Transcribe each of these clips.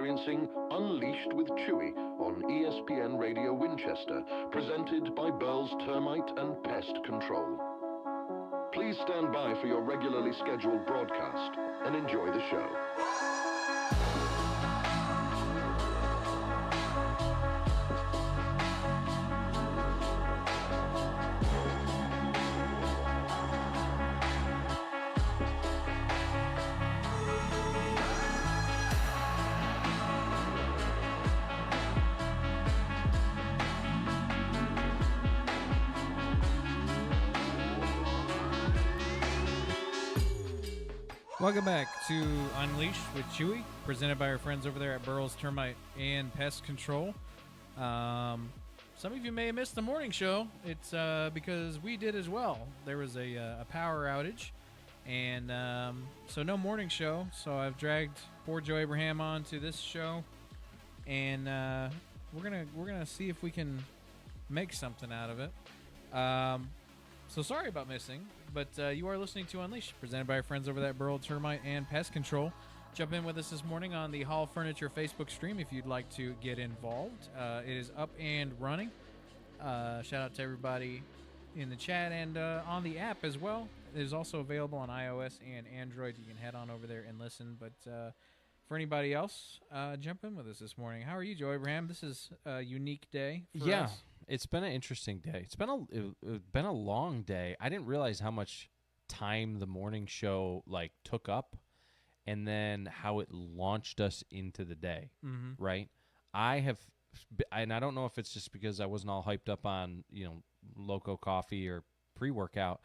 experiencing Unleashed with Chewy on ESPN Radio Winchester, presented by Burl's Termite and Pest Control. Please stand by for your regularly scheduled broadcast and enjoy the show. Welcome back to Unleashed with Chewy, presented by our friends over there at Burl's Termite and Pest Control. Some of you may have missed the morning show. It's because we did as well. There was a power outage, and so no morning show. So I've dragged poor Joe Abraham onto this show, and we're gonna see if we can make something out of it. So sorry about missing, but you are listening to Unleashed, presented by our friends over there at Burl Termite and Pest Control. Jump in with us this morning on the Hall Furniture Facebook stream if you'd like to get involved. It is up and running. Shout out to everybody in the chat and on the app as well. It is also available on iOS and Android. You can head on over there and listen. But for anybody else, jump in with us this morning. How are you, Joe Abraham? This is a unique day for us. It's been an interesting day. It's been a long day. I didn't realize how much time the morning show took up, and then how it launched us into the day. Mm-hmm. Right? And I don't know if it's just because I wasn't all hyped up on Loco coffee or pre-workout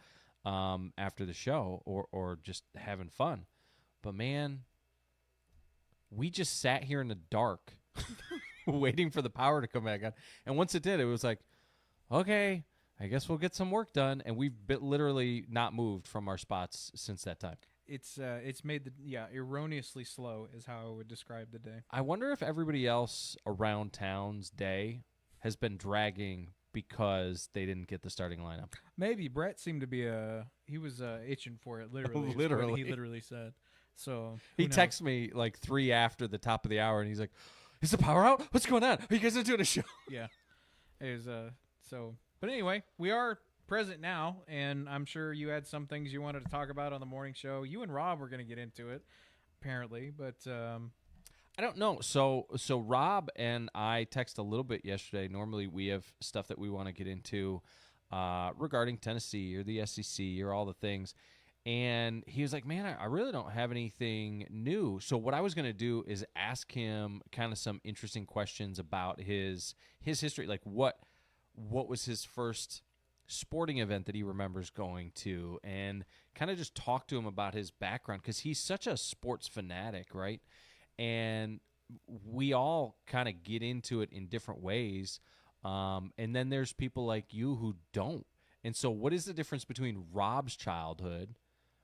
after the show, or just having fun. But man, we just sat here in the dark waiting for the power to come back on. And once it did, it was like, okay, I guess we'll get some work done. And we've literally not moved from our spots since that time. It's made erroneously slow is how I would describe the day. I wonder if everybody else around town's day has been dragging because they didn't get the starting lineup. Maybe. Brett seemed to be he was itching for it, literally. Literally. He literally said. So he texted me 3 after the top of the hour, and he's like, "Is the power out? What's going on? Are you guys not doing a show?" Yeah, it was so. But anyway, we are present now, and I'm sure you had some things you wanted to talk about on the morning show. You and Rob were going to get into it, apparently, but I don't know. So Rob and I texted a little bit yesterday. Normally, we have stuff that we want to get into regarding Tennessee or the SEC or all the things. And he was like, man, I really don't have anything new. So what I was going to do is ask him kind of some interesting questions about his history. Like what was his first sporting event that he remembers going to, and kind of just talk to him about his background, because he's such a sports fanatic, right? And we all kind of get into it in different ways. And then there's people like you who don't. And so what is the difference between Rob's childhood,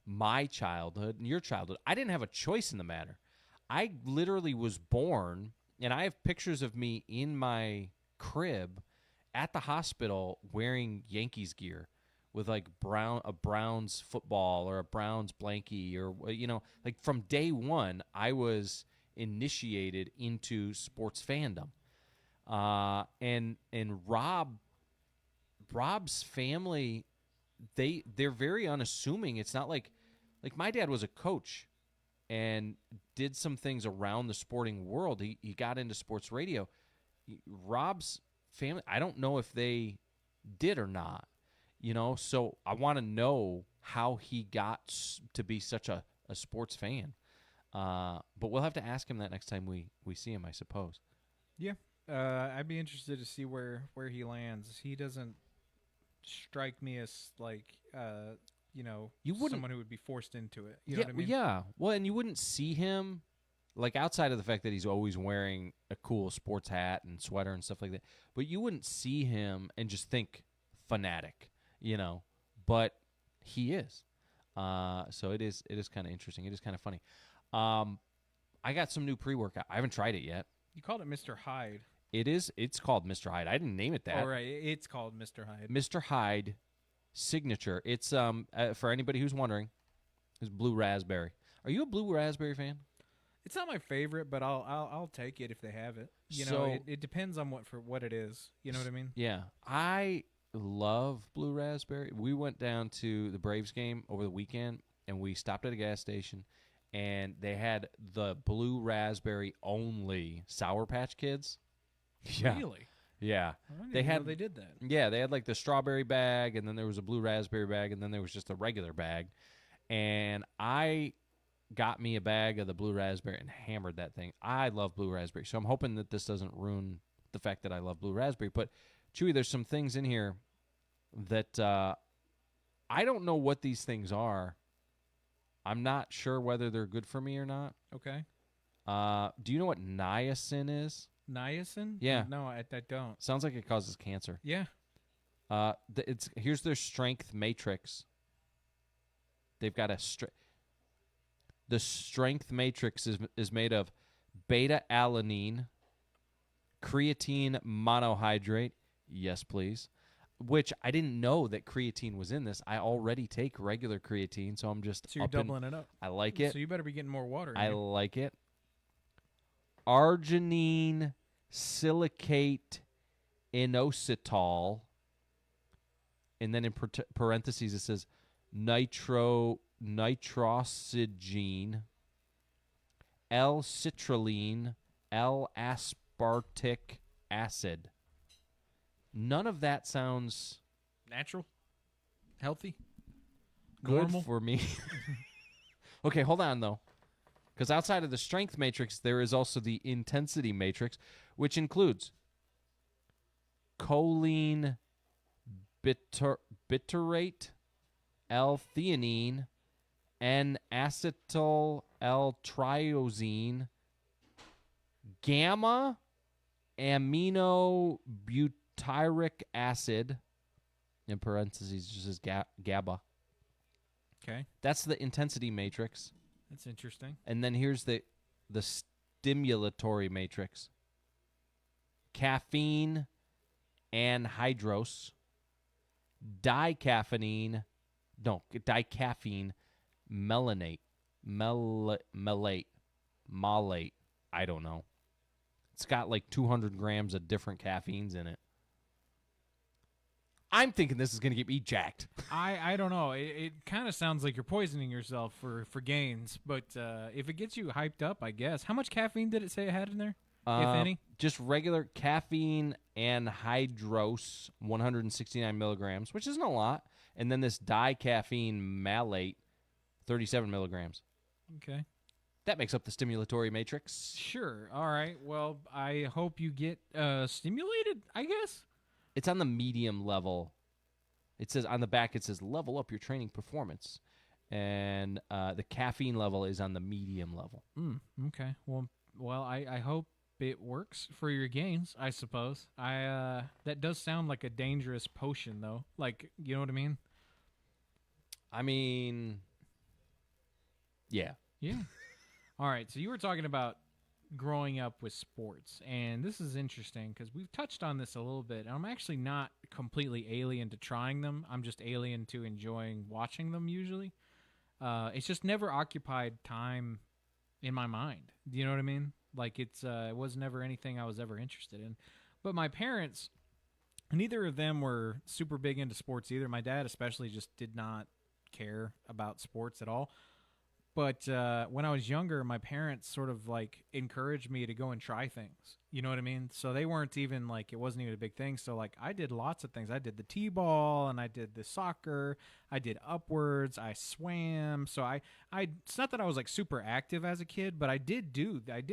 my childhood, and your childhood? I didn't have a choice in the matter. I literally was born, and I have pictures of me in my crib at the hospital wearing Yankees gear with a Browns football or a Browns blankie, or from day one I was initiated into sports fandom. And Rob's family, they're very unassuming. It's not like my dad was a coach and did some things around the sporting world. He got into sports radio. Rob's family, I don't know if they did or not, so I want to know how he got to be such a sports fan. But we'll have to ask him that next time we see him, I suppose. Yeah. I'd be interested to see where he lands. He doesn't strike me as someone who would be forced into it. You know what I mean? Yeah. Well, and you wouldn't see him outside of the fact that he's always wearing a cool sports hat and sweater and stuff like that. But you wouldn't see him and just think fanatic, But he is. So it is kind of interesting. It is kind of funny. I got some new pre-workout. I haven't tried it yet. You called it Mr. Hyde. It's called Mr. Hyde. I didn't name it that. Oh, right. It's called Mr. Hyde. Mr. Hyde Signature. It's for anybody who's wondering, it's blue raspberry. Are you a blue raspberry fan? It's not my favorite, but I'll take it if they have it. You know, So- it depends on what it is. You know what I mean? Yeah, I love blue raspberry. We went down to the Braves game over the weekend, and we stopped at a gas station, and they had the blue raspberry only Sour Patch Kids. Yeah, Really? yeah. I didn't They even know had they did that. Yeah, they had like the strawberry bag, and then there was a blue raspberry bag, and then there was just a regular bag. And I got me a bag of the blue raspberry and hammered that thing. I love blue raspberry, so I'm hoping that this doesn't ruin the fact that I love blue raspberry. But Chewy, there's some things in here that I don't know what these things are. I'm not sure whether they're good for me or not. Okay. Do you know what niacin is? Niacin? Yeah. No, I don't. Sounds like it causes cancer. Yeah. Here's their strength matrix. They've got the strength matrix is made of beta alanine, creatine monohydrate. Yes, please. Which I didn't know that creatine was in this. I already take regular creatine, so I'm just So you're doubling it up. I like it. So you better be getting more water. In I you. like it. Arginine silicate inositol. And then in parentheses it says nitrosigine, L-citrulline, L-aspartic acid. None of that sounds Natural? Healthy? good Normal? for me. Okay, hold on, though. Because outside of the strength matrix, there is also the intensity matrix, which includes choline bitterate, L-theanine, N-acetyl L-triosine, gamma aminobutyric acid, in parentheses, just says GABA. Okay. That's the intensity matrix. That's interesting. And then here's the stimulatory matrix. Caffeine anhydrous, dicaffeine melanate, malate. I don't know. It's got like 200 grams of different caffeines in it. I'm thinking this is going to get me jacked. I don't know. It kind of sounds like you're poisoning yourself for gains, but if it gets you hyped up, I guess. How much caffeine did it say it had in there, if any? Just regular caffeine anhydrous, 169 milligrams, which isn't a lot. And then this dicaffeine malate, 37 milligrams. Okay. That makes up the stimulatory matrix. Sure. All right. Well, I hope you get stimulated, I guess. It's on the medium level. It says on the back, it says level up your training performance. And the caffeine level is on the medium level. Okay. Well, I hope it works for your gains, I suppose. That does sound like a dangerous potion, though. Like, you know what I mean? I mean, yeah. Yeah. All right. So you were talking about growing up with sports, and this is interesting because we've touched on this a little bit. And I'm actually not completely alien to trying them. I'm just alien to enjoying watching them usually. It's just never occupied time in my mind. Do you know what I mean? Like it was never anything I was ever interested in. But my parents, neither of them were super big into sports either. My dad especially just did not care about sports at all. But when I was younger, my parents sort of like encouraged me to go and try things. You know what I mean? So they weren't even like, it wasn't even a big thing. So like I did lots of things. I did the t-ball and I did the soccer. I did upwards. I swam. So it's not that I was like super active as a kid, but I did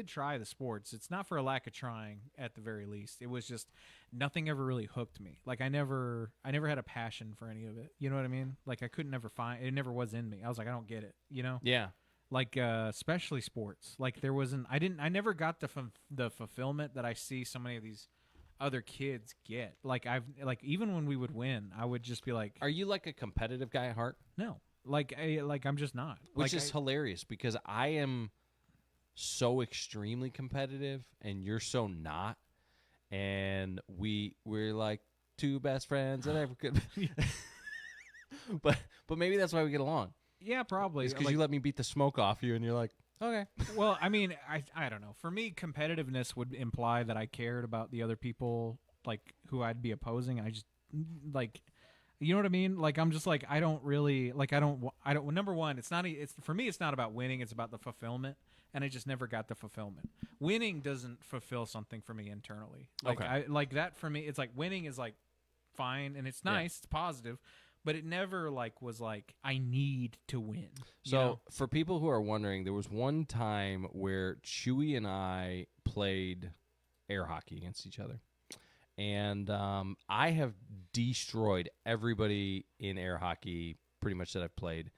try the sports. It's not for a lack of trying at the very least. It was just nothing ever really hooked me. Like I never had a passion for any of it. You know what I mean? Like I couldn't ever find, it never was in me. I was like, I don't get it, you know? Yeah. Like especially sports. Like there wasn't, I never got the fulfillment that I see so many of these other kids get. Like even when we would win, I would just be like, Are you like a competitive guy at heart? no, I'm just not. Which like, is hilarious because I am so extremely competitive and you're so not. And we're like two best friends that ever could. but maybe that's why we get along. Yeah, probably. It's because you let me beat the smoke off you, and you're like, Okay. Well, I mean, I don't know. For me, competitiveness would imply that I cared about the other people, like, who I'd be opposing. I just, like, you know what I mean? Like, I'm just like, I don't really, like, I don't, number one, for me, it's not about winning. It's about the fulfillment. And I just never got the fulfillment. Winning doesn't fulfill something for me internally. Like, Okay. like that for me, it's like winning is like fine and it's nice, it's positive, but it never like was like I need to win. So for people who are wondering, there was one time where Chewy and I played air hockey against each other. And I have destroyed everybody in air hockey pretty much that I've played.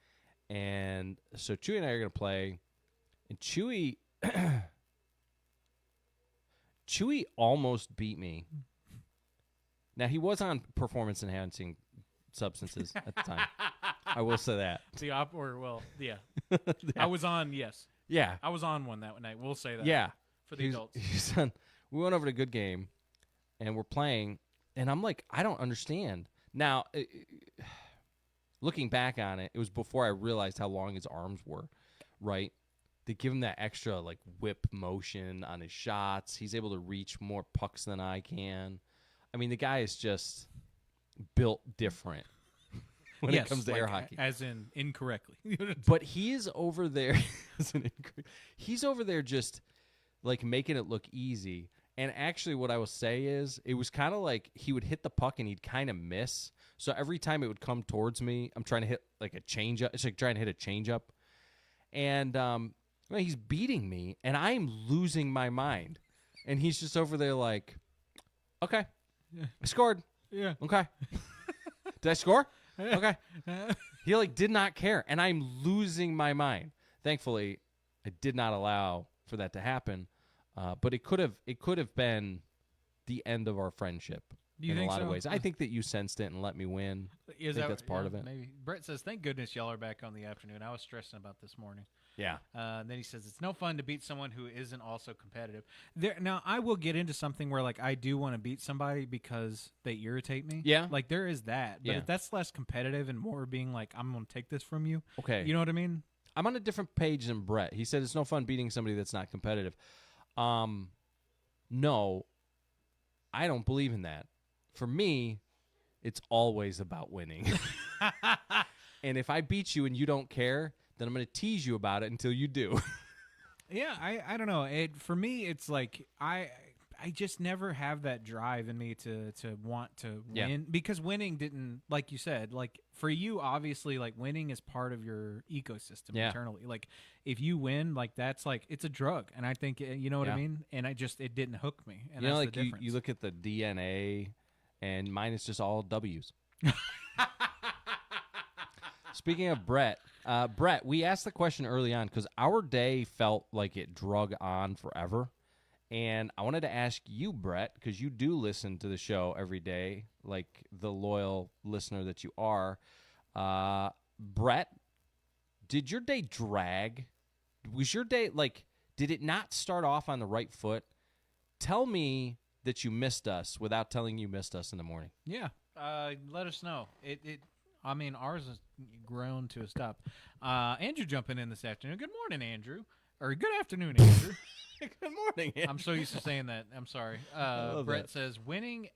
And so Chewy and I are going to play. And Chewy almost beat me. Now, he was on performance-enhancing substances at the time. I will say that. Yeah. I was on, yes. Yeah. I was on one that night. We'll say that. Yeah. For the adults. We went over to a good game, and we're playing, and I'm like, I don't understand. Now, looking back on it, it was before I realized how long his arms were, right? They give him that extra, like, whip motion on his shots. He's able to reach more pucks than I can. I mean, the guy is just built different when it comes to air hockey. As in incorrectly. But he is over there. He's over there just, like, making it look easy. And actually what I will say is it was kind of like he would hit the puck and he'd kind of miss. So every time it would come towards me, I'm trying to hit, like, a change-up. It's like trying to hit a change-up. And he's beating me, and I'm losing my mind. And he's just over there like, okay, I scored. Yeah. Okay. Did I score? Okay. He, like, did not care, and I'm losing my mind. Thankfully, I did not allow for that to happen, but it could have been the end of our friendship in a lot of ways. I think that you sensed it and let me win. I think that's part of it. Maybe. Brett says, thank goodness y'all are back on the afternoon. I was stressing about this morning. Yeah. And then he says, it's no fun to beat someone who isn't also competitive. Now, I will get into something where, like, I do want to beat somebody because they irritate me. Yeah. Like, there is that. But Yeah. if that's less competitive and more being like, I'm going to take this from you. Okay. You know what I mean? I'm on a different page than Brett. He said it's no fun beating somebody that's not competitive. No, I don't believe in that. For me, it's always about winning. And if I beat you and you don't care, then I'm going to tease you about it until you do. Yeah, I don't know. For me, it's like I just never have that drive in me to want to win because winning didn't, like you said, like for you, obviously, like winning is part of your ecosystem internally. Like if you win, like that's like it's a drug, and I think you know what I mean. And it didn't hook me. And you know, that's like the difference. you look at the DNA, and mine is just all W's. Speaking of Brett, we asked the question early on because our day felt like it drug on forever. And I wanted to ask you, Brett, because you do listen to the show every day, like the loyal listener that you are. Brett, did your day drag? Was your day, like, did it not start off on the right foot? Tell me that you missed us without telling you missed us in the morning. Yeah. Let us know. I mean, ours has grown to a stop. Andrew jumping in this afternoon. Good morning, Andrew. Or good afternoon, Andrew. Good morning, Andrew. I'm so used to saying that. I'm sorry. Brett says, winning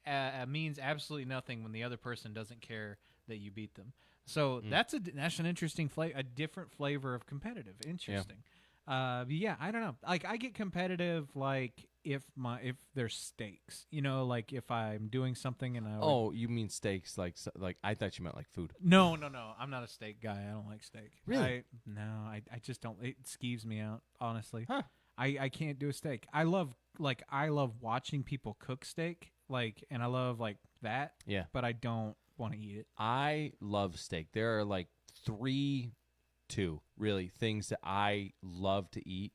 means absolutely nothing when the other person doesn't care that you beat them. So that's an interesting flavor, a different flavor of competitive. Interesting. Yeah, I don't know. Like I get competitive, like if there's stakes, you know, like if I'm doing something and you mean steaks? Like I thought you meant like food. No. I'm not a steak guy. I don't like steak. Really? I just don't. It skeeves me out, honestly. Huh. I can't do a steak. I love watching people cook steak, and I love like that. Yeah. But I don't want to eat it. I love steak. There are like two really things that I love to eat.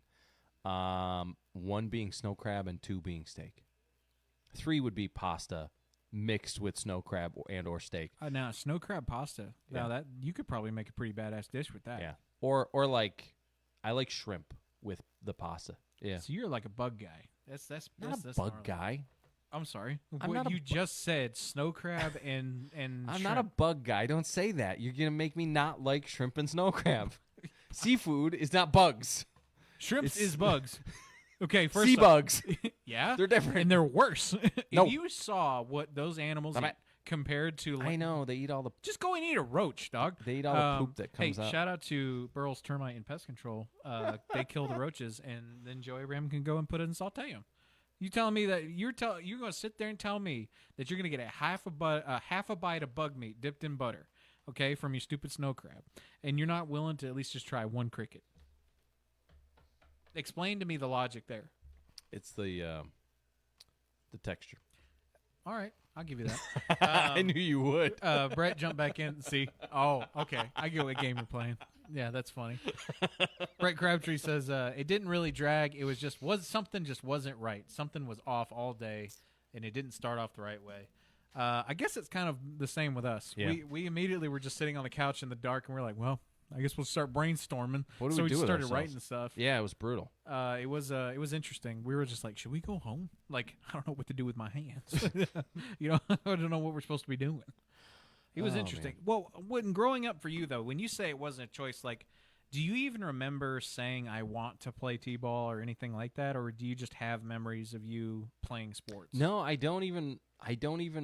One being snow crab and two being steak. 3 would be pasta mixed with snow crab and or steak. Now snow crab pasta. Yeah. Now that you could probably make a pretty badass dish with that. Yeah. Or like I like shrimp with the pasta. Yeah. So you're like a bug guy. That's not that's a bug gnarly. guy. I'm sorry. I'm what not you just said snow crab and I'm shrimp. not a bug guy. Don't say that. You're gonna make me not like shrimp and snow crab. Seafood is not bugs. Shrimps is bugs. Okay, first sea off, bugs. yeah, They're different. and they're worse. No. If you saw what those animals eat compared to, I know they eat all the. just go and eat a roach, dog. They eat all the poop that comes hey, out. shout out to Burl's Termite and Pest Control. They kill the roaches, and then Joe Abraham can go and put it in saute them. You telling me that you're going to sit there and tell me that you're going to get a half a bite of bug meat dipped in butter, okay, from your stupid snow crab, and you're not willing to at least just try one cricket? Explain to me the logic there. It's the texture. All right, I'll give you that. I knew you would. Brett, jump back in. See? Oh, okay. I get what game you're playing. Yeah, that's funny. Brett Crabtree says it didn't really drag. It was something just wasn't right. Something was off all day, and it didn't start off the right way. I guess it's kind of the same with us. Yeah. We immediately were just sitting on the couch in the dark, and we're like, well, I guess we'll start brainstorming. What do so we we do just with started ourselves? writing stuff. Yeah, it was brutal. It was interesting. We were just like, should we go home? Like, I don't know what to do with my hands. I don't know what we're supposed to be doing. It was interesting. Man. Well, when growing up for you though, when you say it wasn't a choice, like, do you even remember saying I want to play t-ball or anything like that, or do you just have memories of you playing sports? No, I don't even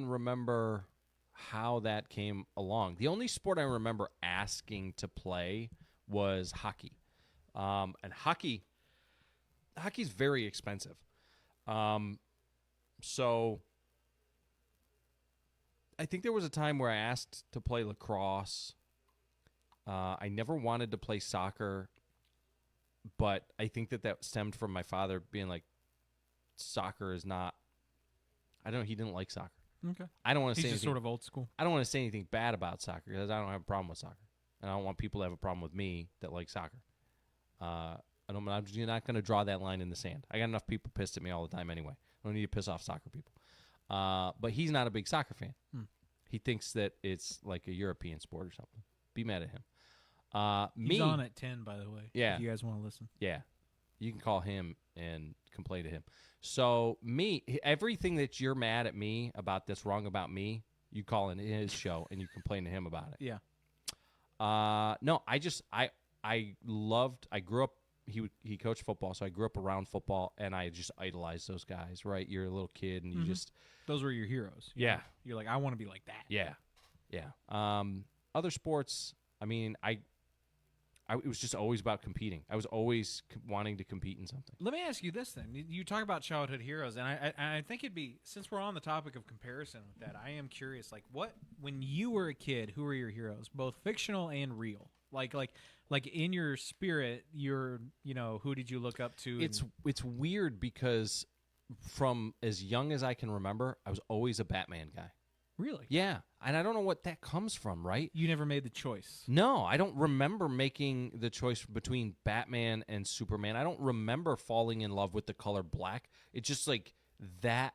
remember how that came along. The only sport I remember asking to play was hockey. And hockey's very expensive. So I think there was a time where I asked to play lacrosse. I never wanted to play soccer, but I think that stemmed from my father being like, soccer is not, I don't know, he didn't like soccer. Okay. I don't want to He's say just anything. sort of old school. I don't want to say anything bad about soccer because I don't have a problem with soccer, and I don't want people to have a problem with me that like soccer. I'm just not going to draw that line in the sand. I got enough people pissed at me all the time anyway. I don't need to piss off soccer people. But he's not a big soccer fan. He thinks that it's like a European sport or something. Be mad at him. He's on at 10, by the way. Yeah. If you guys want to listen. Yeah. You can call him and complain to him. So everything that you're mad at me about that's wrong about me, you call in his show and you complain to him about it. Yeah. No, I grew up, he coached football, so I grew up around football, and I just idolized those guys, right? You're a little kid, and you just... Those were your heroes. Yeah. You're like, I want to be like that. Yeah. Yeah. Other sports, I mean, it was just always about competing. I was always wanting to compete in something. Let me ask you this then. You talk about childhood heroes, and I think it'd be, since we're on the topic of comparison with that, I am curious, like, when you were a kid, who were your heroes, both fictional and real? Like in your spirit, who did you look up to? It's weird because from as young as I can remember, I was always a Batman guy. Really? Yeah, and I don't know what that comes from, right? You never made the choice. No, I don't remember making the choice between Batman and Superman. I don't remember falling in love with the color black. It's just like that.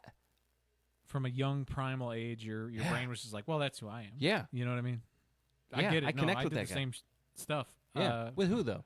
From a young primal age, your brain was just like, well, that's who I am. Yeah. You know what I mean? Yeah, I get it. I connect with did that the guy. same stuff. Yeah. With who, though?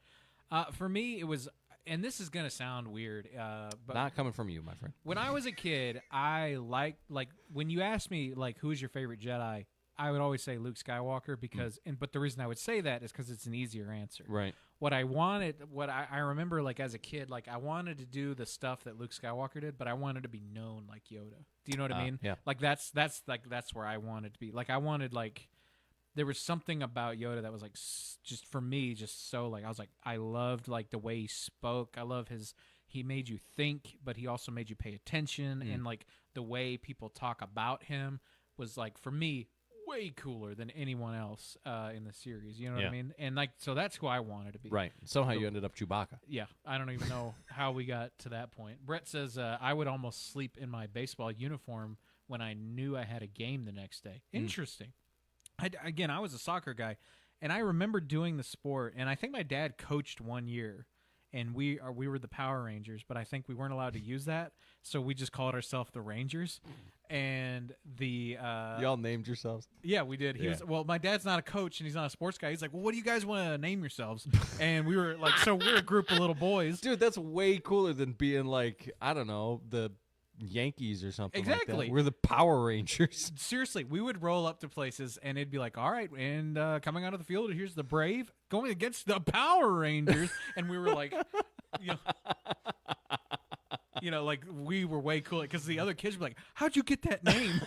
For me, it was, and this is going to sound weird, but Not coming from you, my friend. when I was a kid, I liked, like, when you asked me, like, who's your favorite Jedi, I would always say Luke Skywalker because, but the reason I would say that is because it's an easier answer. Right. What I wanted, I remember, like, as a kid, like, I wanted to do the stuff that Luke Skywalker did, but I wanted to be known like Yoda. Do you know what I mean? Yeah. Like, that's where I wanted to be. Like, I wanted, like, there was something about Yoda that was like just for me, just so like I was like I loved like the way he spoke. I love he made you think, but he also made you pay attention, and like the way people talk about him was like for me way cooler than anyone else in the series. You know what I mean? And like so that's who I wanted to be. Right. Somehow you ended up Chewbacca. Yeah, I don't even know how we got to that point. Brett says I would almost sleep in my baseball uniform when I knew I had a game the next day. Interesting. I was a soccer guy, and I remember doing the sport, and I think my dad coached one year, and we were the Power Rangers, but I think we weren't allowed to use that, so we just called ourselves the Rangers. And the y'all named yourselves? Yeah, we did. He was my dad's not a coach and he's not a sports guy. He's like, well, what do you guys want to name yourselves? And we were like, so we're a group of little boys. Dude, that's way cooler than being like, I don't know, the Yankees or something. Exactly. Like that. We're the Power Rangers. Seriously, we would roll up to places and it'd be like, all right, and coming out of the field, here's the Brave going against the Power Rangers. And we were like, Like we were way cooler because the other kids were like, "How'd you get that name?"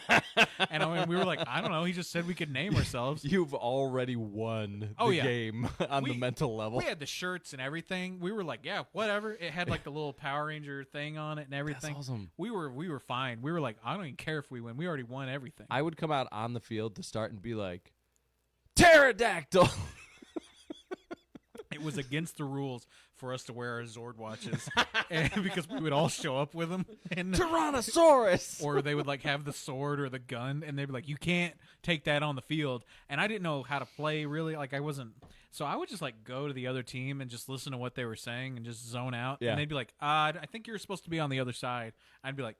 and we were like, "I don't know. He just said we could name ourselves." You've already won the game on the mental level. We had the shirts and everything. We were like, "Yeah, whatever." It had like the little Power Ranger thing on it and everything. That's awesome. We were fine. We were like, "I don't even care if we win. We already won everything." I would come out on the field to start and be like, "Pterodactyl." It was against the rules for us to wear our Zord watches, and because we would all show up with them. And Tyrannosaurus! Or they would like have the sword or the gun, and they'd be like, "You can't take that on the field." And I didn't know how to play really. Like I wasn't, so I would just like go to the other team and just listen to what they were saying and just zone out. Yeah. And they'd be like, "I think you're supposed to be on the other side." I'd be like,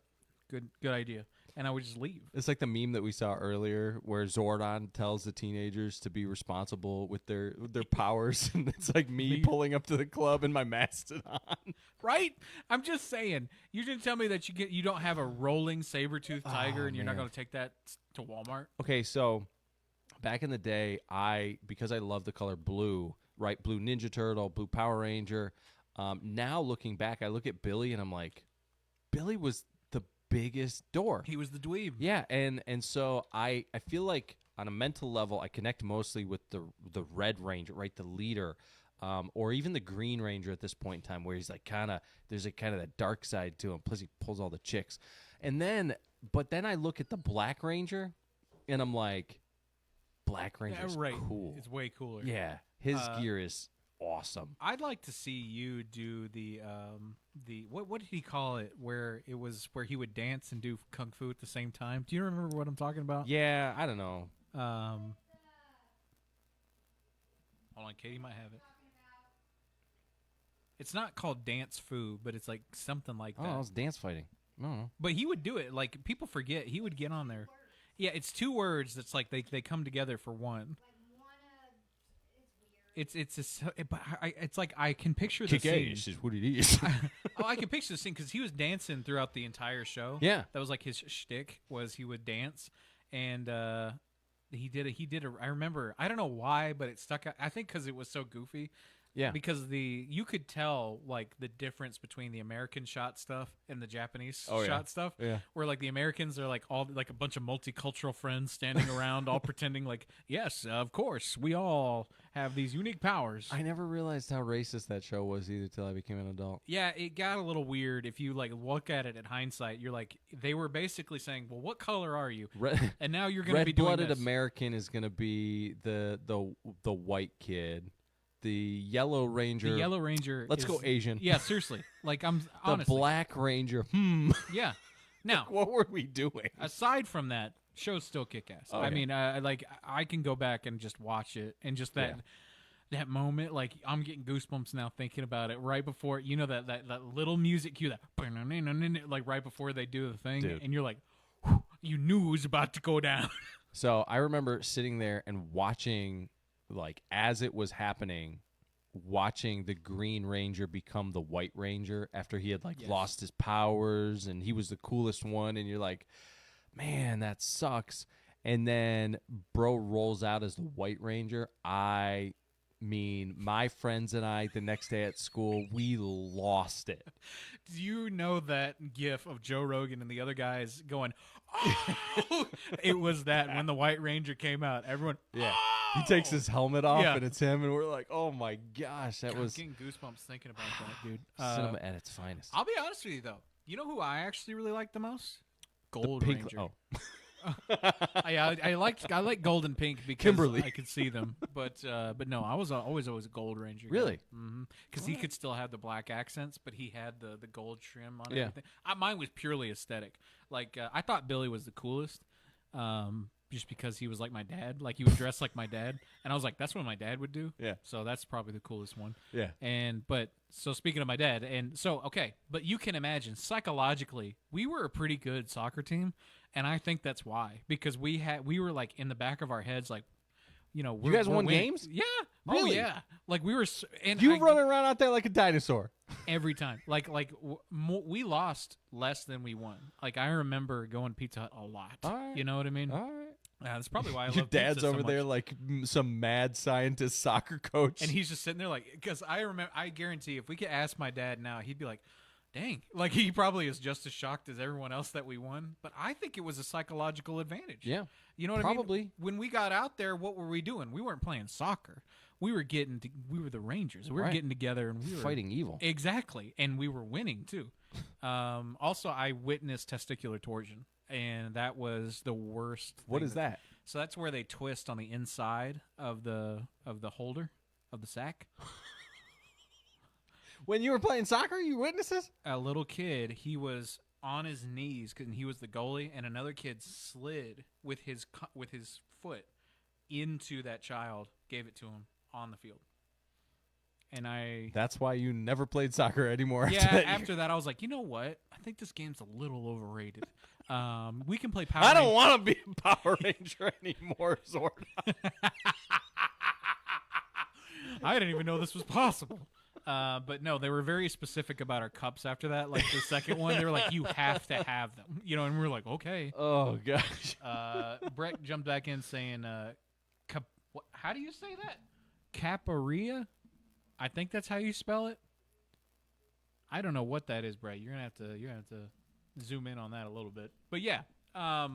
"Good idea." And I would just leave. It's like the meme that we saw earlier where Zordon tells the teenagers to be responsible with their powers. And it's like me pulling up to the club in my Mastodon. Right? I'm just saying. You didn't tell me that you don't have a rolling saber-toothed tiger and you're not going to take that to Walmart. Okay, so back in the day, because I love the color blue, right? Blue Ninja Turtle, blue Power Ranger. Now looking back, I look at Billy and I'm like, Billy was the biggest dork. He was the dweeb. Yeah, and so I feel like on a mental level, I connect mostly with the Red Ranger, right, the leader, or even the Green Ranger at this point in time, where he's like there's a kind of that dark side to him. Plus, he pulls all the chicks, but then I look at the Black Ranger, and I'm like, Black Ranger's cool. It's way cooler. Yeah, his gear is awesome. I'd like to see you do the what did he call it? Where he would dance and do kung fu at the same time. Do you remember what I'm talking about? Yeah, I don't know. Hold on, Katie might have it. It's not called dance fu, but it's like something like that. Oh, it's dance fighting. I don't know. But he would do it. Like people forget, he would get on there. Yeah, it's 2 words. That's like they come together for one. It's like I can picture the scene. Is what it is. I can picture the scene because he was dancing throughout the entire show. Yeah, that was like his shtick, was he would dance, and he did. I remember. I don't know why, but it stuck out. I think because it was so goofy. Yeah, because you could tell like the difference between the American shot stuff and the Japanese shot stuff. Yeah, where like the Americans are like all like a bunch of multicultural friends standing around, all pretending like, yes, of course, we all have these unique powers. I never realized how racist that show was either till I became an adult. Yeah, it got a little weird. If you like look at it in hindsight, you're like, they were basically saying, well, what color are you? And now you're going to be doing this. Red-blooded American is going to be the white kid. The Yellow Ranger. The Yellow Ranger. Let's go Asian. Yeah, seriously. Like I'm honestly. The Black Ranger. Yeah. Now, what were we doing? Aside from that, show's still kick-ass. Okay. I mean, I can go back and just watch it, and just that moment, like I'm getting goosebumps now thinking about it. Right before, you know, that little music cue, that like right before they do the thing, Dude. and you're like, you knew it was about to go down. So I remember sitting there and watching. Like as it was happening, watching the Green Ranger become the White Ranger after he had lost his powers and he was the coolest one, and you're like, man, that sucks. And then bro rolls out as the White Ranger. I mean, my friends and I the next day at school, we lost it. Do you know that gif of Joe Rogan and the other guys going, oh! It was that when the White Ranger came out, everyone, yeah. Oh! He takes his helmet off and it's him, and we're like, oh my gosh, that was getting goosebumps thinking about that, dude. Cinema at its finest. I'll be honest with you though. You know who I actually really like the most? Gold Ranger. I like gold and pink because Kimberly. I could see them, but no, I was always a Gold Ranger. Really? Because he could still have the black accents, but he had the gold trim on Yeah. everything. Mine was purely aesthetic. Like I thought Billy was the coolest, just because he was like my dad. Like he would dress like my dad, and I was like, that's what my dad would do. Yeah. So that's probably the coolest one. Yeah. So speaking of my dad, but you can imagine psychologically, we were a pretty good soccer team. And I think that's why, because we were like in the back of our heads, like, you know, you guys won winning. games? Yeah, Really? Oh yeah. Like we were, and you running around out there like a dinosaur every time. We lost less than we won. Like I remember going to Pizza Hut a lot. All right. You know what I mean? All right. That's probably why I Your love dad's pizza so over there much. like some mad scientist soccer coach. And he's just sitting there like, because I guarantee if we could ask my dad now, he'd be like, dang. Like, he probably is just as shocked as everyone else that we won. But I think it was a psychological advantage. Yeah. You know what Probably. I mean? When we got out there, what were we doing? We weren't playing soccer. We were the Rangers. We were Right. getting together and we were Fighting evil. Exactly. And we were winning too. Also, I witnessed testicular torsion, and that was the worst. What thing is that? So that's where they twist on the inside of the holder of the sack. When you were playing soccer, you witnessed this? A little kid, he was on his knees because he was the goalie, and another kid slid with his foot into that child, gave it to him on the field. And That's why you never played soccer anymore. after that, I was like, you know what? I think this game's a little overrated. We can play Power I don't want to be a Power Ranger anymore, Zordon. I didn't even know this was possible. But no, they were very specific about our cups after that. Like the second one, they were like, you have to have them. You know, and we were like, okay. Oh, gosh. Brett jumped back in saying, how do you say that? Caparia? I think that's how you spell it. I don't know what that is, Brett. You're gonna have to zoom in on that a little bit. But yeah, I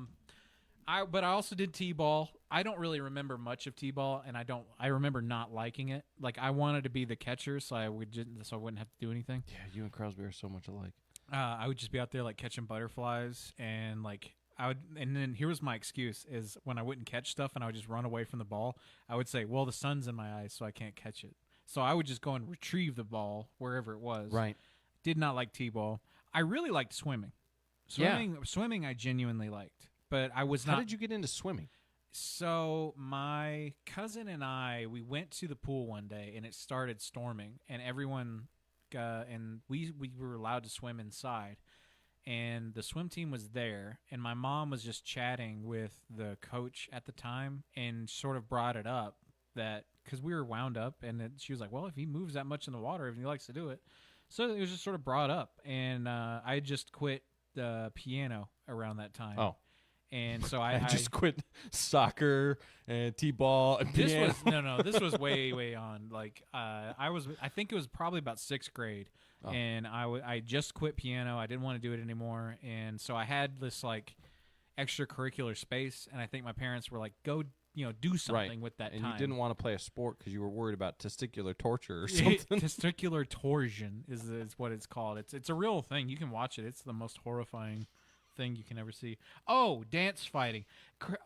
also did t-ball. I don't really remember much of t-ball, and I remember not liking it. Like, I wanted to be the catcher, so I wouldn't have to do anything. Yeah, you and Crosby are so much alike. I would just be out there like catching butterflies, and like and then here was my excuse is when I wouldn't catch stuff and I would just run away from the ball, I would say, well, the sun's in my eyes, so I can't catch it. So I would just go and retrieve the ball wherever it was. Right. Did not like t-ball. I really liked swimming. Swimming I genuinely liked, but I was not. How did you get into swimming? So my cousin and I, we went to the pool one day, and it started storming, and everyone, and we were allowed to swim inside, and the swim team was there, and my mom was just chatting with the coach at the time, and sort of brought it up that because we were wound up, and she was like, "Well, if he moves that much in the water, if he likes to do it," so it was just sort of brought up, and I had just quit the piano around that time. Oh. And so I just quit soccer and t-ball and piano. This was way on. Like I think it was probably about 6th grade, and I just quit piano. I didn't want to do it anymore, and so I had this like extracurricular space, and I think my parents were like, "Go, do something with that and time." You didn't want to play a sport because you were worried about testicular torture or something. Testicular torsion is what it's called. It's a real thing. You can watch it. It's the most horrifying thing you can ever see. Oh, dance fighting.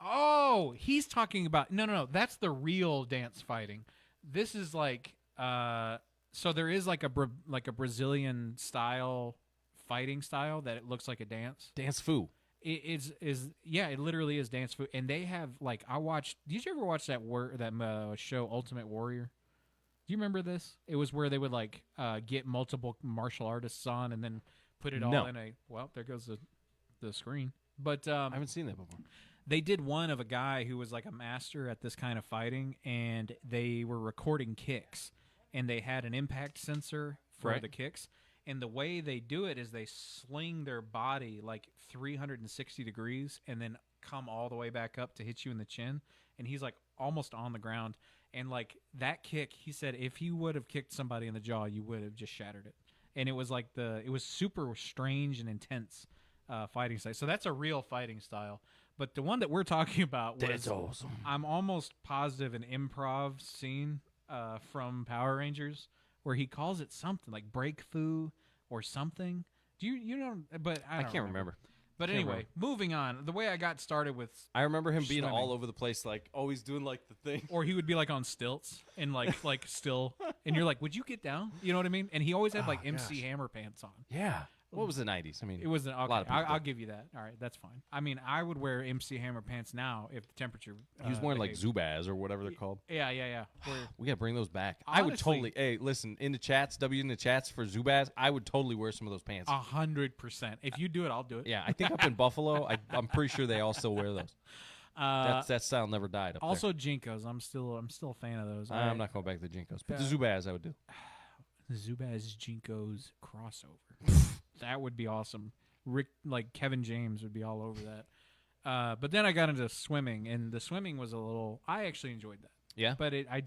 Oh, he's talking about no. That's the real dance fighting. This is like so there is like a Brazilian style fighting style that it looks like a dance. Dance foo. It literally is dance foo. And they have like did you ever watch that show Ultimate Warrior? Do you remember this? It was where they would like get multiple martial artists on and then put it all in there goes the screen. But I haven't seen that before. They did one of a guy who was like a master at this kind of fighting, and they were recording kicks, and they had an impact sensor for the kicks. And the way they do it is they sling their body like 360 degrees and then come all the way back up to hit you in the chin. And he's like almost on the ground. And like that kick, he said, if he would have kicked somebody in the jaw, you would have just shattered it. And it was like it was super strange and intense fighting style. So that's a real fighting style. But the one that we're talking about was, that's awesome. I'm almost positive an improv scene from Power Rangers where he calls it something like break foo or something. Do you know? But I can't remember. But anyway, moving on. The way I got started with I remember him being swimming. all over the place, like always doing like the thing. Or he would be like on stilts and like still, and you're like, would you get down? You know what I mean? And he always had like MC Hammer pants on. Yeah. What was the 90s? I mean, it was okay. a lot of people. I'll give you that. All right, that's fine. I mean, I would wear MC Hammer pants now if the temperature. He was wearing like Zubaz or whatever they're called. Yeah. We gotta bring those back. Honestly, I would totally. Hey, listen, in the chats for Zubaz, I would totally wear some of those pants. 100%. If you do it, I'll do it. Yeah, I think up in Buffalo, I'm pretty sure they all still wear those. That style never died. Also, Jinkos. I'm still a fan of those. I'm not going back to the Jinkos, but the Zubaz I would do. Zubaz Jinkos crossover. That would be awesome. Kevin James would be all over that. But then I got into swimming, and the swimming was I actually enjoyed that. Yeah. But I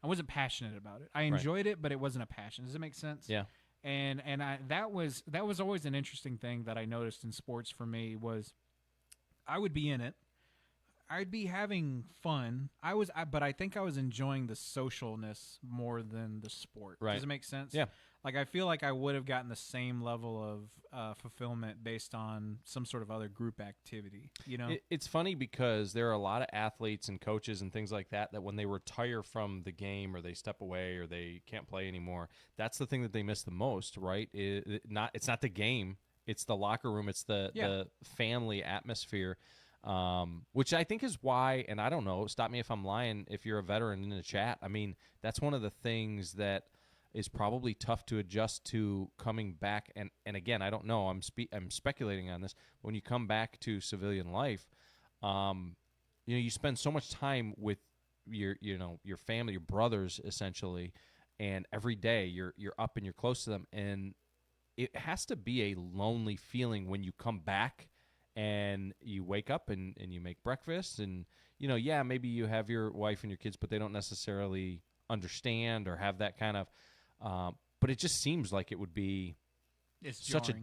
wasn't passionate about it. I enjoyed it, but it wasn't a passion. Does it make sense? Yeah. And that was always an interesting thing that I noticed in sports for me was I would be in it. I'd be having fun. But I think I was enjoying the socialness more than the sport. Right. Does it make sense? Yeah. Like, I feel like I would have gotten the same level of fulfillment based on some sort of other group activity, you know? It's funny because there are a lot of athletes and coaches and things like that when they retire from the game or they step away or they can't play anymore, that's the thing that they miss the most, right? It's not the game. It's the locker room. It's the family atmosphere, which I think is why, and I don't know, stop me if I'm lying, if you're a veteran in the chat, I mean, that's one of the things that is probably tough to adjust to coming back. And again, I don't know. I'm speculating on this. When you come back to civilian life, you spend so much time with your family, your brothers, essentially, and every day you're up and you're close to them. And it has to be a lonely feeling when you come back and you wake up and you make breakfast and, maybe you have your wife and your kids, but they don't necessarily understand or have that kind of, but it just seems like it would be such a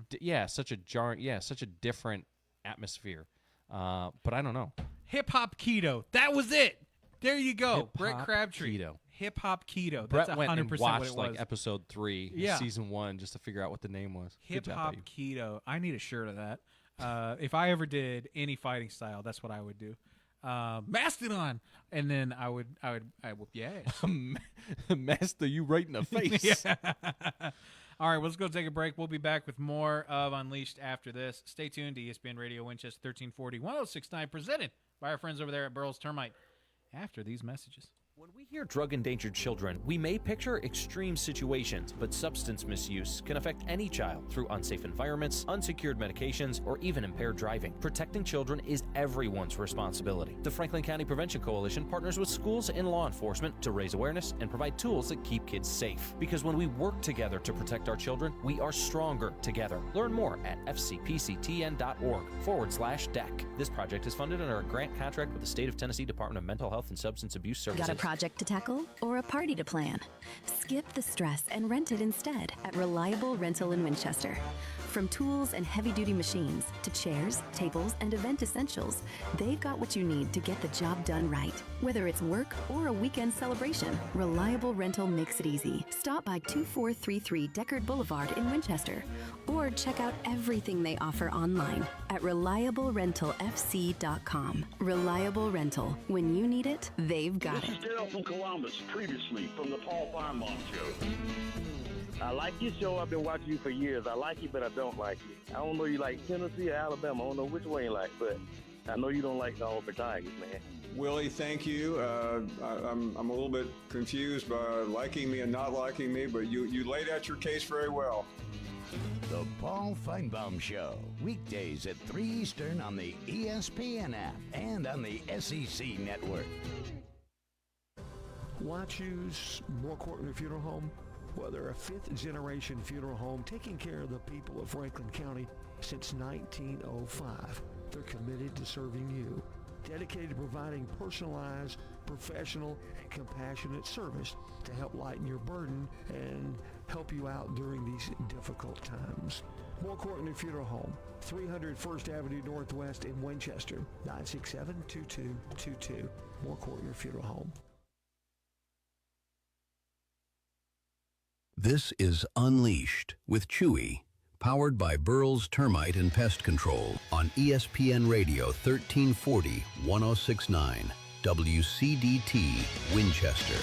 different atmosphere. But I don't know. Hip hop keto. That was it. There you go. Hip-hop Brett Crabtree. keto. Hip hop keto. Brett That's went 100% and what watched it was. like episode 3, season 1, just to figure out what the name was. Good Hip job, hop buddy. keto. I need a shirt of that. If I ever did any fighting style, that's what I would do. Mastodon, and then I would Master, you right in the face. Yeah. All right, well, let's go take a break. We'll be back with more of Unleashed after this. Stay tuned to ESPN Radio Winchester 1340 1069, presented by our friends over there at Burroughs Termite. After these messages. When we hear drug-endangered children, we may picture extreme situations, but substance misuse can affect any child through unsafe environments, unsecured medications, or even impaired driving. Protecting children is everyone's responsibility. The Franklin County Prevention Coalition partners with schools and law enforcement to raise awareness and provide tools that keep kids safe. Because when we work together to protect our children, we are stronger together. Learn more at fcpctn.org/DEC. This project is funded under a grant contract with the State of Tennessee Department of Mental Health and Substance Abuse Services. Got a project to tackle or a party to plan? Skip the stress and rent it instead at Reliable Rental in Winchester. From tools and heavy-duty machines to chairs, tables, and event essentials, they've got what you need to get the job done right. Whether it's work or a weekend celebration, Reliable Rental makes it easy. Stop by 2433 Deckard Boulevard in Winchester or check out everything they offer online at reliablerentalfc.com. Reliable Rental. When you need it, they've got This it. is Daryl from Columbus, previously from the Paul Feinbaum Show. I like your show. I've been watching you for years. I like you, but I don't like you. I don't know you like Tennessee or Alabama. I don't know which one you like, but I know you don't like the Auburn Tigers, man. Willie, thank you. I'm a little bit confused by liking me and not liking me, but you laid out your case very well. The Paul Feinbaum Show, weekdays at 3 Eastern on the ESPN app and on the SEC network. Why choose More Courtney Funeral Home? Well, they're a fifth-generation funeral home taking care of the people of Franklin County since 1905. They're committed to serving you, dedicated to providing personalized, professional, and compassionate service to help lighten your burden and help you out during these difficult times. More Courtney Funeral Home, 300 First Avenue Northwest in Winchester, 967-2222. More Courtney Funeral Home. This is Unleashed with Chewy, powered by Burroughs Termite and Pest Control on ESPN Radio 1340 1069 WCDT Winchester.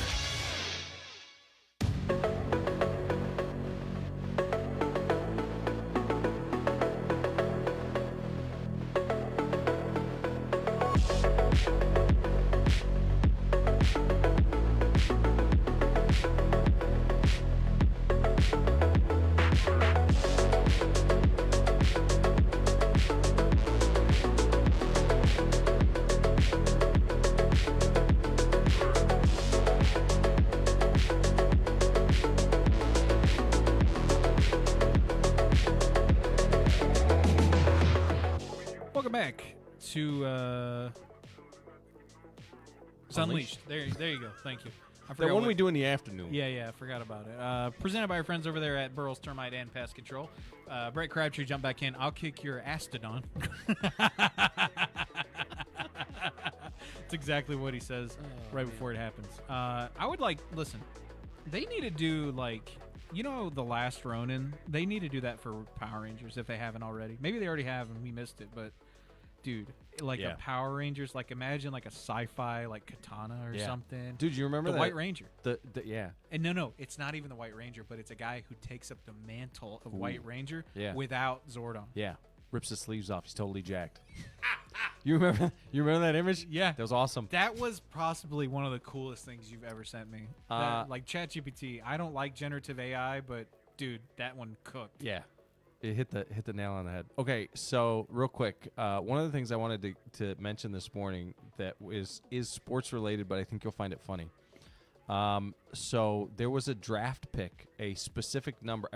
Welcome back to it's Unleashed. There you go. Thank you. I The forgot one what- we do in the afternoon. Yeah, I forgot about it. Presented by our friends over there at Burrow's Termite and Pest Control. Brett Crabtree, jump back in. I'll kick your Astodon. That's exactly what he says right before it happens. I would listen, they need to do the Last Ronin. They need to do that for Power Rangers if they haven't already. Maybe they already have and we missed it, but dude, a Power Rangers, imagine a sci-fi Katana or something. Dude, you remember the that? White Ranger? Yeah. And no, it's not even the White Ranger, but it's a guy who takes up the mantle of White Ranger without Zordon. Yeah. Rips his sleeves off. He's totally jacked. You remember that image? Yeah. That was awesome. That was possibly one of the coolest things you've ever sent me. ChatGPT. I don't like generative AI, but dude, that one cooked. Yeah. It hit the nail on the head. Okay, so real quick, one of the things I wanted to mention this morning that is sports related, but I think you'll find it funny. So there was a draft pick, a specific number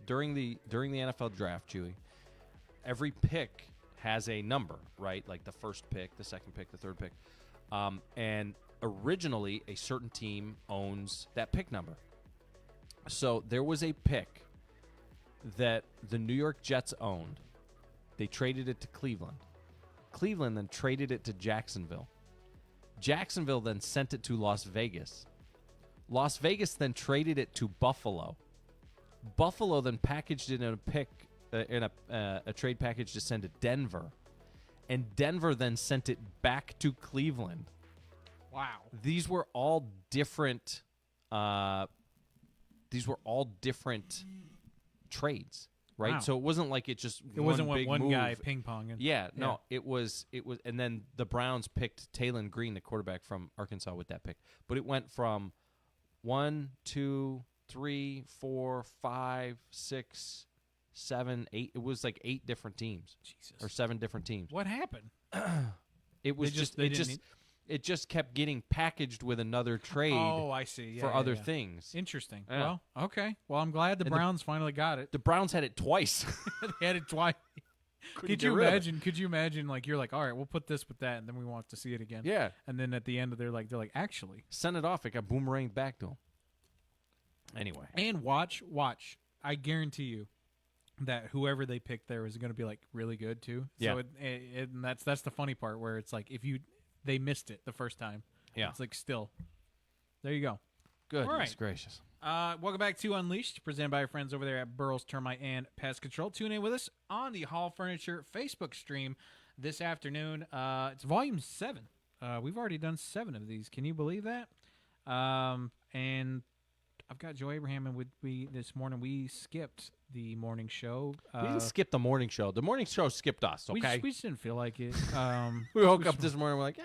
during the NFL draft, Chewy. Every pick has a number, right? Like the first pick, the second pick, the third pick, and originally a certain team owns that pick number. So there was a pick that the New York Jets owned. They traded it to Cleveland. Cleveland then traded it to Jacksonville. Jacksonville then sent it to Las Vegas. Las Vegas then traded it to Buffalo. Buffalo then packaged it in a pick in a trade package to send to Denver, and Denver then sent it back to Cleveland. Wow. These were all different. Trades, right? Wow. So it wasn't like it just It wasn't big one move. guy ping ponging. Yeah, no, it was, and then the Browns picked Taylon Green, the quarterback from Arkansas, with that pick. But it went from 1, 2, 3, 4, 5, 6, 7, 8. It was like 8 different teams, or 7 different teams. What happened? It was it just kept getting packaged with another trade. Oh, I see. For other things. Interesting. Yeah. Well, okay. Well, I'm glad the Browns finally got it. The Browns had it twice. They had it twice. Could you imagine? Like you're like, all right, we'll put this with that, and then we want to see it again. Yeah. And then at the end, they're like, actually, send it off. It got boomeranged back to them. Anyway. And watch. I guarantee you that whoever they pick there is going to be really good too. Yeah. So and that's the funny part where it's like if they missed it the first time. Yeah. It's still. There you go. Goodness All right. gracious. Welcome back to Unleashed, presented by our friends over there at Burrow's Termite and Pest Control. Tune in with us on the Hall Furniture Facebook stream this afternoon. It's volume 7. We've already done 7 of these. Can you believe that? And I've got Joe Abraham, and this morning we skipped the morning show. We didn't skip the morning show. The morning show skipped us, okay? We just didn't feel like it. We woke up this morning, we're like,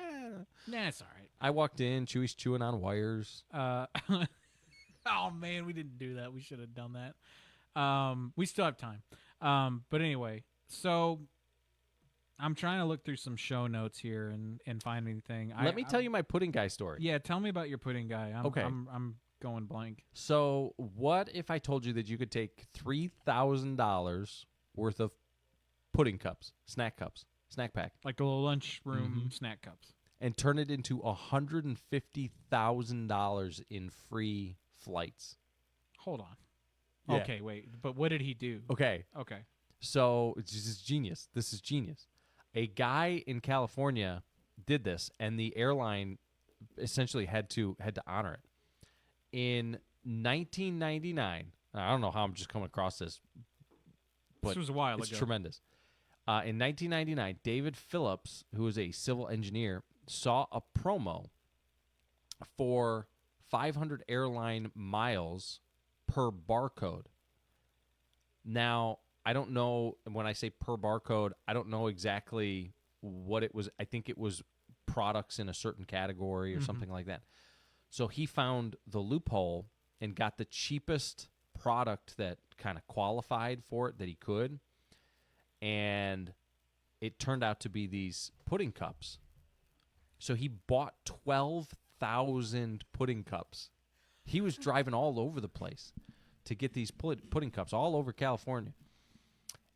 nah, it's all right. I walked in, Chewy's chewing on wires. Oh, man, we didn't do that. We should have done that. We still have time. But anyway, so I'm trying to look through some show notes here and find anything. Let me tell you my pudding guy story. Yeah, tell me about your pudding guy. Okay. I'm going blank. So what if I told you that you could take $3,000 worth of pudding cups, snack pack, like the little lunchroom snack cups, and turn it into $150,000 in free flights? Hold on. Yeah. Okay, wait. But what did he do? Okay. So this is genius. A guy in California did this, and the airline essentially had to honor it. In 1999, I don't know how I'm just coming across this, but this was a while it's ago. Tremendous. In 1999, David Phillips, who is a civil engineer, saw a promo for 500 airline miles per barcode. Now, I don't know, when I say per barcode, I don't know exactly what it was. I think it was products in a certain category or something like that. So he found the loophole and got the cheapest product that kind of qualified for it that he could. And it turned out to be these pudding cups. So he bought 12,000 pudding cups. He was driving all over the place to get these pudding cups all over California.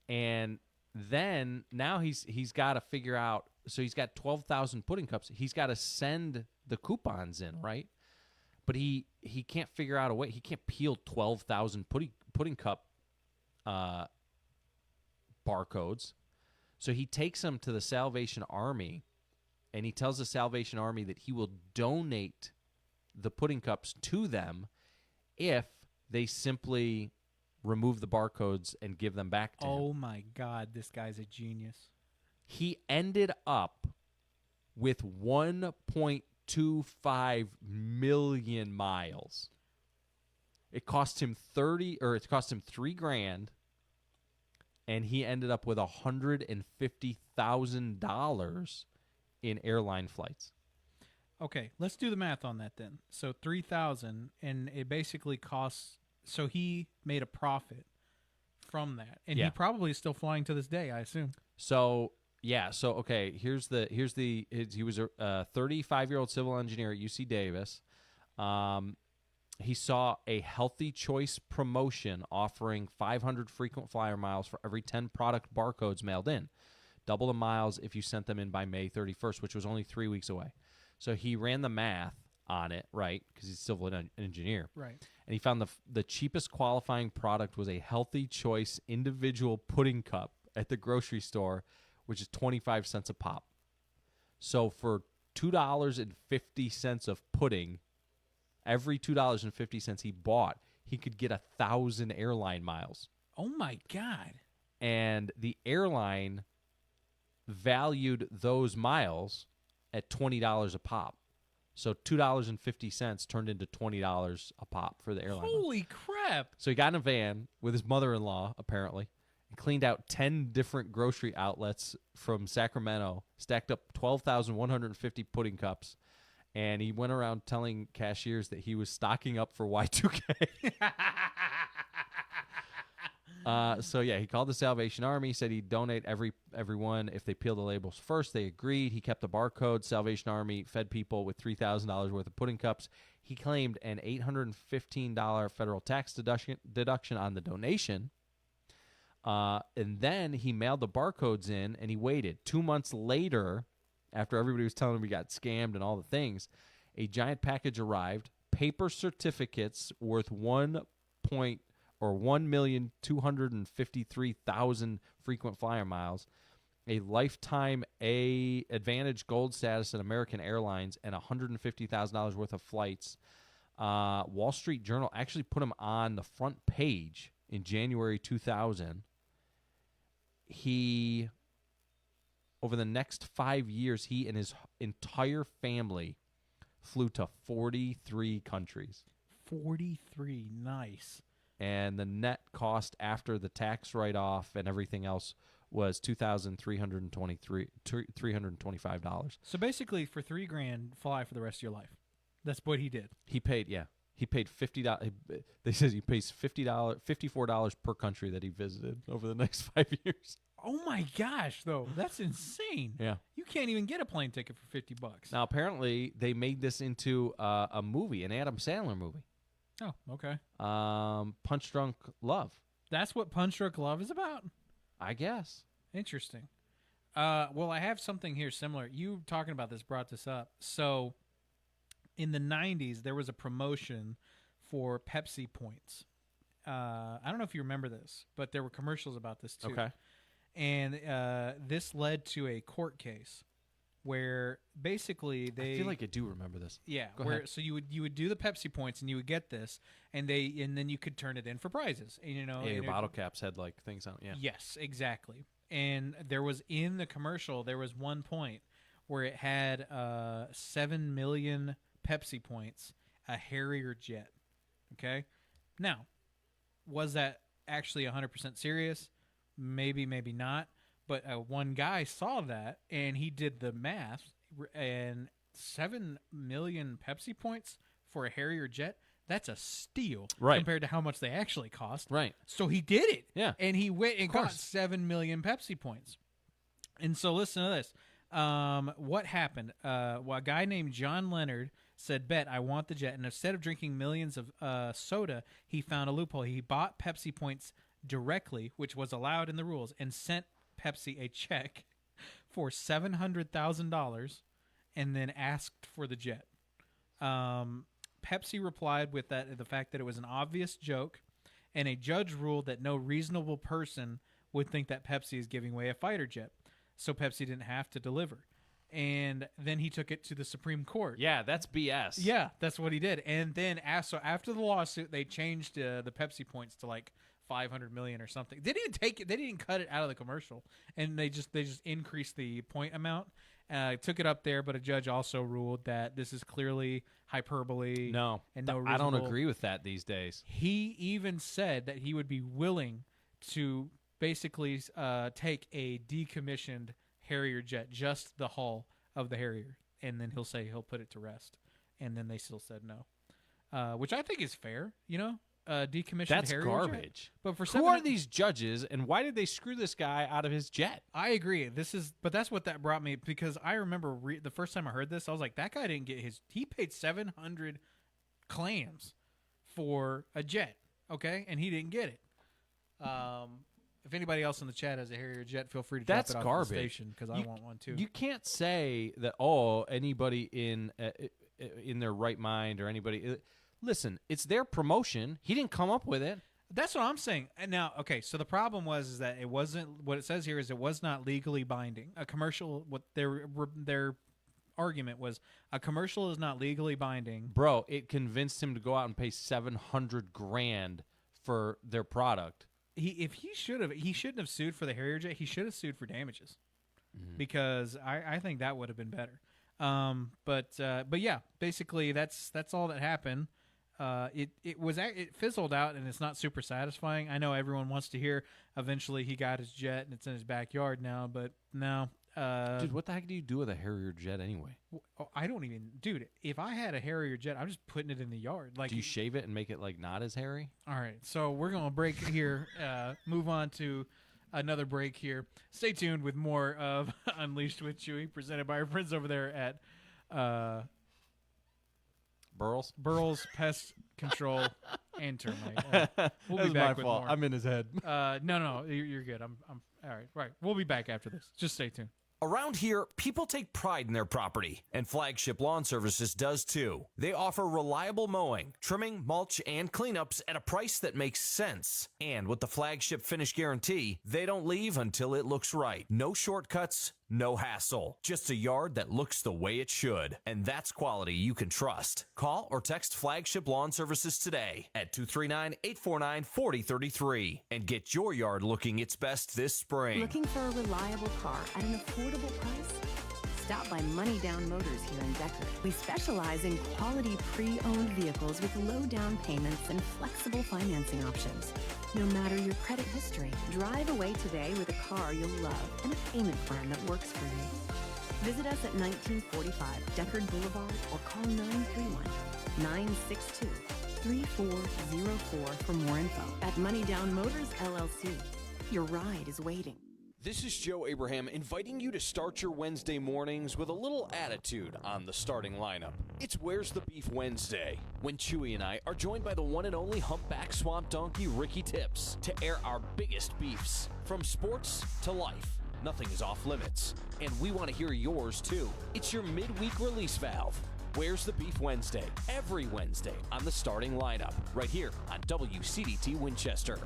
And Then now he's got to figure out. So he's got 12,000 pudding cups. He's got to send the coupons in, right? But he can't figure out a way. He can't peel 12,000 pudding cup barcodes. So he takes them to the Salvation Army, and he tells the Salvation Army that he will donate the pudding cups to them if they simply remove the barcodes and give them back to him. Oh, my God. This guy's a genius. He ended up with 1.25 million miles. It cost him $3,000, and he ended up with $150,000 in airline flights. Okay, let's do the math on that then. So 3,000, and it basically costs. So he made a profit from that, and he probably is still flying to this day, I assume. So yeah, so okay, he was a 35-year-old civil engineer at UC Davis. He saw a Healthy Choice promotion offering 500 frequent flyer miles for every 10 product barcodes mailed in. Double the miles if you sent them in by May 31st, which was only 3 weeks away. So he ran the math on it, right, because he's a civil engineer. Right. And he found the cheapest qualifying product was a Healthy Choice individual pudding cup at the grocery store, which is 25 cents a pop. So for $2.50 of pudding, every $2.50 he bought, he could get 1,000 airline miles. Oh, my God. And the airline valued those miles at $20 a pop. So $2.50 turned into $20 a pop for the airline. Holy crap. So he got in a van with his mother-in-law, apparently, and cleaned out 10 different grocery outlets from Sacramento, stacked up 12,150 pudding cups, and he went around telling cashiers that he was stocking up for Y2K. So yeah, he called the Salvation Army, said he'd donate everyone if they peeled the labels first. They agreed. He kept the barcode. Salvation Army fed people with $3,000 worth of pudding cups. He claimed an $815 federal tax deduction on the donation. And then he mailed the barcodes in, and he waited. 2 months later, after everybody was telling him he got scammed and all the things, a giant package arrived, paper certificates worth 1,253,000 frequent flyer miles, a lifetime A Advantage Gold status at American Airlines, and $150,000 worth of flights. Wall Street Journal actually put him on the front page in January 2000. Over the next 5 years, he and his entire family flew to 43 countries. 43, nice. And the net cost after the tax write-off and everything else was $2,325. So basically, for $3,000, fly for the rest of your life. That's what he did. He paid $50. They said he pays $54 per country that he visited over the next 5 years. Oh my gosh, though, that's insane. Yeah, you can't even get a plane ticket for $50. Now apparently they made this into a movie, an Adam Sandler movie. Oh, okay. Punch Drunk Love. That's what Punch Drunk Love is about? I guess. Interesting. Well, I have something here similar. You talking about this brought this up. So in the 90s, there was a promotion for Pepsi points. I don't know if you remember this, but there were commercials about this too. Okay. And this led to a court case where basically they. I feel like I do remember this. Yeah. Go ahead. So you would do the Pepsi points and you would get this, and then you could turn it in for prizes. And, your bottle caps had like things on it. Yeah. Yes, exactly. And there was in the commercial, there was one point where it had 7 million Pepsi points, a Harrier jet. Okay. Now, was that actually 100% serious? Maybe, maybe not. But one guy saw that, and he did the math, and 7 million Pepsi points for a Harrier jet, that's a steal compared to how much they actually cost. Right. So he did it. Yeah. And he went and got 7 million Pepsi points. And so listen to this. What happened? Well, a guy named John Leonard said, "Bet, I want the jet." And instead of drinking millions of soda, he found a loophole. He bought Pepsi points directly, which was allowed in the rules, and sent Pepsi a check for $700,000 and then asked for the jet. Pepsi replied with the fact that it was an obvious joke, and a judge ruled that no reasonable person would think that Pepsi is giving away a fighter jet, so Pepsi didn't have to deliver. And then he took it to the Supreme Court. Yeah, that's BS. Yeah, that's what he did. And then after the lawsuit, they changed the Pepsi points to like 500 million or something. They didn't take it. They didn't cut it out of the commercial, and they just increased the point amount. Took it up there, but a judge also ruled that this is clearly hyperbole. No, and no I don't reasonable. agree with that these days. He even said that he would be willing to basically take a decommissioned Harrier jet, just the hull of the Harrier, and then he'll say he'll put it to rest. And then they still said no, which I think is fair, decommissioned That's Harrier garbage. jet. But for who are these judges, and why did they screw this guy out of his jet? I agree. But that's what that brought me, because I remember the first time I heard this, I was like, that guy didn't get he paid 700 clams for a jet, okay, and he didn't get it. If anybody else in the chat has a Harrier jet, feel free to drop it off garbage. the station, because I want one too. You can't say that. Anybody in their right mind or anybody. Listen, it's their promotion. He didn't come up with it. That's what I'm saying. And now, okay, so the problem was that it wasn't. What it says here is it was not legally binding. A commercial. What their argument was, a commercial is not legally binding. Bro, it convinced him to go out and pay $700,000 for their product. He shouldn't have sued for the Harrier jet. He should have sued for damages, because I think that would have been better. But yeah, basically that's all that happened. It fizzled out, and it's not super satisfying. I know everyone wants to hear eventually he got his jet and it's in his backyard now, but no. Dude, what the heck do you do with a Harrier jet anyway? I don't even, dude. If I had a Harrier jet, I'm just putting it in the yard. Like, do you shave it and make it like not as hairy? All right, so we're gonna break here. Move on to another break here. Stay tuned with more of Unleashed with Chewy, presented by our friends over there at Burl's Pest Control and Termite. We'll be back with more. I'm in his head. No, you're good. I'm all right. Right, we'll be back after this. Just stay tuned. Around here, people take pride in their property, and Flagship Lawn Services does too. They offer reliable mowing, trimming, mulch, and cleanups at a price that makes sense. And with the Flagship Finish Guarantee, they don't leave until it looks right. No shortcuts, no hassle. Just a yard that looks the way it should. And that's quality you can trust. Call or text Flagship Lawn Services today at 239-849-4033 and get your yard looking its best this spring. Looking for a reliable car at an affordable price? Stop by Money Down Motors here in Deckard. We specialize in quality pre-owned vehicles with low down payments and flexible financing options. No matter your credit history, drive away today with a car you'll love and a payment plan that works for you. Visit us at 1945 Deckard Boulevard or call 931-962-3404 for more info. At Money Down Motors LLC, your ride is waiting. This is Joe Abraham inviting you to start your Wednesday mornings with a little attitude on the starting lineup. It's Where's the Beef Wednesday, when Chewy and I are joined by the one and only humpback swamp donkey Ricky Tips to air our biggest beefs. From sports to life, nothing is off limits. And we want to hear yours too. It's your midweek release valve. Where's the Beef Wednesday, every Wednesday on the starting lineup, right here on WCDT Winchester.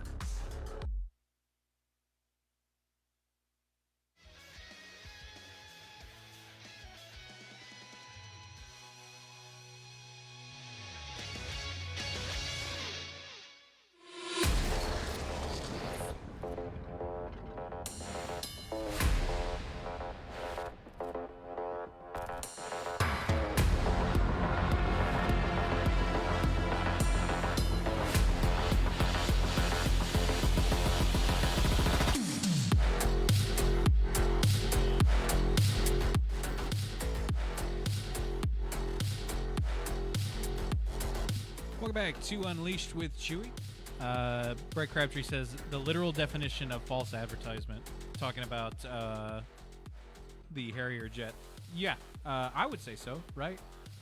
Welcome back to Unleashed with Chewy. Brett Crabtree says the literal definition of false advertisement, talking about the Harrier jet. Yeah, I would say so, right?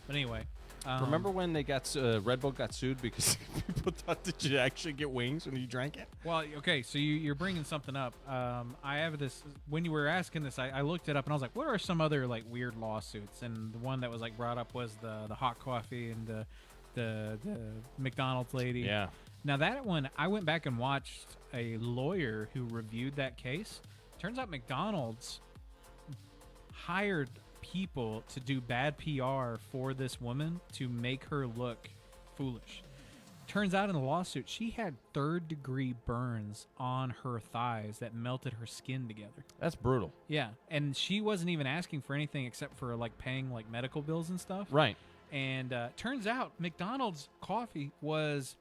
But anyway, Remember when they got Red Bull got sued because people thought that you actually get wings when you drank it? Well, okay, so you're bringing something up. I have this. When you were asking this, I looked it up and I was like, what are some other like weird lawsuits? And the one that was like brought up was the hot coffee and the McDonald's lady. Yeah. Now that one, I went back and watched a lawyer who reviewed that case. Turns out McDonald's hired people to do bad PR for this woman to make her look foolish. Turns out in the lawsuit, she had third-degree burns on her thighs that melted her skin together. That's brutal. Yeah, and she wasn't even asking for anything except for like paying like medical bills and stuff. Right. And turns out McDonald's coffee was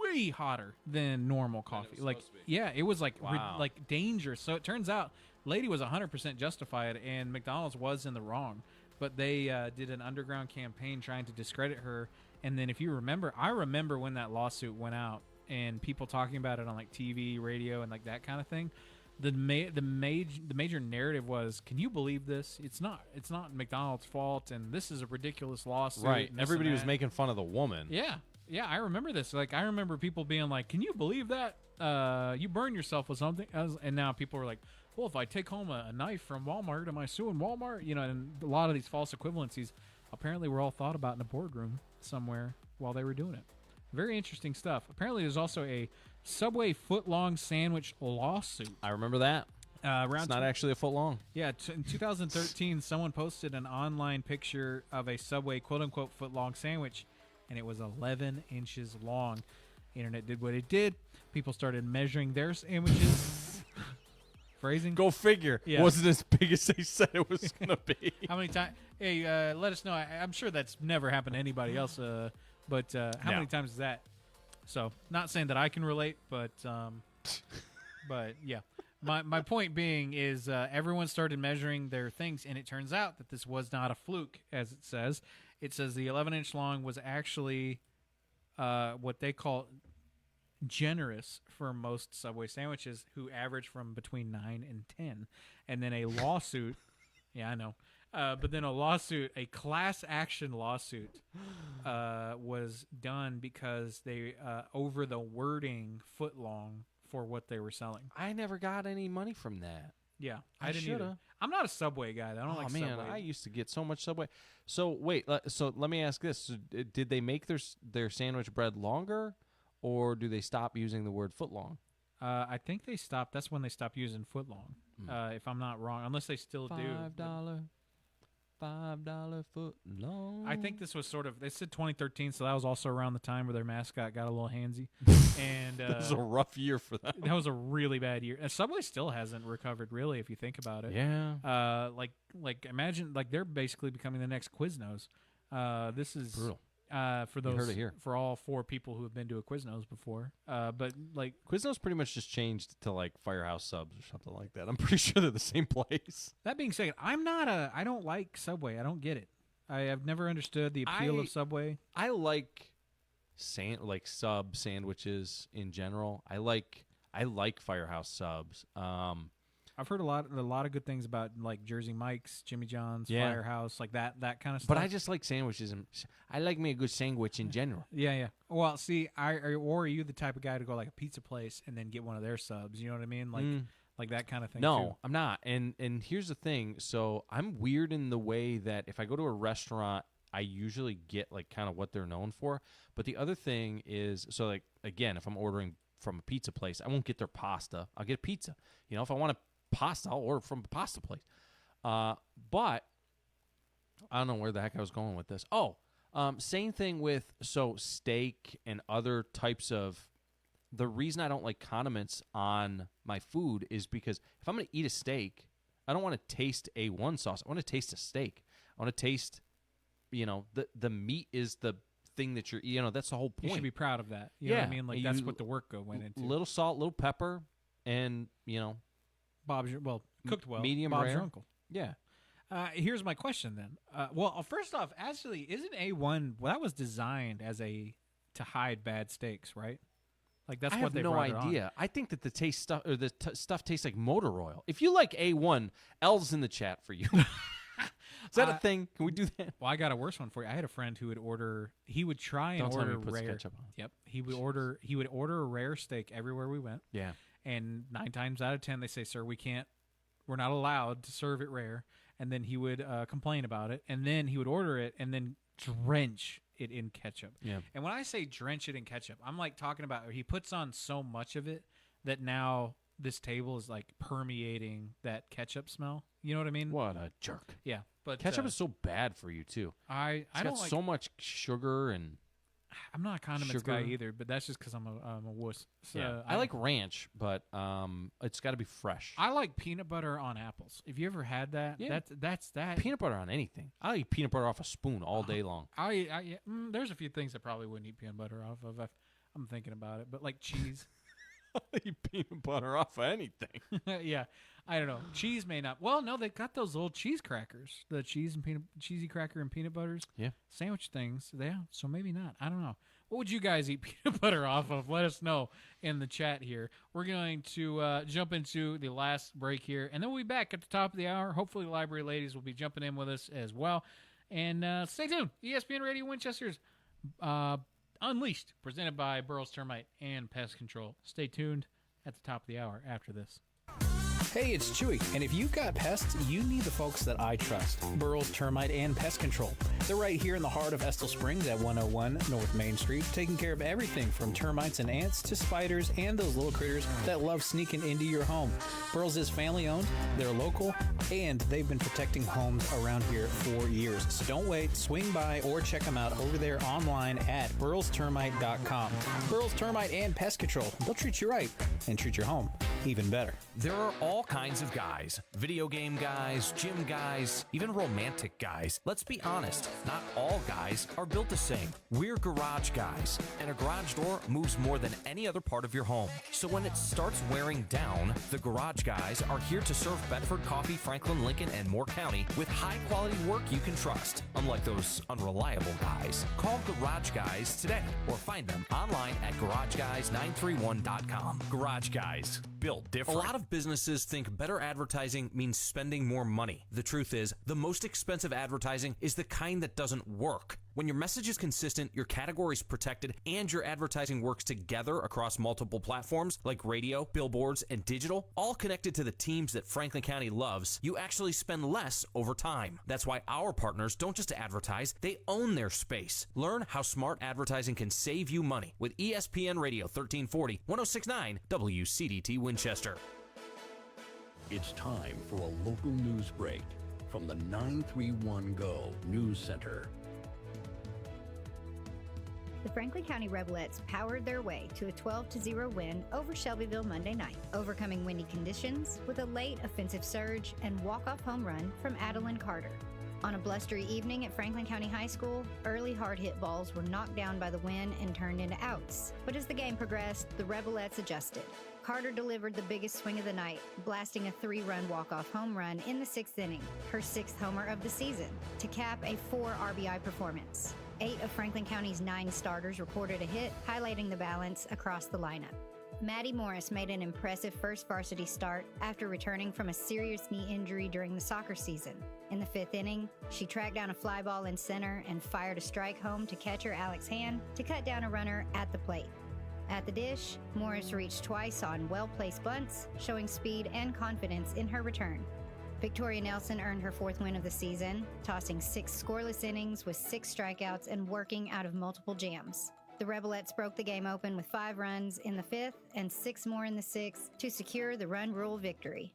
way hotter than normal coffee. Like, yeah, it was like like dangerous. So it turns out lady was 100% justified, and McDonald's was in the wrong. But they did an underground campaign trying to discredit her. And then if you remember, I remember when that lawsuit went out and people talking about it on like TV, radio, and like that kind of thing. The major narrative was, can you believe this? It's not McDonald's fault, and this is a ridiculous lawsuit. Right. Everybody was making fun of the woman. Yeah. Yeah, I remember this. Like, I remember people being like, can you believe that? You burn yourself with something? And now people were like, well, if I take home a knife from Walmart, am I suing Walmart? You know, and a lot of these false equivalencies apparently were all thought about in a boardroom somewhere while they were doing it. Very interesting stuff. Apparently there's also a Subway foot-long sandwich lawsuit. I remember that. It's not actually a foot long. Yeah, in 2013, someone posted an online picture of a Subway quote-unquote foot-long sandwich, and it was 11 inches long. Internet did what it did. People started measuring their sandwiches. Phrasing? Go figure. Yeah. Wasn't as big as they said it was going to be. How many times? Hey, let us know. I'm sure that's never happened to anybody else, but how many times is that? So, not saying that I can relate, but yeah. My point being is everyone started measuring their things, and it turns out that this was not a fluke, as it says. It says the 11-inch long was actually what they call generous for most Subway sandwiches, who average from between 9 and 10. And then a lawsuit, yeah, I know. But then a class action lawsuit was done because they over the wording foot long for what they were selling. I never got any money from that. Yeah, I didn't either. I'm not a Subway guy. I don't like man, Subway. I used to get so much Subway. So wait, so let me ask this: so, did they make their sandwich bread longer, or do they stop using the word foot long? I think they stopped. That's when they stopped using foot long, if I'm not wrong. Unless they still do. $5 foot long. I think this was sort of, they said 2013, so that was also around the time where their mascot got a little handsy. And that was a rough year for them. That was a really bad year. And Subway still hasn't recovered, really, if you think about it. Yeah. Like imagine, like they're basically becoming the next Quiznos. This is brutal. For those, you heard it here. For all 4 people who have been to a Quiznos before. But like Quiznos pretty much just changed to like Firehouse Subs or something like that. I'm pretty sure they're the same place. That being said, I don't like Subway. I don't get it. I have never understood the appeal of Subway. I like sub sandwiches in general. I like Firehouse Subs. I've heard a lot of good things about like Jersey Mike's, Jimmy John's, Firehouse, like that kind of stuff. But I just like sandwiches, and I like me a good sandwich in general. Yeah. Well, see, or are you the type of guy to go like a pizza place and then get one of their subs? You know what I mean? Like that kind of thing. No, too. I'm not. And here's the thing. So I'm weird in the way that if I go to a restaurant, I usually get like kind of what they're known for. But the other thing is, so like again, if I'm ordering from a pizza place, I won't get their pasta. I'll get pizza. You know, if I want pasta, I'll order from a pasta place. But I don't know where the heck I was going with this. Same thing with steak and other types of. The reason I don't like condiments on my food is because if I'm going to eat a steak, I don't want to taste A1 sauce. I want to taste a steak. I want to taste, the meat is the thing that you're, that's the whole point. You should be proud of that. You know what I mean? Like that's what the work went into. Little salt, little pepper, and cooked well. Medium Bob's rare. your uncle. Yeah. Here's my question then. First off, actually, isn't A1 that was designed as to hide bad steaks, right? Like that's I what have they no brought it idea. on. I think that the stuff tastes like motor oil. If you like A1, L's in the chat for you. Is that a thing? Can we do that? Well, I got a worse one for you. I had a friend who would order. He would try and Don't tell me order he puts rare. ketchup on. Yep. He would order. He would order a rare steak everywhere we went. Yeah. And 9 times out of 10, they say, "Sir, we can't. We're not allowed to serve it rare." And then he would complain about it, and then he would order it, and then drench it in ketchup. Yeah. And when I say drench it in ketchup, I'm like talking about he puts on so much of it that now this table is like permeating that ketchup smell. You know what I mean? What a jerk. Yeah. But Ketchup is so bad for you, too. I It's don't got like, so much sugar and... I'm not a condiments guy sugar. either, but that's just because I'm a wuss. So Yeah. I like ranch, but it's got to be fresh. I like peanut butter on apples. Have you ever had that? Yeah. That's that. Peanut butter on anything. I'll eat peanut butter off a spoon all day long. There's a few things I probably wouldn't eat peanut butter off of. I'm thinking about it, but like cheese. I'll eat peanut butter off of anything. Yeah, I don't know. Cheese may not. Well, no, they've got those little cheese crackers, the cheesy cracker and peanut butters. Yeah, sandwich things. Yeah, so maybe not. I don't know. What would you guys eat peanut butter off of? Let us know in the chat here. We're going to jump into the last break here, and then we'll be back at the top of the hour. Hopefully, the library ladies will be jumping in with us as well. And stay tuned. ESPN Radio Winchester's Unleashed, presented by Burroughs Termite and Pest Control. Stay tuned at the top of the hour after this. Hey, it's Chewy, and if you've got pests, you need the folks that I trust, Burroughs Termite and Pest Control. They're right here in the heart of Estill Springs at 101 North Main Street, taking care of everything from termites and ants to spiders and those little critters that love sneaking into your home. Burroughs is family-owned, they're local, and they've been protecting homes around here for years. So don't wait, swing by or check them out over there online at burrowstermite.com. Burroughs Termite and Pest Control, they'll treat you right and treat your home even better. There are all kinds of guys. Video game guys, gym guys, even romantic guys. Let's be honest, not all guys are built the same. We're garage guys, and a garage door moves more than any other part of your home. So when it starts wearing down, the garage guys are here to serve Bedford, Coffee, Franklin, Lincoln, and Moore County with high-quality work you can trust, unlike those unreliable guys. Call Garage Guys today or find them online at garageguys931.com. Garage Guys, built different. A lot of businesses think better advertising means spending more money. The truth is, the most expensive advertising is the kind that doesn't work. When your message is consistent, your category is protected, and your advertising works together across multiple platforms like radio, billboards, and digital, all connected to the teams that Franklin County loves, you actually spend less over time. That's why our partners don't just advertise, they own their space. Learn how smart advertising can save you money with ESPN Radio 1340, 1069 WCDT Winchester. It's time for a local news break from the 931 Go News Center. The Franklin County Rebelettes powered their way to a 12-0 win over Shelbyville Monday night, overcoming windy conditions with a late offensive surge and walk-off home run from Adeline Carter. On a blustery evening at Franklin County High School, early hard-hit balls were knocked down by the wind and turned into outs. But as the game progressed, the Rebelettes adjusted. Carter delivered the biggest swing of the night, blasting a 3-run walk-off home run in the 6th inning, her 6th homer of the season, to cap a 4 RBI performance. 8 of Franklin County's 9 starters recorded a hit, highlighting the balance across the lineup. Maddie Morris made an impressive first varsity start after returning from a serious knee injury during the soccer season. In the 5th inning, she tracked down a fly ball in center and fired a strike home to catcher Alex Hand to cut down a runner at the plate. At the dish, Morris reached twice on well-placed bunts, showing speed and confidence in her return. Victoria Nelson earned her 4th win of the season, tossing 6 scoreless innings with 6 strikeouts and working out of multiple jams. The Rebelettes broke the game open with 5 runs in the 5th and 6 more in the 6th to secure the run rule victory.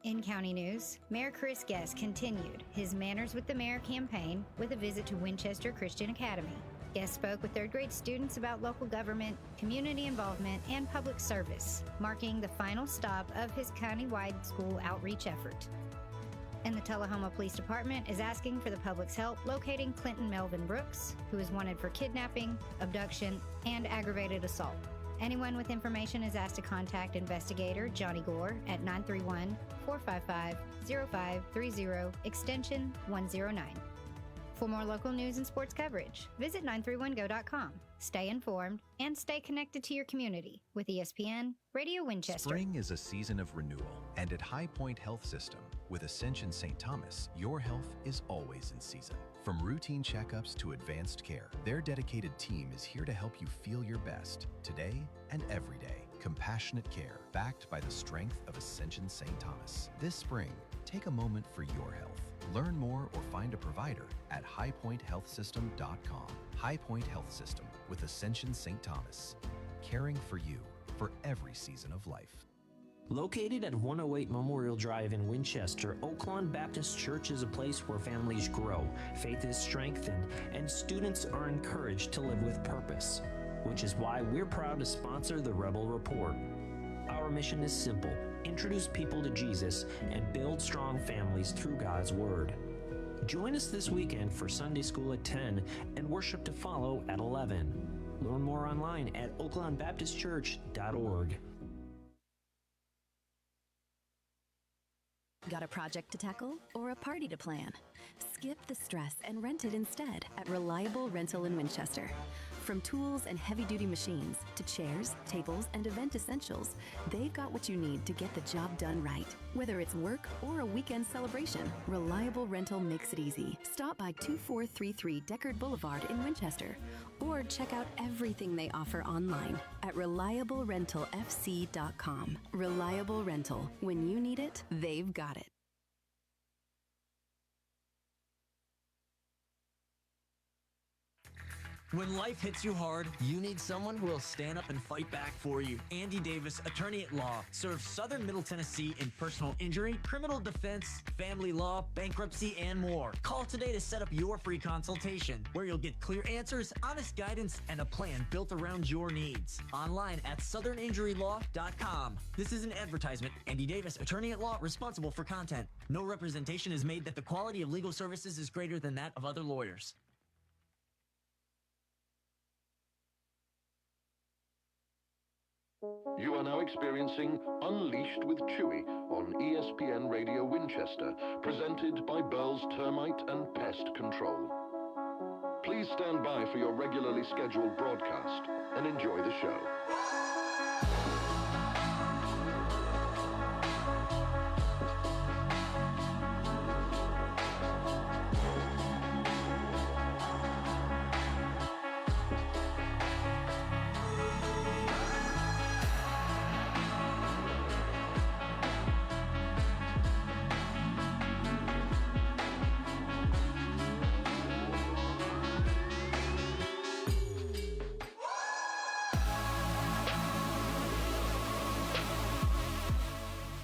In county news, Mayor Chris Guest continued his Manners with the Mayor campaign with a visit to Winchester Christian Academy. Guest spoke with 3rd grade students about local government, community involvement, and public service, marking the final stop of his county-wide school outreach effort. And the Tullahoma Police Department is asking for the public's help locating Clinton Melvin Brooks, who is wanted for kidnapping, abduction, and aggravated assault. Anyone with information is asked to contact investigator Johnny Gore at 931-455-0530, extension 109. For more local news and sports coverage, visit 931go.com. Stay informed and stay connected to your community with ESPN Radio Winchester. Spring is a season of renewal, and at High Point Health System, With Ascension St. Thomas, your health is always in season. From routine checkups to advanced care, their dedicated team is here to help you feel your best today and every day. Compassionate care, backed by the strength of Ascension St. Thomas. This spring, take a moment for your health. Learn more or find a provider at highpointhealthsystem.com. High Point Health System with Ascension St. Thomas. Caring for you for every season of life. Located at 108 Memorial Drive in Winchester, Oaklawn Baptist Church is a place where families grow, faith is strengthened, and students are encouraged to live with purpose, which is why we're proud to sponsor the Rebel Report. Our mission is simple: introduce people to Jesus and build strong families through God's Word. Join us this weekend for Sunday school at 10 and worship to follow at 11. Learn more online at oaklawnbaptistchurch.org. Got a project to tackle or a party to plan? Skip the stress and rent it instead at Reliable Rental in Winchester. From tools and heavy-duty machines to chairs, tables, and event essentials, they've got what you need to get the job done right. Whether it's work or a weekend celebration, Reliable Rental makes it easy. Stop by 2433 Deckard Boulevard in Winchester or check out everything they offer online at reliablerentalfc.com. Reliable Rental. When you need it, they've got it. When life hits you hard, you need someone who will stand up and fight back for you. Andy Davis, attorney at law, serves Southern Middle Tennessee in personal injury, criminal defense, family law, bankruptcy, and more. Call today to set up your free consultation, where you'll get clear answers, honest guidance, and a plan built around your needs. Online at southerninjurylaw.com. This is an advertisement. Andy Davis, attorney at law, responsible for content. No representation is made that the quality of legal services is greater than that of other lawyers. You are now experiencing Unleashed with Chewy on ESPN Radio Winchester, presented by Burl's Termite and Pest Control. Please stand by for your regularly scheduled broadcast and enjoy the show.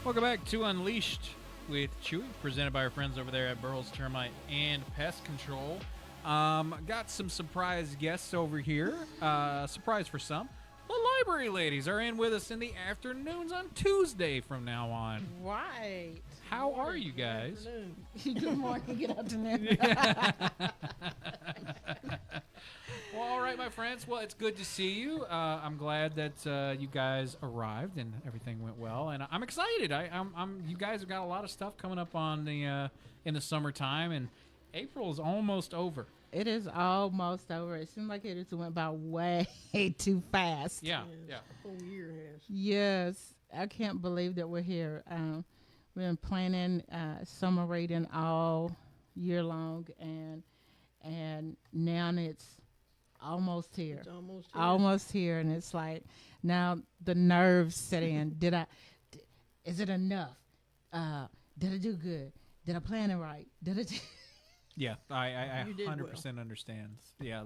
Welcome back to Unleashed with Chewy, presented by our friends over there at Burl's Termite and Pest Control. Got some surprise guests over here. Surprise for some. The library ladies are in with us in the afternoons on Tuesday from now on. Right. How are you guys? Good morning, good afternoon. Well, all right, my friends. Well, it's good to see you. I'm glad that you guys arrived and everything went well, and I'm excited. You guys have got a lot of stuff coming up on the in the summertime, and April is almost over. It is almost over. It seems like it just went by way too fast. Yeah. The whole year has. Yes, I can't believe that we're here. We've been planning summer reading all year long, and now it's almost here. It's almost here. Almost here, and it's like now the nerves set in. Is it enough? Did I do good? Did I plan it right? Did I do? Yeah, I You did 100% understand. Yeah,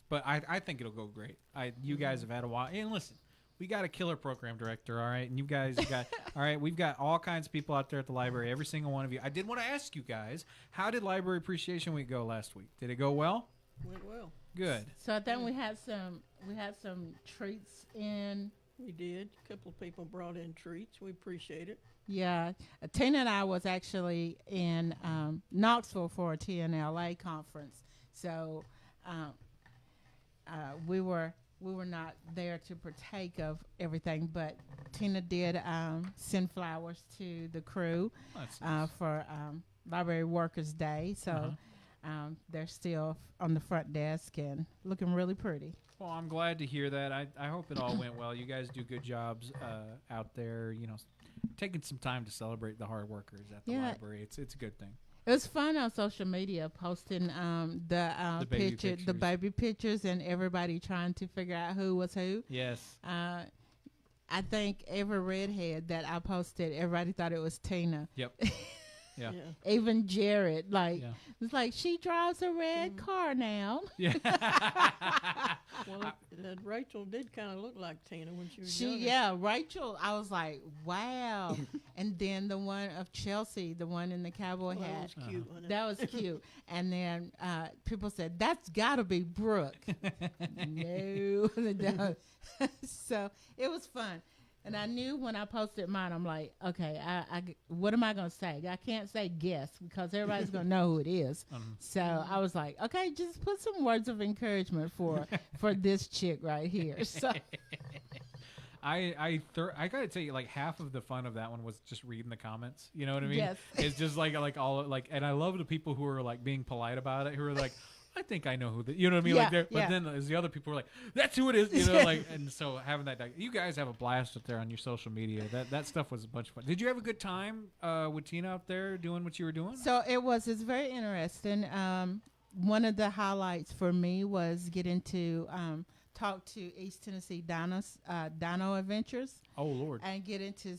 but I think it'll go great. You guys have had a while, and listen, we got a killer program director, all right, and you guys got all right. We've got all kinds of people out there at the library. Every single one of you. I did want to ask you guys, how did Library Appreciation Week go last week? Did it go well? Went well. Good. So I think we had some treats in. We did. A couple of people brought in treats. We appreciate it. Yeah, Tina and I was actually in Knoxville for a TNLA conference, so we were not there to partake of everything. But Tina did send flowers to the crew for Library Workers Day, so they're still on the front desk and looking really pretty. Well, I'm glad to hear that. I hope it all went well. You guys do good jobs out there, taking some time to celebrate the hard workers at the library. It's a good thing. It was fun on social media posting the baby pictures, and everybody trying to figure out who was who. Yes. I think every redhead that I posted, everybody thought it was Tina. Yep. Yeah. Even Jared, it's like she drives a red car now. Yeah. Well, Rachel did kind of look like Tina when she was younger. Yeah, Rachel. I was like, wow. And then the one of Chelsea, the one in the cowboy hat. That was cute. Wasn't it? That was cute. And then people said, that's got to be Brooke. No, it doesn't. So it was fun. And I knew when I posted mine, I'm like, okay, I what am I going to say? I can't say guess because everybody's going to know who it is. So I was like, okay, just put some words of encouragement for this chick right here. So I gotta tell you, like half of the fun of that one was just reading the comments. You know what I mean? Yes. It's just like all like, and I love the people who are like being polite about it, who are like, I think I know who you know what I mean? Yeah, but then there's the other people who are like, that's who it is, you know, like, and so having that, you guys have a blast up there on your social media. That stuff was a bunch of fun. Did you have a good time with Tina out there doing what you were doing? So it's very interesting. One of the highlights for me was getting to talk to East Tennessee Dino Adventures. Oh Lord! And getting to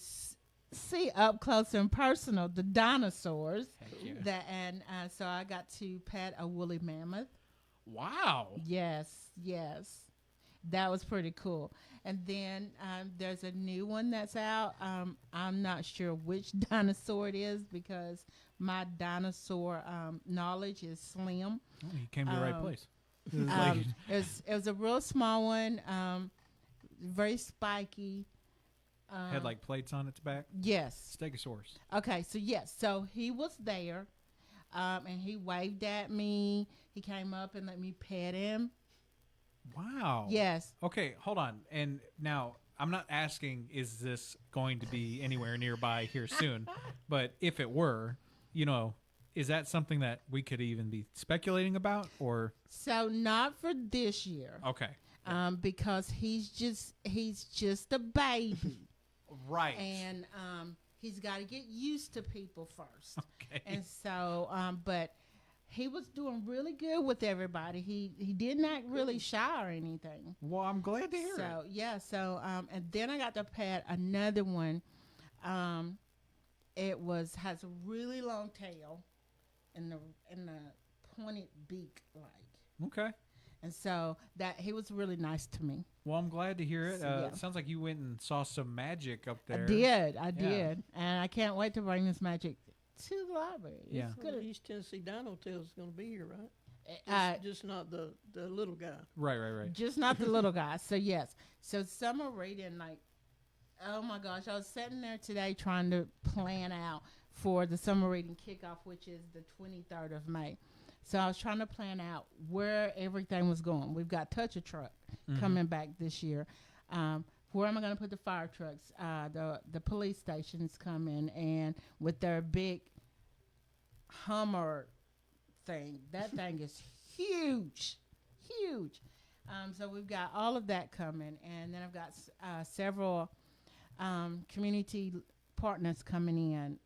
see up close and personal the dinosaurs. Yeah. So I got to pet a woolly mammoth. Wow. Yes. That was pretty cool. And then there's a new one that's out. I'm not sure which dinosaur it is because my dinosaur knowledge is slim. Oh, you came to the right place. It was a real small one, very spiky. Had like plates on its back? Yes. Stegosaurus. Okay, so yes. So he was there, and he waved at me. He came up and let me pet him. Wow. Yes. Okay, hold on. And now, I'm not asking, is this going to be anywhere nearby here soon? But if it were, is that something that we could even be speculating about? Or So not for this year. Okay. Because he's just a baby. Right. And he's got to get used to people first. Okay. And so, but he was doing really good with everybody. He didn't act really shy or anything. Well, I'm glad to hear it. So, yeah. So, and then I got to pet another one. It has a really long tail and the pointed beak like. Okay. And so that he was really nice to me. Well, I'm glad to hear it. So, yeah. It sounds like you went and saw some magic up there. I did. And I can't wait to bring this magic to the library. Yeah. Well, East Tennessee Dino Tales is going to be here, right? Just not the little guy. Right. Just not the little guy. So, yes. So, summer reading, like, oh, my gosh. I was sitting there today trying to plan out for the summer reading kickoff, which is the 23rd of May. So I was trying to plan out where everything was going. We've got Touch a Truck coming back this year. Where am I going to put the fire trucks? The police stations coming, and with their big Hummer thing. That thing is huge. So we've got all of that coming, and then I've got several community partners coming in.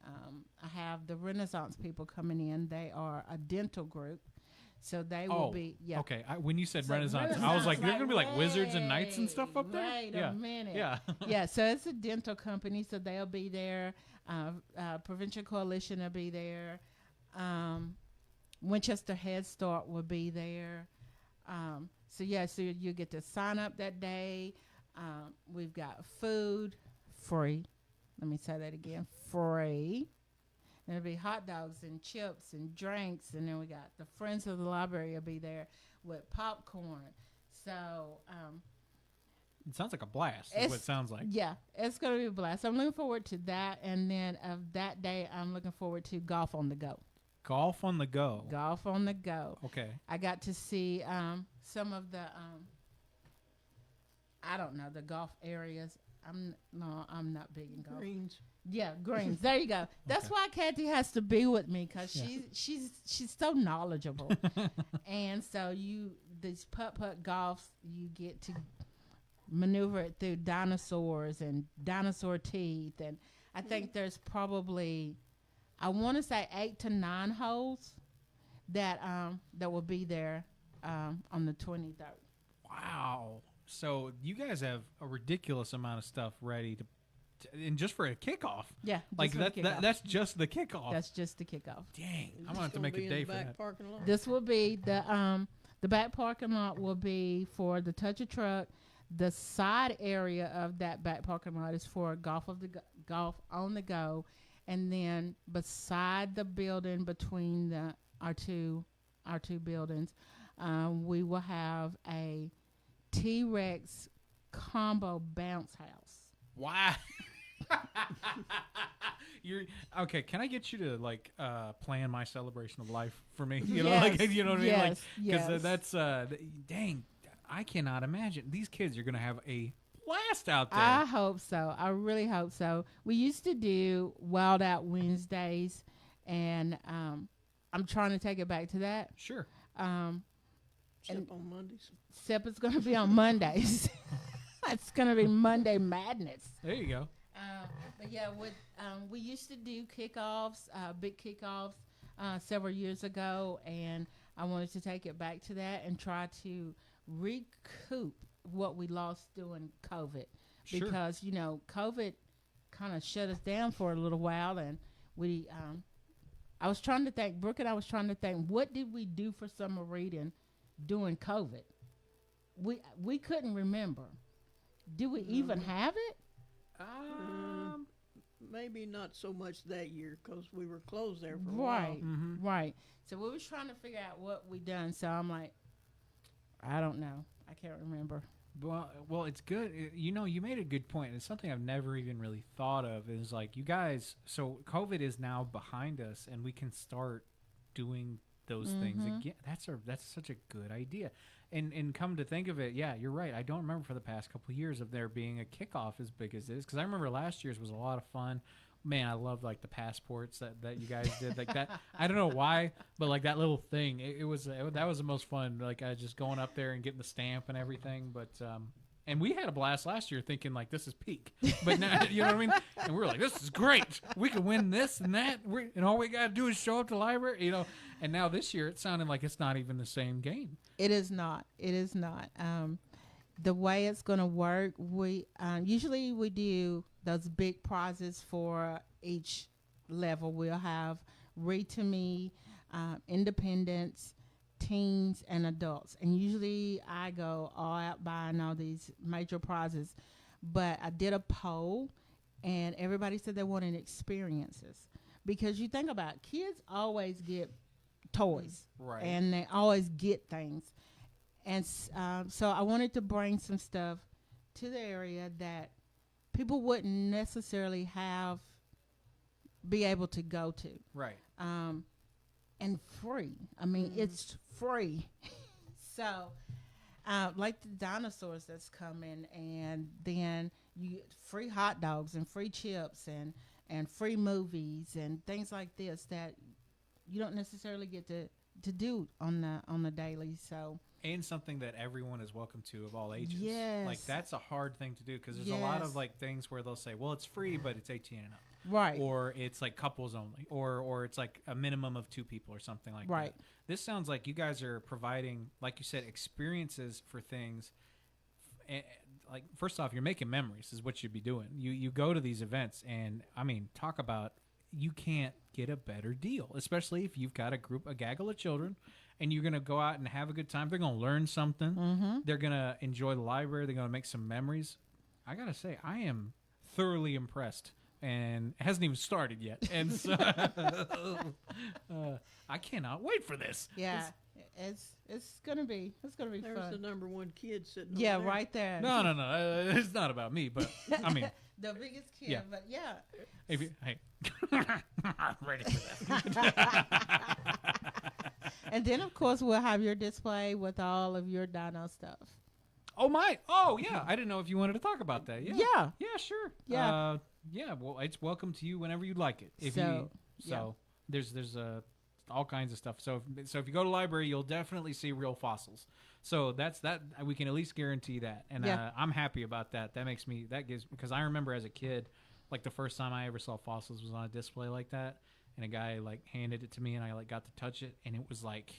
I have the Renaissance people coming in. They are a dental group, so they will be. Yeah. Okay. When you said Renaissance, I was like, they're gonna be like wizards and knights and stuff up there. Wait a minute. Yeah. Yeah. So it's a dental company, so they'll be there. Provincial Coalition will be there. Winchester Head Start will be there. So you get to sign up that day. We've got food free. Let me say that again. Free. There'll be hot dogs and chips and drinks. And then we got the Friends of the Library will be there with popcorn. So, it sounds like a blast. Is what it sounds like. Yeah, it's going to be a blast. I'm looking forward to that. And then of that day, I'm looking forward to Golf on the Go. Golf on the Go. Golf on the Go. Okay. I got to see some of the, I don't know, the golf areas. I'm not big in golf. Greens. Yeah, greens. There you go. That's why Kathy has to be with me because she's so knowledgeable. And so these putt golfs, you get to maneuver it through dinosaurs and dinosaur teeth, and I think there's probably, I want to say 8 to 9 holes that will be there on the 23rd. Wow. So you guys have a ridiculous amount of stuff ready to and just for a kickoff. Yeah. Like that's just the kickoff. That's just the kickoff. Dang. I'm going to have to make a day for that. This will be the back parking lot will be for the Touch a Truck. The side area of that back parking lot is for golf on the go, and then beside the building between our two buildings, we will have a T-Rex combo bounce house. Wow. You're okay. Can I get you to plan my celebration of life for me? You know, you know what I mean? Like, because that's dang. I cannot imagine these kids are going to have a blast out there. I hope so. I really hope so. We used to do Wild Out Wednesdays, and I'm trying to take it back to that. Sure. Except on Mondays. Except it's going to be on Mondays. It's going to be Monday Madness. There you go. But yeah, we used to do kickoffs, big kickoffs, several years ago, and I wanted to take it back to that and try to recoup what we lost during COVID. Sure. Because, COVID kind of shut us down for a little while, and I was trying to think, Brooke and I was trying to think, what did we do for summer reading during COVID? We couldn't remember. Did we even have it? Maybe not so much that year because we were closed there for a while. while. Mm-hmm. Right. So we was trying to figure out what we done. So I'm like, I don't know. I can't remember. Well, it's good. You made a good point. It's something I've never even really thought of. Is like you guys. So COVID is now behind us, and we can start doing those things again. That's such a good idea. And come to think of it, yeah, you're right. I don't remember for the past couple of years of there being a kickoff as big as it is, because I remember last year's was a lot of fun. Man, I love like the passports that you guys did like that. I don't know why, but like that little thing, that was the most fun. Like just going up there and getting the stamp and everything. But and we had a blast last year thinking like this is peak, but now you know what I mean. And we were like, this is great. We can win this and that. And all we got to do is show up to the library, And now this year, it's sounding like it's not even the same game. It is not. It is not. The way it's going to work, we usually we do those big prizes for each level. We'll have Read to Me, Independence, teens, and adults. And usually I go all out buying all these major prizes. But I did a poll, and everybody said they wanted experiences. Because you think about it, kids always get toys. Right. And they always get things. And so I wanted to bring some stuff to the area that people wouldn't necessarily be able to go to. Right. And free. I mean, it's free. So, like the dinosaurs that's coming, and then you get free hot dogs and free chips and free movies and things like this that you don't necessarily get to do on the daily. So. And something that everyone is welcome to of all ages. Yes. Like, that's a hard thing to do because there's a lot of, like, things where they'll say, well, it's free, but it's 18 and up. Right. Or it's, like, couples only. Or it's, like, a minimum of 2 people or something like right. that. This sounds like you guys are providing, like you said, experiences for things. Like, first off, you're making memories is what you'd be doing. You go to these events, and, I mean, talk about you can't get a better deal, especially if you've got a gaggle of children, and you're going to go out and have a good time. They're going to learn something. Mm-hmm. They're going to enjoy the library. They're going to make some memories. I got to say, I am thoroughly impressed, and it hasn't even started yet. And so I cannot wait for this. Yeah. It's gonna be fun. There's the number one kid sitting yeah, over there. right there. No. It's not about me, but I mean the biggest kid. Yeah. But yeah. Hey, I'm ready for that. And then of course we'll have your display with all of your dino stuff. Oh yeah, I didn't know if you wanted to talk about that. Yeah, sure. Yeah. Well, it's welcome to you whenever you'd like it. There's all kinds of stuff. So if you go to the library, you'll definitely see real fossils. So that we can at least guarantee that, and I'm happy about that. That gives because I remember as a kid, Like the first time I ever saw fossils was on a display like that, and a guy like handed it to me, and I like got to touch it, and it was like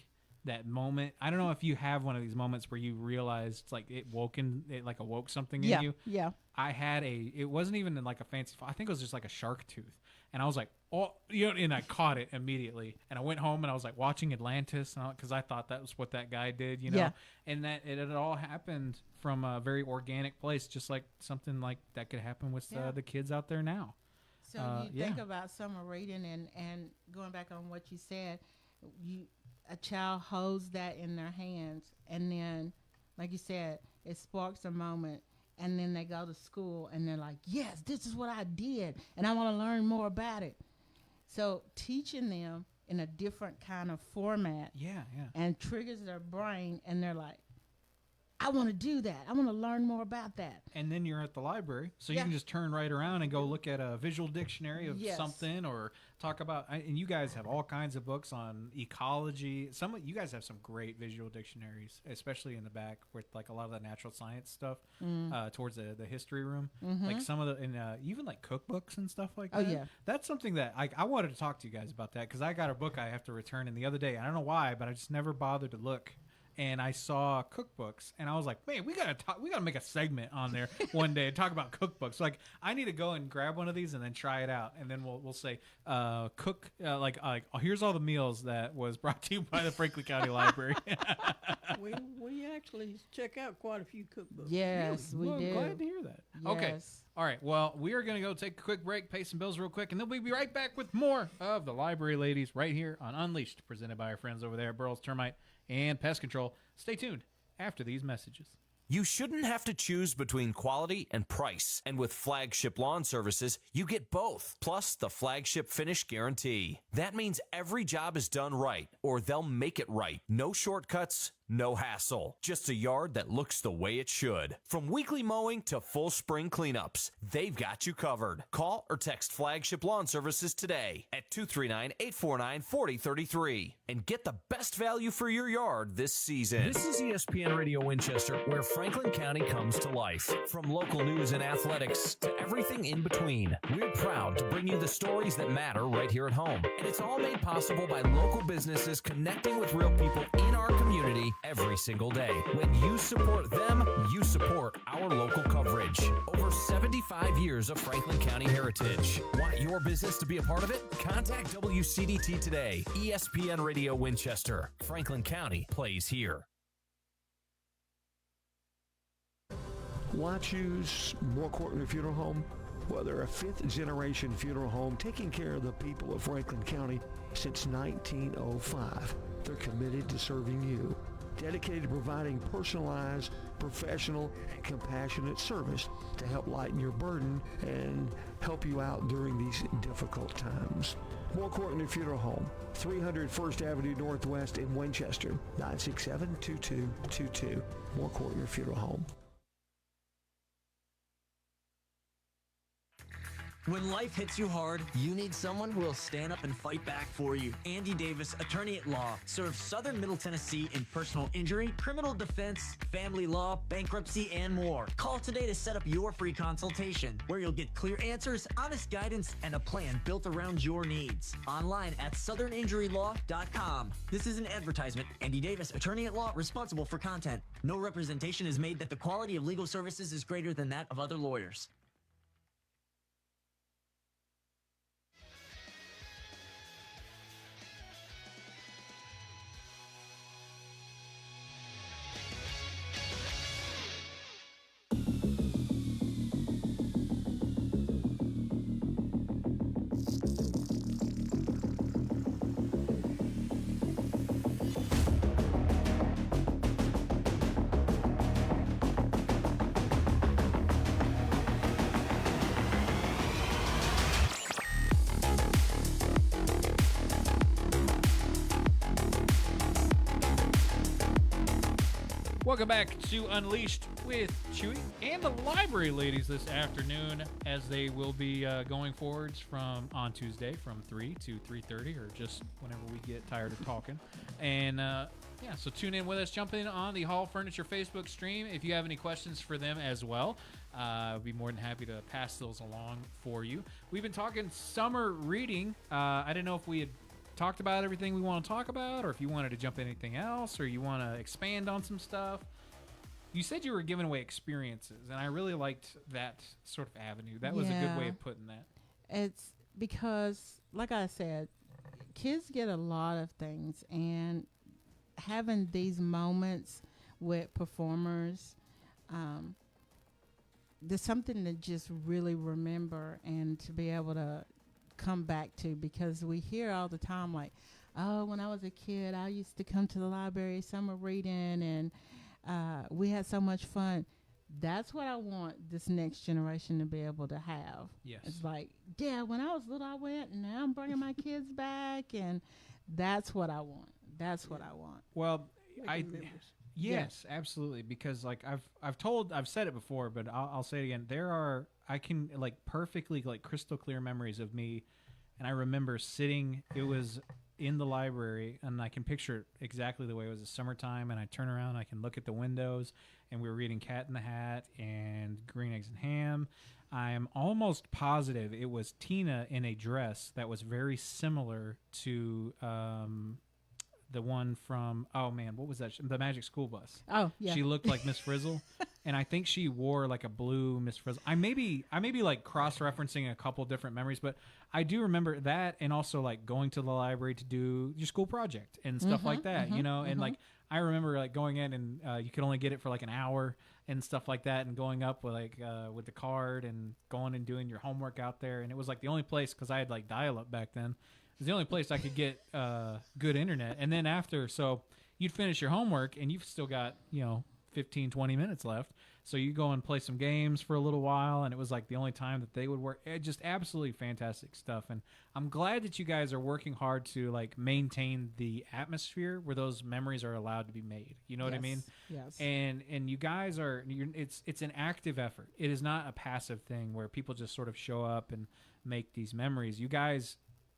that moment. I don't know if you have one of these moments where you realized like it awoke something in you. Yeah. I had it wasn't even like a fancy, I think it was just like a shark tooth. And I was like, oh, and I caught it immediately. And I went home and I was like watching Atlantis because I thought that was what that guy did, Yeah. And that it had all happened from a very organic place, just like something like that could happen with the kids out there now. So you think about summer reading and going back on what you said, a child holds that in their hands, and then, like you said, it sparks a moment, and then they go to school, and they're like, yes, this is what I did, and I want to learn more about it. So teaching them in a different kind of format and triggers their brain, and they're like, I want to do that. I want to learn more about that. And then you're at the library, so you can just turn right around and go look at a visual dictionary of something, or talk about. And you guys have all kinds of books on ecology. You guys have some great visual dictionaries, especially in the back with like a lot of the natural science stuff towards the history room. Like some of the even like cookbooks and stuff like that. Oh yeah, that's something that I wanted to talk to you guys about that, because I got a book I have to return in the other day. I don't know why, but I just never bothered to look. And I saw cookbooks, and I was like, "Man, we gotta make a segment on there one day and talk about cookbooks." Like, I need to go and grab one of these and then try it out, and then we'll say, here's all the meals that was brought to you by the Franklin County Library. we actually check out quite a few cookbooks. Yes, really? we do. Glad to hear that. Yes. Okay, all right. Well, we are gonna go take a quick break, pay some bills real quick, and then we'll be right back with more of the Library Ladies right here on Unleashed, presented by our friends over there at Burroughs Termite and Pest Control. Stay tuned after these messages. You shouldn't have to choose between quality and price. And with Flagship Lawn Services, you get both, plus the Flagship Finish Guarantee. That means every job is done right, or they'll make it right. No shortcuts, no hassle. Just a yard that looks the way it should. From weekly mowing to full spring cleanups, they've got you covered. Call or text Flagship Lawn Services today at 239-849-4033 and get the best value for your yard this season. This is ESPN Radio Winchester, where Franklin County comes to life. From local news and athletics to everything in between, we're proud to bring you the stories that matter right here at home. And it's all made possible by local businesses connecting with real people in our community every single day. When you support them, you support our local coverage. Over 75 years of Franklin County heritage. Want your business to be a part of it? Contact WCDT today. ESPN Radio Winchester. Franklin County plays here. Why choose More Courtney Funeral Home? Well, they're a fifth-generation funeral home taking care of the people of Franklin County since 1905. They're committed to serving you, dedicated to providing personalized, professional, and compassionate service to help lighten your burden and help you out during these difficult times. More Courtney Funeral Home, 300 First Avenue Northwest in Winchester, 967-2222. More Courtney Funeral Home. When life hits you hard, you need someone who will stand up and fight back for you. Andy Davis, attorney at law, serves Southern Middle Tennessee in personal injury, criminal defense, family law, bankruptcy, and more. Call today to set up your free consultation, where you'll get clear answers, honest guidance, and a plan built around your needs. Online at southerninjurylaw.com. This is an advertisement. Andy Davis, attorney at law, responsible for content. No representation is made that the quality of legal services is greater than that of other lawyers. Welcome back to Unleashed with Chewy and the Library Ladies this afternoon, as they will be going forwards on Tuesday from 3 to 3:30, or just whenever we get tired of talking. And Yeah, so tune in with us. Jump in on the Hall Furniture Facebook stream if you have any questions for them as well. I'd be more than happy to pass those along for you. We've been talking summer reading. I didn't know if we had talked about everything we want to talk about, or if you wanted to jump in anything else, or you want to expand on some stuff. You said you were giving away experiences, and I really liked that sort of avenue. That was a good way of putting that. It's because, like I said, kids get a lot of things, and having these moments with performers, there's something to just really remember and to be able to come back to, because we hear all the time like, oh, when I was a kid, I used to come to the library summer reading, and we had so much fun. That's what I want this next generation to be able to have. Yes. It's like, yeah, when I was little, I went, and now I'm bringing my kids back, and that's what I want. That's what I want. Well, yes, absolutely. Because like I've said it before, but I'll say it again. I can like perfectly like crystal clear memories of me, and I remember sitting. It was in the library, and I can picture it exactly the way it was. The summertime, and I turn around, I can look at the windows, and we were reading Cat in the Hat and Green Eggs and Ham. I am almost positive it was Tina in a dress that was very similar to the one from, oh man, what was that? The Magic School Bus. Oh, yeah. She looked like Miss Frizzle, and I think she wore like a blue Miss Frizzle. I may be like cross-referencing a couple different memories, but I do remember that, and also like going to the library to do your school project and stuff like that, you know, and like I remember like going in, and you could only get it for like an hour and stuff like that, and going up with like with the card and going and doing your homework out there, and it was like the only place, because I had like dial-up back then. It was the only place I could get good internet. And then after, so you'd finish your homework, and you've still got, 15, 20 minutes left. So you go and play some games for a little while, and it was like the only time that they would work. Just absolutely fantastic stuff. And I'm glad that you guys are working hard to like maintain the atmosphere where those memories are allowed to be made. You know what I mean? Yes. And you guys it's an active effort. It is not a passive thing where people just sort of show up and make these memories. You guys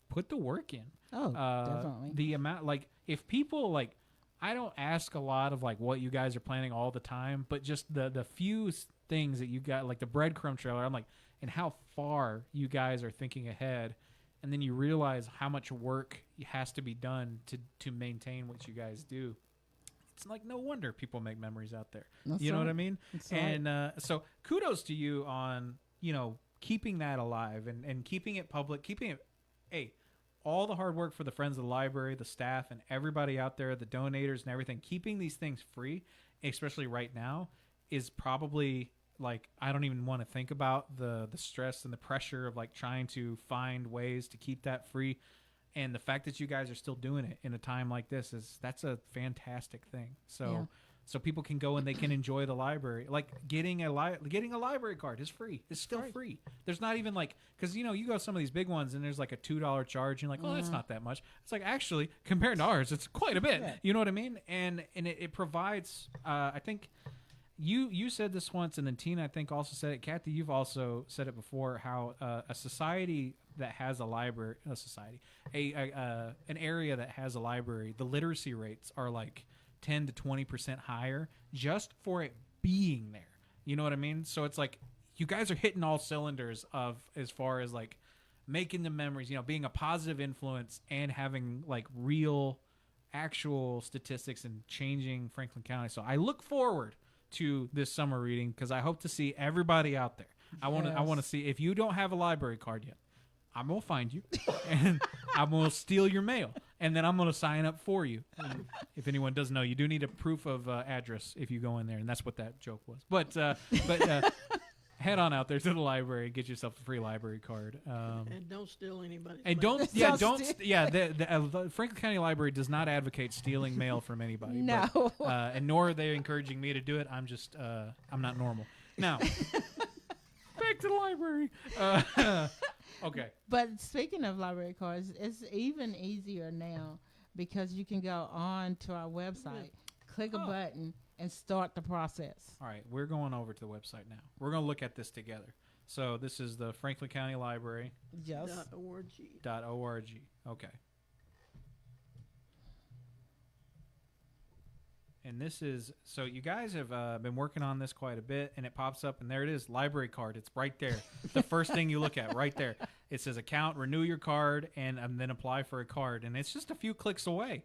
put the work in. Oh, definitely. The amount, like, if people, like, I don't ask a lot of, like, what you guys are planning all the time, but just the few things that you got, like the breadcrumb trailer, I'm like, and how far you guys are thinking ahead, and then you realize how much work has to be done to maintain what you guys do. It's like, no wonder people make memories out there. You know what I mean? And so kudos to you on, keeping that alive and keeping it public, keeping it, all the hard work for the Friends of the Library, the staff, and everybody out there, the donators and everything, keeping these things free, especially right now, is probably, like, I don't even want to think about the stress and the pressure of, like, trying to find ways to keep that free. And the fact that you guys are still doing it in a time like this that's a fantastic thing. So so people can go and they can enjoy the library. Like getting a library card is free. It's still free. There's not even like, because you go some of these big ones and there's like a $2 charge and you're like, oh, that's not that much. It's like, actually, compared to ours, it's quite a bit. Yeah. You know what I mean? And it provides. I think you said this once, and then Tina I think also said it. Kathy, you've also said it before. How a society that has a library, an area that has a library, the literacy rates are like 10 to 20% higher just for it being there. You know what I mean? So it's like you guys are hitting all cylinders of as far as like making the memories, being a positive influence and having like real actual statistics and changing Franklin County. So I look forward to this summer reading because I hope to see everybody out there. I want to see, if you don't have a library card yet, I'm going to find you, and I'm going to steal your mail, and then I'm going to sign up for you. And if anyone doesn't know, you do need a proof of address if you go in there, and that's what that joke was. But head on out there to the library and get yourself a free library card. And don't steal anybody's and mail. The Franklin County Library does not advocate stealing mail from anybody. No. But, and nor are they encouraging me to do it. I'm just, I'm not normal. Now, back to the library. Okay. But speaking of library cards, it's even easier now because you can go on to our website, click a button, and start the process. All right. We're going over to the website now. We're going to look at this together. So this is the Franklin County Library. Yes. .org. Okay. And this is, so you guys have been working on this quite a bit, and it pops up, and there it is, library card. It's right there. The first thing you look at right there. It says account, renew your card, and then apply for a card. And it's just a few clicks away.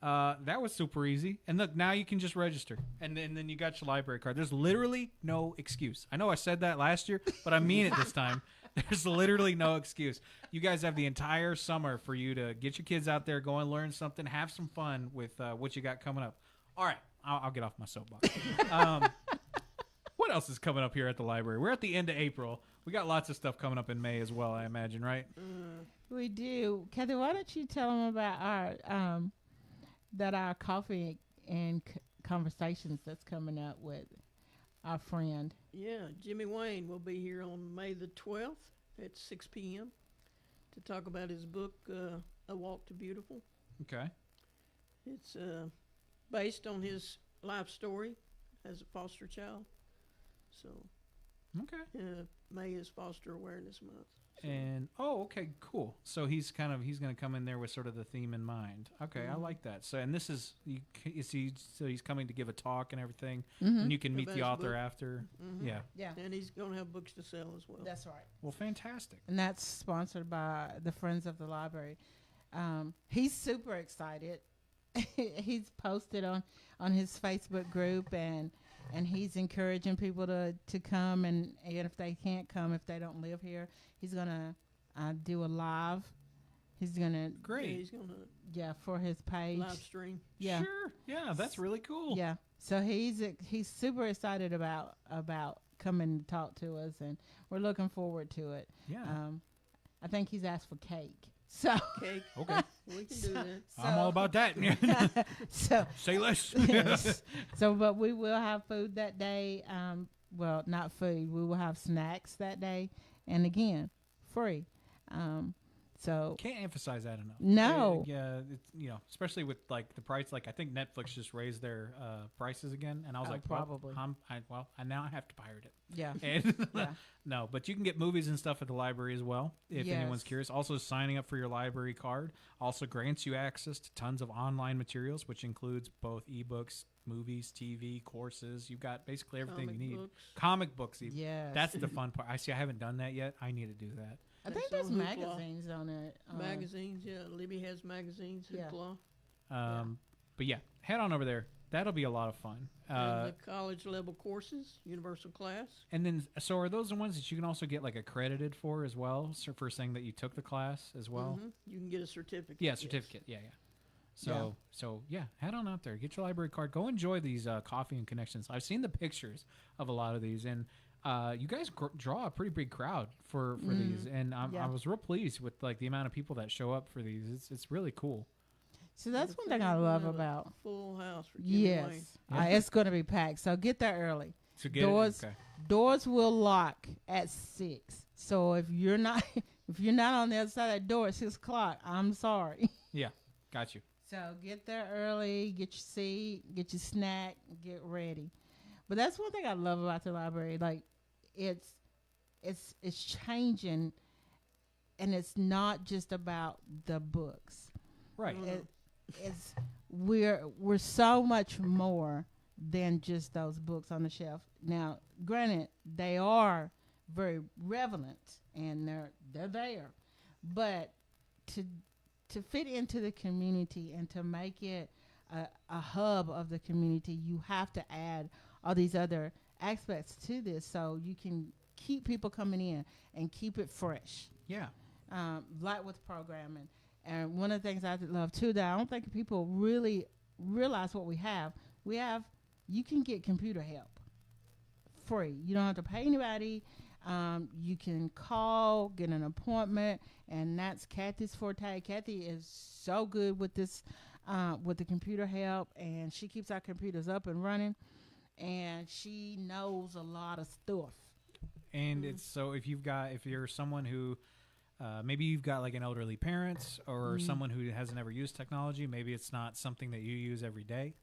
That was super easy. And look, now you can just register. And then you got your library card. There's literally no excuse. I know I said that last year, but I mean it this time. There's literally no excuse. You guys have the entire summer for you to get your kids out there, go and learn something, have some fun with what you got coming up. All right, I'll get off my soapbox. What else is coming up here at the library? We're at the end of April. We got lots of stuff coming up in May as well, I imagine, right? We do. Kathy, why don't you tell them about our coffee and conversations that's coming up with our friend. Yeah, Jimmy Wayne will be here on May the 12th at 6 p.m. to talk about his book, A Walk to Beautiful. Okay. It's based on his life story as a foster child. So, okay. May is Foster Awareness Month. So. And okay, cool. So he's going to come in there with sort of the theme in mind. Okay, I like that. So, and this is he's coming to give a talk and everything, and you can meet the author after. Yeah. And he's going to have books to sell as well. That's right. Well, fantastic. And that's sponsored by the Friends of the Library. He's super excited. He's posted on his Facebook group, and he's encouraging people to come, and if they can't come, if they don't live here, he's gonna do a live. He's gonna great. He's gonna for his page live stream. Yeah, sure. Yeah, that's really cool. Yeah, so he's super excited about coming to talk to us, and we're looking forward to it. Yeah. I think he's asked for cake. So cake. Okay. We can do that. I'm all about that. So say less. Yes. So, but we will have food that day. Well, not food. We will have snacks that day, and again, free. So can't emphasize that enough. No. Yeah, it's, especially with like the price. Like I think Netflix just raised their prices again, and I was like, probably. I now have to pirate it. Yeah. And no, but you can get movies and stuff at the library as well if anyone's curious. Also, signing up for your library card also grants you access to tons of online materials, which includes both ebooks, movies, TV, courses. You've got basically everything you need. Comic books. Even. Yes. That's the fun part. I haven't done that yet. I need to do that. I think there's magazines on it. Magazines, yeah. Libby has magazines. Hoopla. But yeah, head on over there. That'll be a lot of fun. And the college level courses, universal class. And then, so are those the ones that you can also get like accredited for as well? So for saying that you took the class as well? You can get a certificate. Yeah, certificate. Yes. Yeah. So head on out there. Get your library card. Go enjoy these coffee and connections. I've seen the pictures of a lot of these, and you guys draw a pretty big crowd for these, and I was real pleased with like the amount of people that show up for these. It's really cool. So that's one thing I love about full house for Jimmy Wayne. It's going to be packed. So get there early. So doors will lock at 6. So if you're not on the other side of that door at 6 o'clock, I'm sorry. Yeah, got you. So get there early, get your seat, get your snack, get ready. But that's one thing I love about the library. Like it's changing, and it's not just about the books. Right. We're so much more than just those books on the shelf. Now, granted, they are very relevant and they're there, but to fit into the community and to make it a hub of the community, you have to add all these other aspects to this so you can keep people coming in and keep it fresh. Yeah. Like with programming. And one of the things I love too that I don't think people really realize what we have. You can get computer help free. You don't have to pay anybody. You can call, get an appointment, and that's Kathy's forte. Kathy is so good with this, with the computer help, and she keeps our computers up and running, and she knows a lot of stuff. And it's so if you're someone who maybe you've got like an elderly parent or someone who hasn't ever used technology, maybe it's not something that you use every day.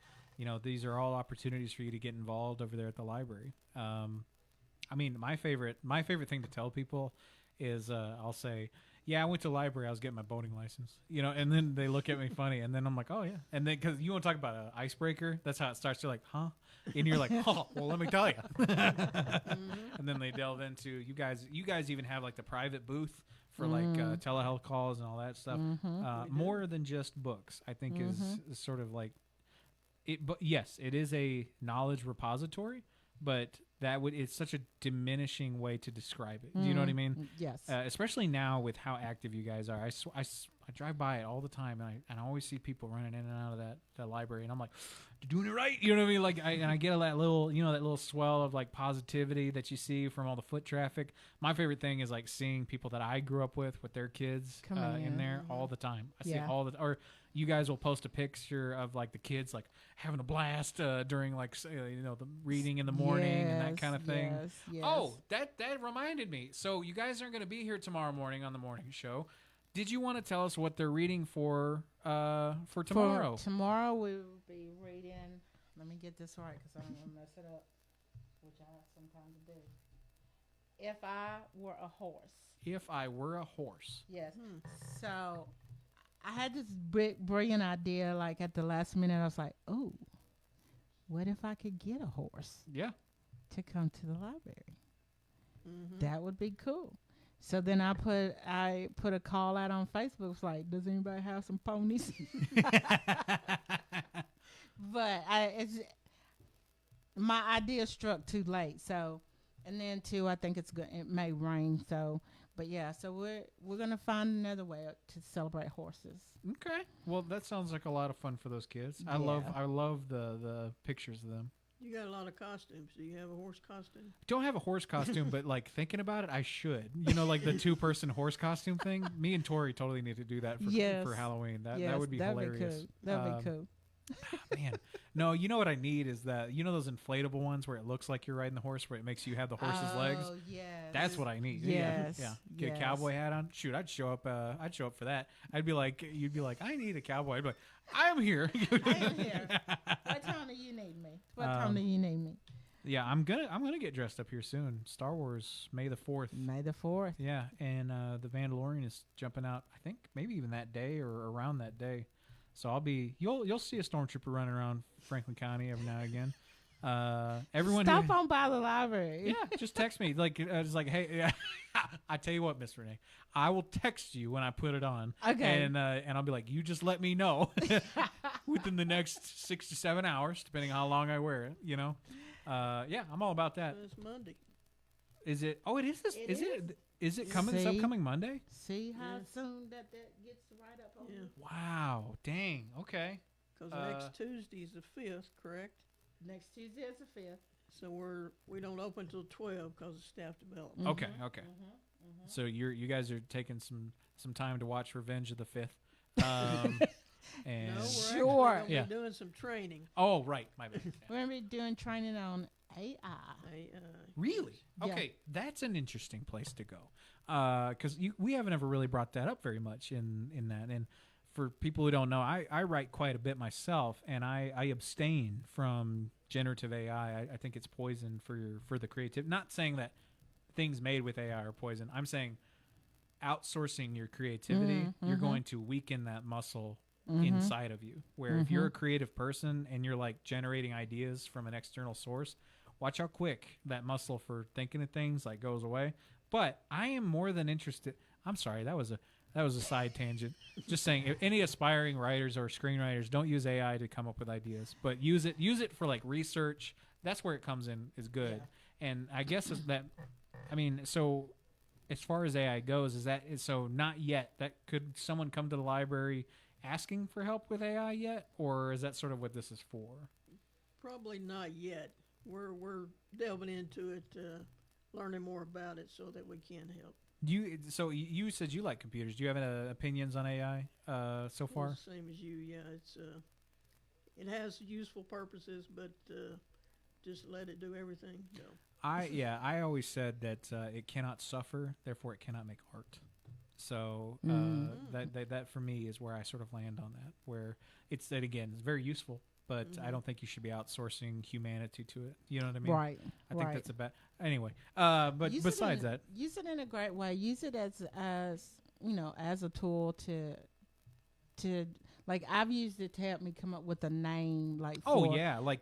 These are all opportunities for you to get involved over there at the library. I mean, my favorite thing to tell people is I'll say, yeah, I went to the library. I was getting my boating license, and then they look at me funny, and then I'm like, oh yeah, and then because you want to talk about an icebreaker, that's how it starts. They're like, huh, and you're like, oh, well, let me tell you, and then they delve into you guys even have like the private booth for like telehealth calls and all that stuff. More than just books, I think is sort of like it. But yes, it is a knowledge repository, but it's such a diminishing way to describe it. Do you know what I mean? Yes. Especially now with how active you guys are. I drive by it all the time, and I always see people running in and out of that library, and I'm like, you're doing it right. You know what I mean? Like, and I get that little swell of like positivity that you see from all the foot traffic. My favorite thing is like seeing people that I grew up with their kids in there all the time. I see or you guys will post a picture of like the kids like having a blast during like the reading in the morning and that kind of thing. Yes. Oh, that reminded me. So you guys aren't going to be here tomorrow morning on the morning show. Did you want to tell us what they're reading for tomorrow? For tomorrow we will be reading. Let me get this right because I don't want to mess it up, which I sometimes do. If I Were a Horse. If I Were a Horse. Yes. So I had this brilliant idea, like at the last minute. I was like, "Oh, what if I could get a horse? Yeah, to come to the library. That would be cool." So then I put a call out on Facebook. It's like, "Does anybody have some ponies?" But my idea struck too late. So, and then too, I think it may rain. So. But yeah, so we're gonna find another way to celebrate horses. Okay. Well, that sounds like a lot of fun for those kids. Yeah. I love the pictures of them. You got a lot of costumes. Do you have a horse costume? Don't have a horse costume, but like thinking about it, I should. Like the 2-person horse costume thing. Me and Tori totally need to do that for Halloween. That would be hilarious. That'd be cool. Man, no, you know what I need is that those inflatable ones where it looks like you're riding the horse, where it makes you have the horse's legs. Oh yes, that's what I need. Yes, yeah. Get a cowboy hat on. Shoot, I'd show up. I'd show up for that. You'd be like, I need a cowboy. I'd be like, I'm here. I am here. What time do you need me? Yeah, I'm gonna get dressed up here soon. Star Wars, May the 4th. May the 4th. Yeah, and the Mandalorian is jumping out. I think maybe even that day or around that day. So you'll see a stormtrooper running around Franklin County every now and again. Everyone stop on by the library. Yeah, just text me. Like it's like, hey, I tell you what, Miss Renee, I will text you when I put it on. Okay. And I'll be like, you just let me know within the next 6 to 7 hours, depending on how long I wear it. Yeah, I'm all about that. It's Monday. Is it? Oh, it is this. Is it coming? This upcoming Monday? See how soon that gets right up on me? Wow. Dang. Okay. Because next Tuesday is the 5th, correct? Next Tuesday is the 5th. So we don't open until 12 because of staff development. Okay. So you guys are taking some time to watch Revenge of the 5th. And no, we're actually be doing some training. Oh, right. My bad. Yeah. We're going to be doing training on AI. Really? Yeah. Okay, that's an interesting place to go. Because we haven't ever really brought that up very much in that. And for people who don't know, I write quite a bit myself, and I abstain from generative AI. I think it's poison for the creative. Not saying that things made with AI are poison. I'm saying outsourcing your creativity, you're going to weaken that muscle inside of you. Where if you're a creative person and you're like generating ideas from an external source, watch how quick that muscle for thinking of things like goes away. But I am more than interested. I'm sorry, that was a side tangent. Just saying, if any aspiring writers or screenwriters, don't use AI to come up with ideas, but use it for like research. That's where it comes in is good. Yeah. And I guess so as far as AI goes, not yet. That could someone come to the library asking for help with AI yet, or is that sort of what this is for? Probably not yet. We're delving into it, learning more about it so that we can help. You said you like computers. Do you have any opinions on AI so far? Well, same as you, yeah. It has useful purposes, but just let it do everything. No. I always said that it cannot suffer, therefore it cannot make art. So that for me is where I sort of land on that, where it's very useful, but I don't think you should be outsourcing humanity to it. You know what I mean? Right. I think that's anyway. But besides that, use it in a great way. Use it as as a tool to like I've used it to help me come up with a name. Like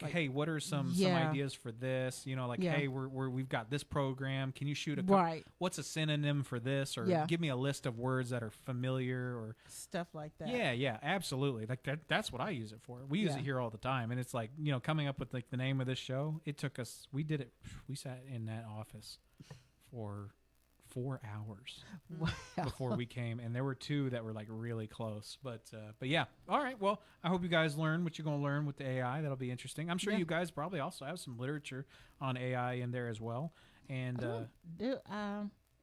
hey, what are some ideas for this? Hey, we've got this program. Can you shoot what's a synonym for this? Or give me a list of words that are familiar or stuff like that. Yeah, absolutely. Like that's what I use it for. We use it here all the time, and it's like coming up with like the name of this show. It took us. We sat in that office for 4 hours before we came, and there were 2 that were like really close, but yeah. All right, well, I hope you guys learn what you're going to learn with the AI. That'll be interesting. I'm sure you guys probably also have some literature on AI in there as well, and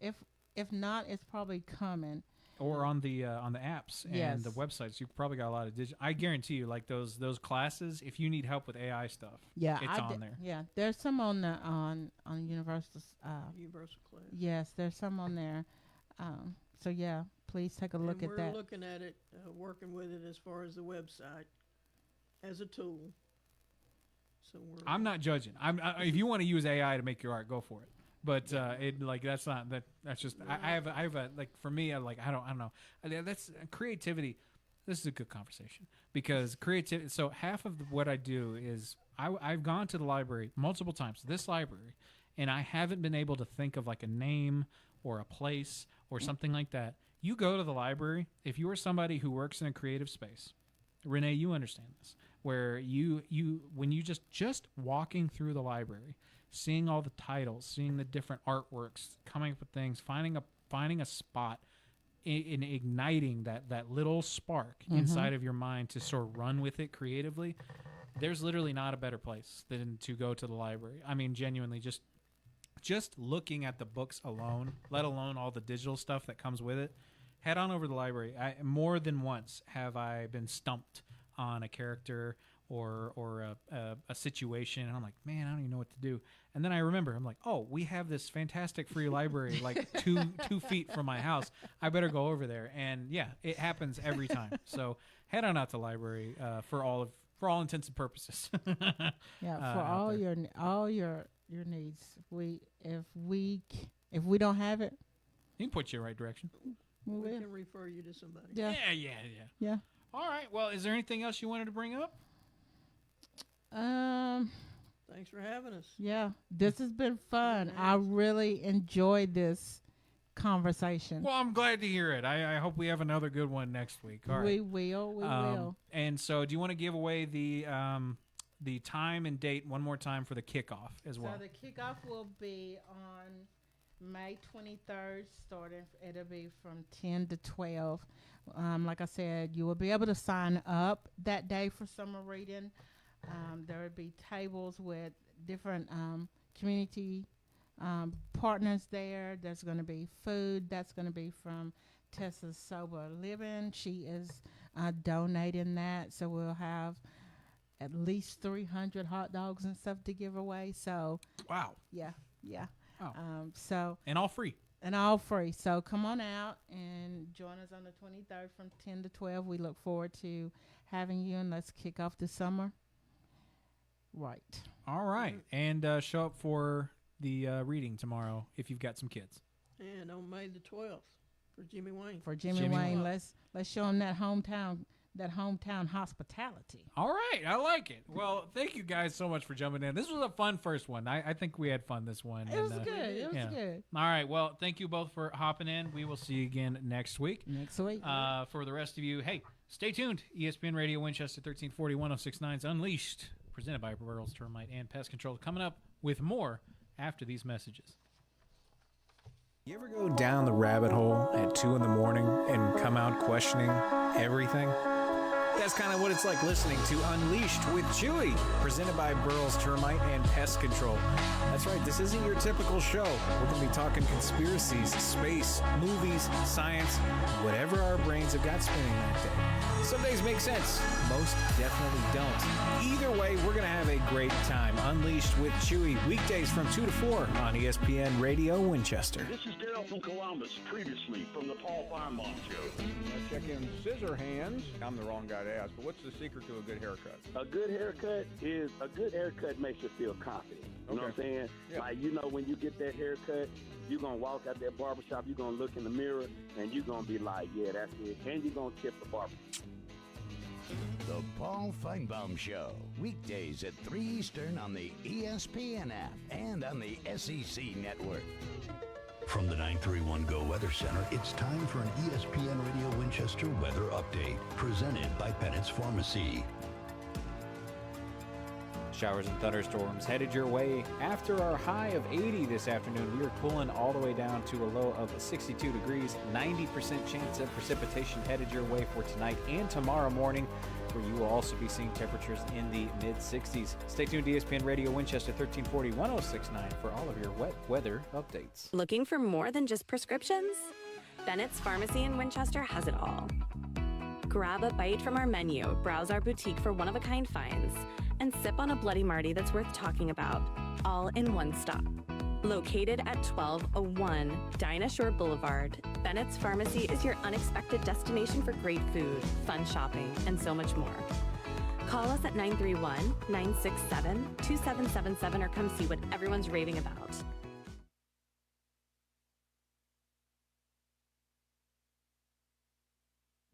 if not, it's probably coming. Or on the apps and the websites, you probably got a lot of digital. I guarantee you, like those classes, if you need help with AI stuff, it's on there. Yeah, there's some on the on Universal. Universal class. Yes, there's some on there. So yeah, please take a look at that. We're looking at it, working with it as far as the website as a tool. So I'm not judging. If you want to use AI to make your art, go for it. But that's not that. That's just I have a like for me. I don't know. That's creativity. This is a good conversation because creativity. So half of what I do is I've gone to the library multiple times. This library, and I haven't been able to think of like a name or a place or something like that. You go to the library if you are somebody who works in a creative space. Renee, you understand this. Where you when you just walking through the library. Seeing all the titles, seeing the different artworks, coming up with things, finding a spot, in igniting that little spark inside of your mind to sort of run with it creatively. There's literally not a better place than to go to the library. I mean, genuinely, just looking at the books alone, let alone all the digital stuff that comes with it. Head on over to the library. More than once have I been stumped on a character or a situation, and I'm like, man, I don't even know what to do. And then I remember, I'm like, oh, we have this fantastic free library like two feet from my house. I better go over there. And yeah, it happens every time. So head on out to the library for all intents and purposes. Yeah, for all your needs. If we don't have it, you can put you in the right direction. We can refer you to somebody. Yeah. All right. Well, is there anything else you wanted to bring up? Thanks for having us. Yeah, this has been fun. I really enjoyed this conversation. Well, I'm glad to hear it. I hope we have another good one next week. All right. We will. And so, do you want to give away the time and date one more time for the kickoff as well? So the kickoff will be on May 23rd. It'll be from 10 to 12. Like I said, you will be able to sign up that day for summer reading. There will be tables with different community partners there. There's going to be food. That's going to be from Tessa's Sober Living. She is donating that. So we'll have at least 300 hot dogs and stuff to give away. So wow. Yeah. Oh. And all free. So come on out and join us on the 23rd from 10 to 12. We look forward to having you, and let's kick off the summer. Right. All right. And show up for the reading tomorrow if you've got some kids. And on May the 12th for Jimmy Wayne. Let's show them that hometown hospitality. All right. I like it. Well, thank you guys so much for jumping in. This was a fun first one. I think we had fun this one. It was good. It was good. All right. Well, thank you both for hopping in. We will see you again next week. For the rest of you, hey, stay tuned. ESPN Radio Winchester 1340 1069's Unleashed, presented by Burrell's Termite and Pest Control, coming up with more after these messages. You ever go down the rabbit hole at 2 in the morning and come out questioning everything? That's kind of what it's like listening to Unleashed with Chewy, presented by Burrell's Termite and Pest Control. That's right, this isn't your typical show. We're going to be talking conspiracies, space, movies, science, whatever our brains have got spinning that day. Some days make sense, most definitely don't. Either way, we're going to have a great time. Unleashed with Chewy, weekdays from 2 to 4 on ESPN Radio Winchester. This is Daryl from Columbus, previously from the Paul Feinbaum Show. Check in scissor hands. I'm the wrong guy got to ask, but what's the secret to a good haircut? A good haircut makes you feel confident. You know what I'm saying? Yeah. Like, you know, when you get that haircut, you're going to walk out that barbershop, you're going to look in the mirror, and you're going to be like, yeah, that's it. And you're going to tip the barber. The Paul Feinbaum Show, weekdays at 3 Eastern on the ESPN app and on the SEC network. From the 931 Go Weather Center, it's time for an ESPN Radio Winchester weather update, presented by Bennett's Pharmacy. Showers and thunderstorms headed your way. After our high of 80 this afternoon, we are cooling all the way down to a low of 62 degrees. 90% chance of precipitation headed your way for tonight and tomorrow morning, where you will also be seeing temperatures in the mid-60s. Stay tuned to ESPN Radio Winchester 1340 1069 for all of your wet weather updates. Looking for more than just prescriptions? Bennett's Pharmacy in Winchester has it all. Grab a bite from our menu, browse our boutique for one-of-a-kind finds, and sip on a Bloody Marty that's worth talking about, all in one stop. Located at 1201 Dinah Shore Boulevard, Bennett's Pharmacy is your unexpected destination for great food, fun shopping, and so much more. Call us at 931-967-2777 or come see what everyone's raving about.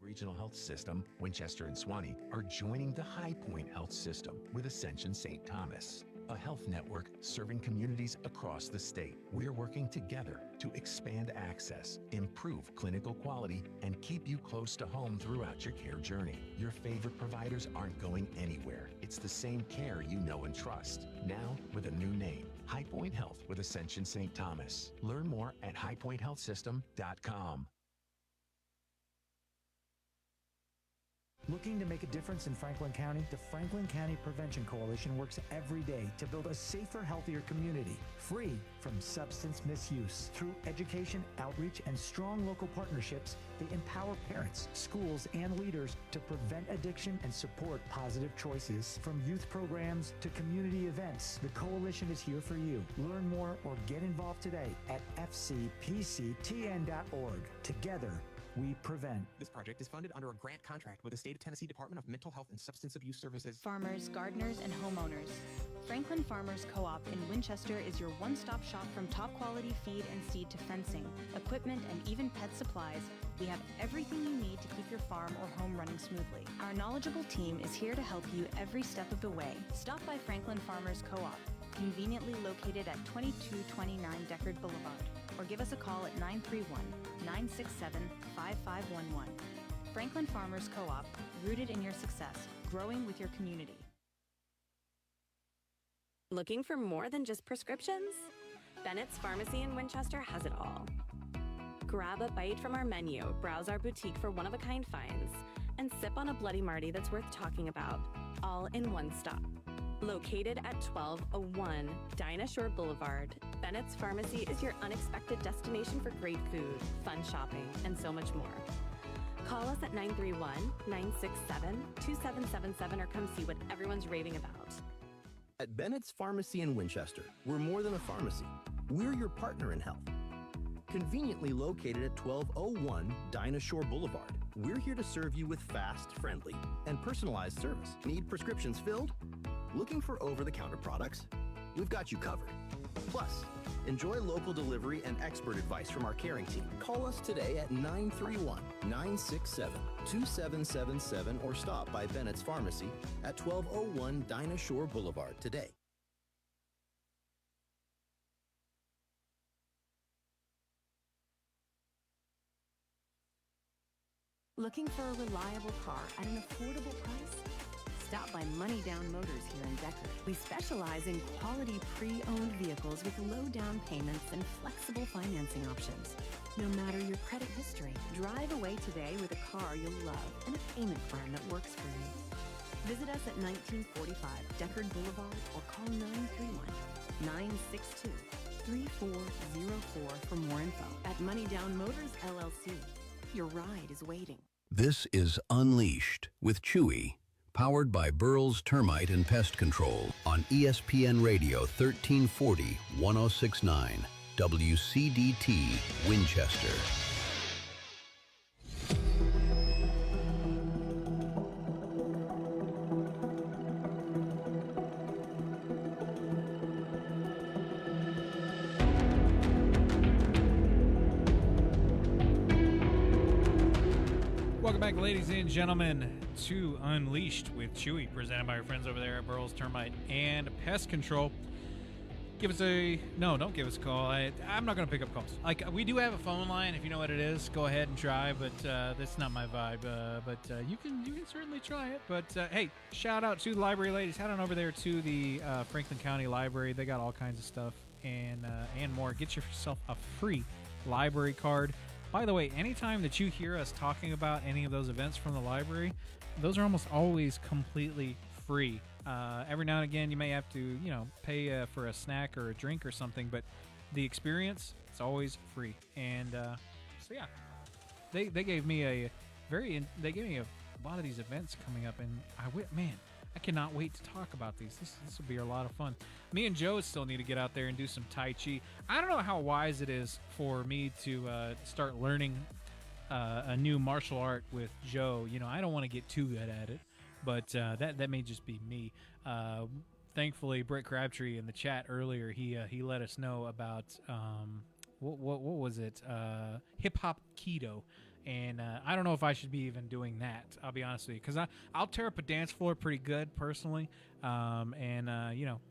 Regional Health System, Winchester and Suwannee are joining the High Point Health System with Ascension St. Thomas, a health network serving communities across the state. We're working together to expand access, improve clinical quality, and keep you close to home throughout your care journey. Your favorite providers aren't going anywhere. It's the same care you know and trust, now with a new name, High Point Health with Ascension St. Thomas. Learn more at highpointhealthsystem.com. Looking to make a difference in Franklin County? The Franklin County Prevention Coalition works every day to build a safer, healthier community, free from substance misuse. Through education, outreach, and strong local partnerships, they empower parents, schools, and leaders to prevent addiction and support positive choices. From youth programs to community events, the coalition is here for you. Learn more or get involved today at fcpctn.org. Together, we prevent. This project is funded under a grant contract with the State of Tennessee Department of Mental Health and Substance Abuse Services. Farmers, gardeners, and homeowners. Franklin Farmers Co-op in Winchester is your one-stop shop from top-quality feed and seed to fencing, equipment, and even pet supplies. We have everything you need to keep your farm or home running smoothly. Our knowledgeable team is here to help you every step of the way. Stop by Franklin Farmers Co-op, conveniently located at 2229 Deckard Boulevard, or give us a call at 931-967-5511. Franklin Farmers Co-op, rooted in your success, growing with your community. Looking for more than just prescriptions? Bennett's Pharmacy in Winchester has it all. Grab a bite from our menu, browse our boutique for one-of-a-kind finds, and sip on a Bloody Marty that's worth talking about, all in one stop. Located at 1201 Dinah Shore Boulevard, Bennett's Pharmacy is your unexpected destination for great food, fun shopping, and so much more. Call us at 931-967-2777 or come see what everyone's raving about. At Bennett's Pharmacy in Winchester, we're more than a pharmacy. We're your partner in health. Conveniently located at 1201 Dinah Shore Boulevard, we're here to serve you with fast, friendly, and personalized service. Need prescriptions filled? Looking for over-the-counter products? We've got you covered. Plus, enjoy local delivery and expert advice from our caring team. Call us today at 931-967-2777 or stop by Bennett's Pharmacy at 1201 Dinah Shore Boulevard today. Looking for a reliable car at an affordable price? Stop by Money Down Motors here in Deckard. We specialize in quality pre-owned vehicles with low down payments and flexible financing options. No matter your credit history, drive away today with a car you'll love and a payment plan that works for you. Visit us at 1945 Deckard Boulevard or call 931-962-3404 for more info. At Money Down Motors LLC, your ride is waiting. This is Unleashed with Chewy, powered by Burrell's Termite and Pest Control on ESPN Radio 1340 1069 WCDT Winchester. ladies and gentlemen, to Unleashed with Chewy, presented by our friends over there at Burroughs Termite and Pest Control. Give us don't give us a call. I'm not going to pick up calls. Like, we do have a phone line. If you know what it is, go ahead and try, but that's not my vibe. But you can certainly try it. But hey, shout out to the library ladies. Head on over there to the Franklin County Library. They got all kinds of stuff and more. Get yourself a free library card. By the way, anytime that you hear us talking about any of those events from the library, those are almost always completely free. Every now and again, you may have to, pay for a snack or a drink or something, but the experience, it's always free. And so yeah, they gave me a lot of these events coming up, and I cannot wait to talk about these. This will be a lot of fun. Me and Joe still need to get out there and do some Tai Chi. I don't know how wise it is for me to start learning a new martial art with Joe. I don't want to get too good at it, but that may just be me. Thankfully, Brett Crabtree in the chat earlier, he let us know about what was it? Hip hop keto. And I don't know if I should be even doing that. I'll be honest with you, because I'll tear up a dance floor pretty good personally, and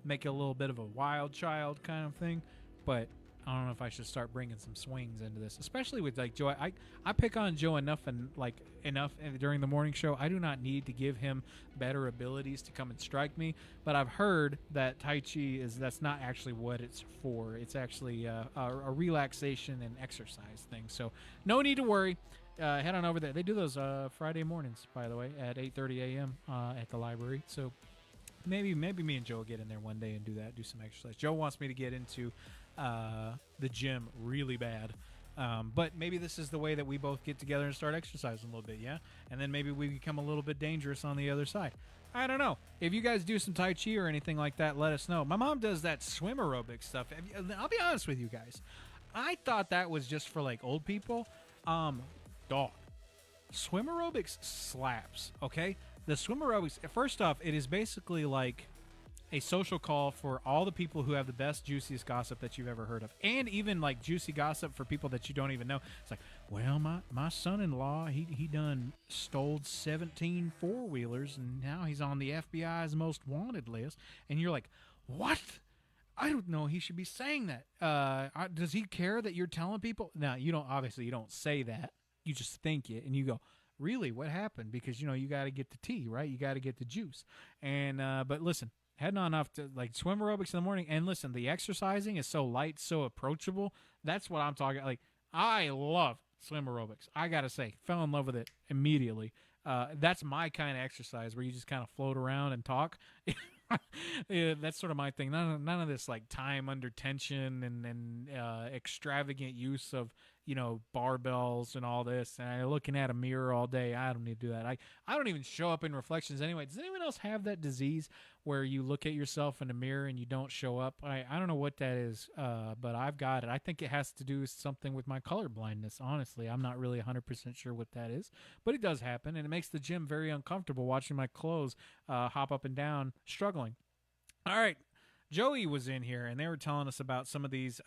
make it a little bit of a wild child kind of thing. But I don't know if I should start bringing some swings into this, especially with like Joe. I pick on Joe enough during the morning show. I do not need to give him better abilities to come and strike me. But I've heard that Tai Chi that's not actually what it's for. It's actually a relaxation and exercise thing. So no need to worry. Head on over there. They do those Friday mornings, by the way, at 8:30 a.m. At the library. So maybe me and Joe will get in there one day and do some exercise. Joe wants me to get into the gym really bad. But maybe this is the way that we both get together and start exercising a little bit, yeah? And then maybe we become a little bit dangerous on the other side. I don't know. If you guys do some Tai Chi or anything like that, let us know. My mom does that swim aerobic stuff. I'll be honest with you guys. I thought that was just for, like, old people. Dog. Swim aerobics slaps, okay? The swim aerobics, first off, it is basically like a social call for all the people who have the best, juiciest gossip that you've ever heard of. And even like juicy gossip for people that you don't even know. It's like, well, my son-in-law, he done stole 17 four-wheelers, and now he's on the FBI's most wanted list. And you're like, what? I don't know he should be saying that. Does he care that you're telling people? Now, you don't say that. You just think it, and you go, really, what happened? Because, you got to get the tea, right? You got to get the juice. And but listen, heading on off to like swim aerobics in the morning, and listen, the exercising is so light, so approachable. That's what I'm talking. Like, I love swim aerobics. I gotta say, fell in love with it immediately. That's my kind of exercise where you just kind of float around and talk. Yeah, that's sort of my thing. None of this like time under tension and extravagant use of barbells and all this, and looking at a mirror all day. I don't need to do that. I don't even show up in reflections anyway. Does anyone else have that disease where you look at yourself in the mirror and you don't show up? I don't know what that is, but I've got it. I think it has to do with something with my color blindness. Honestly, I'm not really 100% sure what that is, but it does happen, and it makes the gym very uncomfortable watching my clothes hop up and down, struggling. All right, Joey was in here, and they were telling us about some of these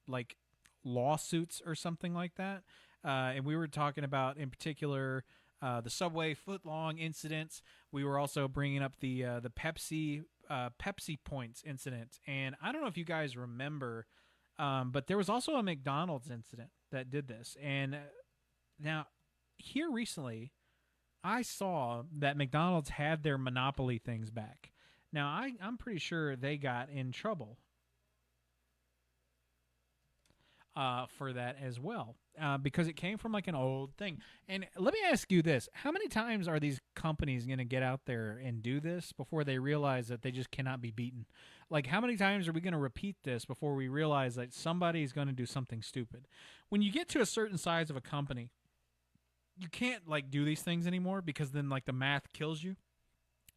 like lawsuits or something like that, and we were talking about in particular the Subway footlong incidents. We were also bringing up the Pepsi points incident, and I don't know if you guys remember, but there was also a McDonald's incident that did this. And now here recently I saw that McDonald's had their Monopoly things back. Now I'm pretty sure they got in trouble for that as well, because it came from like an old thing. And let me ask you this: how many times are these companies going to get out there and do this before they realize that they just cannot be beaten? Like, how many times are we going to repeat this before we realize that somebody's going to do something stupid? When you get to a certain size of a company, you can't like do these things anymore, because then like the math kills you.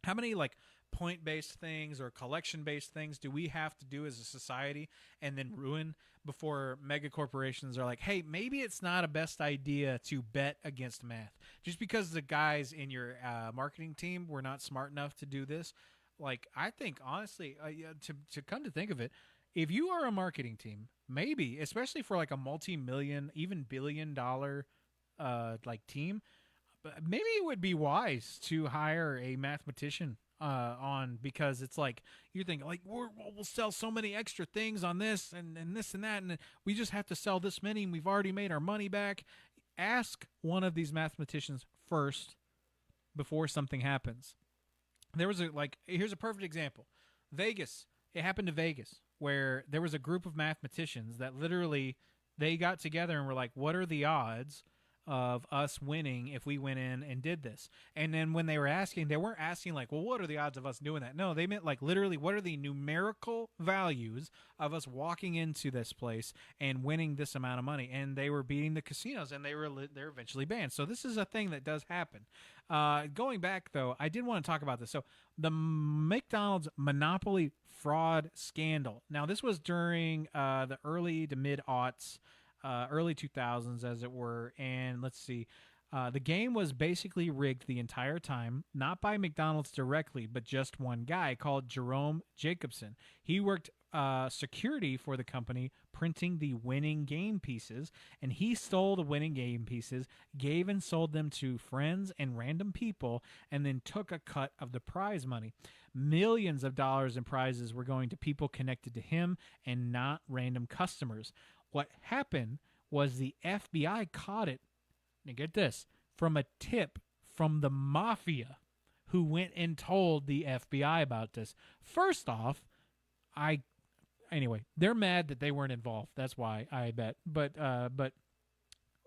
How many like point-based things or collection-based things do we have to do as a society and then ruin before mega corporations are like, hey, maybe it's not a best idea to bet against math just because the guys in your marketing team were not smart enough to do this? Like, I think honestly, to come to think of it, if you are a marketing team, maybe, especially for like a multi-million, even billion-dollar like team, maybe it would be wise to hire a mathematician because it's like you're thinking like we'll sell so many extra things on this and this and that, and we just have to sell this many and we've already made our money back. Ask one of these mathematicians first before something happens. There was here's a perfect example. Vegas. It happened to Vegas where there was a group of mathematicians that literally they got together and were like, what are the odds of us winning if we went in and did this? And then when they were asking, they weren't asking like, well, what are the odds of us doing that? No, they meant like literally what are the numerical values of us walking into this place and winning this amount of money? And they were beating the casinos, and they're eventually banned. So this is a thing that does happen. Going back though, I did want to talk about this. So the McDonald's monopoly fraud scandal. Now this was during the early to mid-aughts, early 2000s, as it were. And let's see. The game was basically rigged the entire time, not by McDonald's directly, but just one guy called Jerome Jacobson. He worked security for the company, printing the winning game pieces, and he stole the winning game pieces, gave and sold them to friends and random people, and then took a cut of the prize money. Millions of dollars in prizes were going to people connected to him and not random customers. What happened was the FBI caught it, and get this, from a tip from the mafia who went and told the FBI about this. First off, anyway, they're mad that they weren't involved. That's why, I bet. But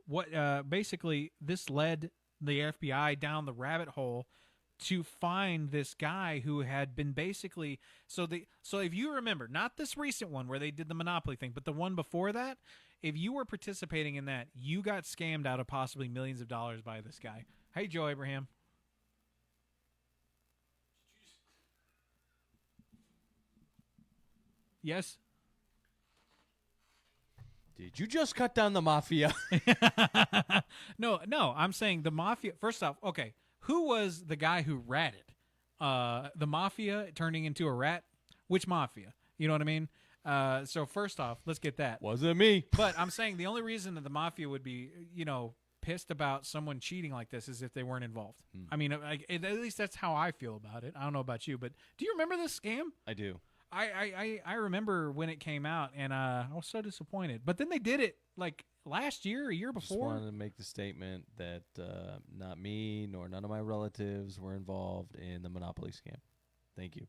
what basically this led the FBI down the rabbit hole to find this guy who had been basically so if you remember, not this recent one where they did the monopoly thing, but the one before that, if you were participating in that, you got scammed out of possibly millions of dollars by this guy. Hey, Joe Abraham. Yes? Did you just cut down the mafia? No, I'm saying the mafia. First off, okay, who was the guy who ratted? The mafia turning into a rat? Which mafia? You know what I mean? So first off, let's get that. Wasn't me. But I'm saying the only reason that the mafia would be, pissed about someone cheating like this is if they weren't involved. I mean, at least that's how I feel about it. I don't know about you, but do you remember this scam? I do. I remember when it came out, and I was so disappointed. But then they did it like last year, a year before. Just wanted to make the statement that not me nor none of my relatives were involved in the Monopoly scam. Thank you.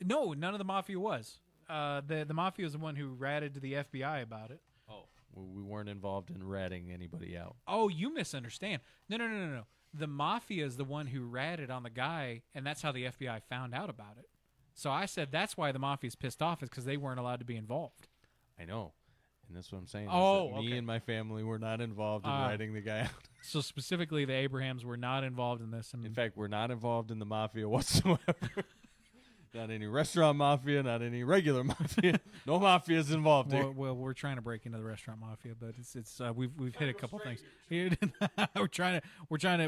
No, none of the mafia was. The mafia was the one who ratted to the FBI about it. Oh, we weren't involved in ratting anybody out. Oh, you misunderstand. No. The mafia is the one who ratted on the guy, and that's how the FBI found out about it. So I said that's why the mafia's pissed off, is because they weren't allowed to be involved. I know. And that's what I'm saying. Oh, me and my family were not involved in ratting the guy out. So specifically, the Abrahams were not involved in this. In fact, we're not involved in the mafia whatsoever. Not any restaurant mafia, not any regular mafia. No mafia is involved here. Well, we're trying to break into the restaurant mafia, but it's we've hit a couple things. we're trying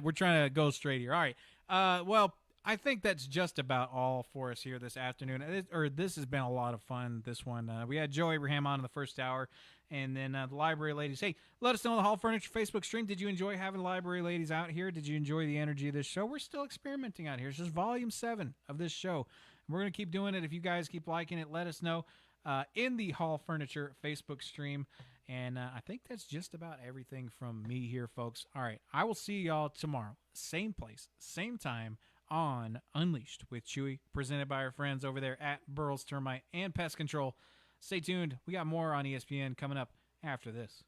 to go straight here. All right. Well, I think that's just about all for us here this afternoon. This has been a lot of fun. This one, we had Joe Abraham on in the first hour, and then the Library Ladies. Hey, let us know on the Hall Furniture Facebook stream. Did you enjoy having Library Ladies out here? Did you enjoy the energy of this show? We're still experimenting out here. This is Volume 7 of this show. We're going to keep doing it. If you guys keep liking it, let us know in the Hall Furniture Facebook stream. And I think that's just about everything from me here, folks. All right, I will see y'all tomorrow. Same place, same time on Unleashed with Chewy, presented by our friends over there at Burroughs Termite and Pest Control. Stay tuned. We got more on ESPN coming up after this.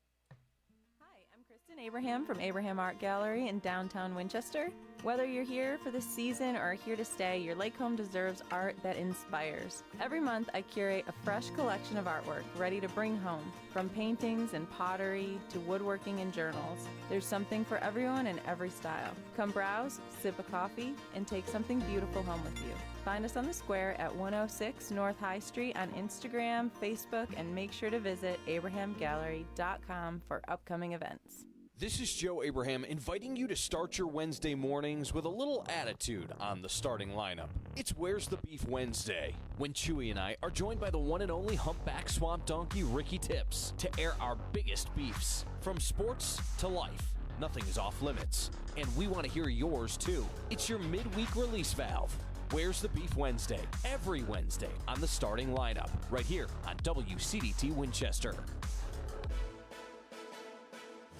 Abraham from Abraham Art Gallery in downtown Winchester. Whether you're here for the season or here to stay, your lake home deserves art that inspires. Every month, I curate a fresh collection of artwork ready to bring home. From paintings and pottery to woodworking and journals, there's something for everyone in every style. Come browse, sip a coffee, and take something beautiful home with you. Find us on the square at 106 North High Street on Instagram, Facebook, and make sure to visit abrahamgallery.com for upcoming events. This is Joe Abraham inviting you to start your Wednesday mornings with a little attitude on the starting lineup. It's Where's the Beef Wednesday, when Chewy and I are joined by the one and only humpback swamp donkey Ricky Tips to air our biggest beefs, from sports to life. nothing is off limits. And we want to hear yours too. It's your midweek release valve. Where's the Beef Wednesday? Every Wednesday on the starting lineup, right here on WCDT Winchester.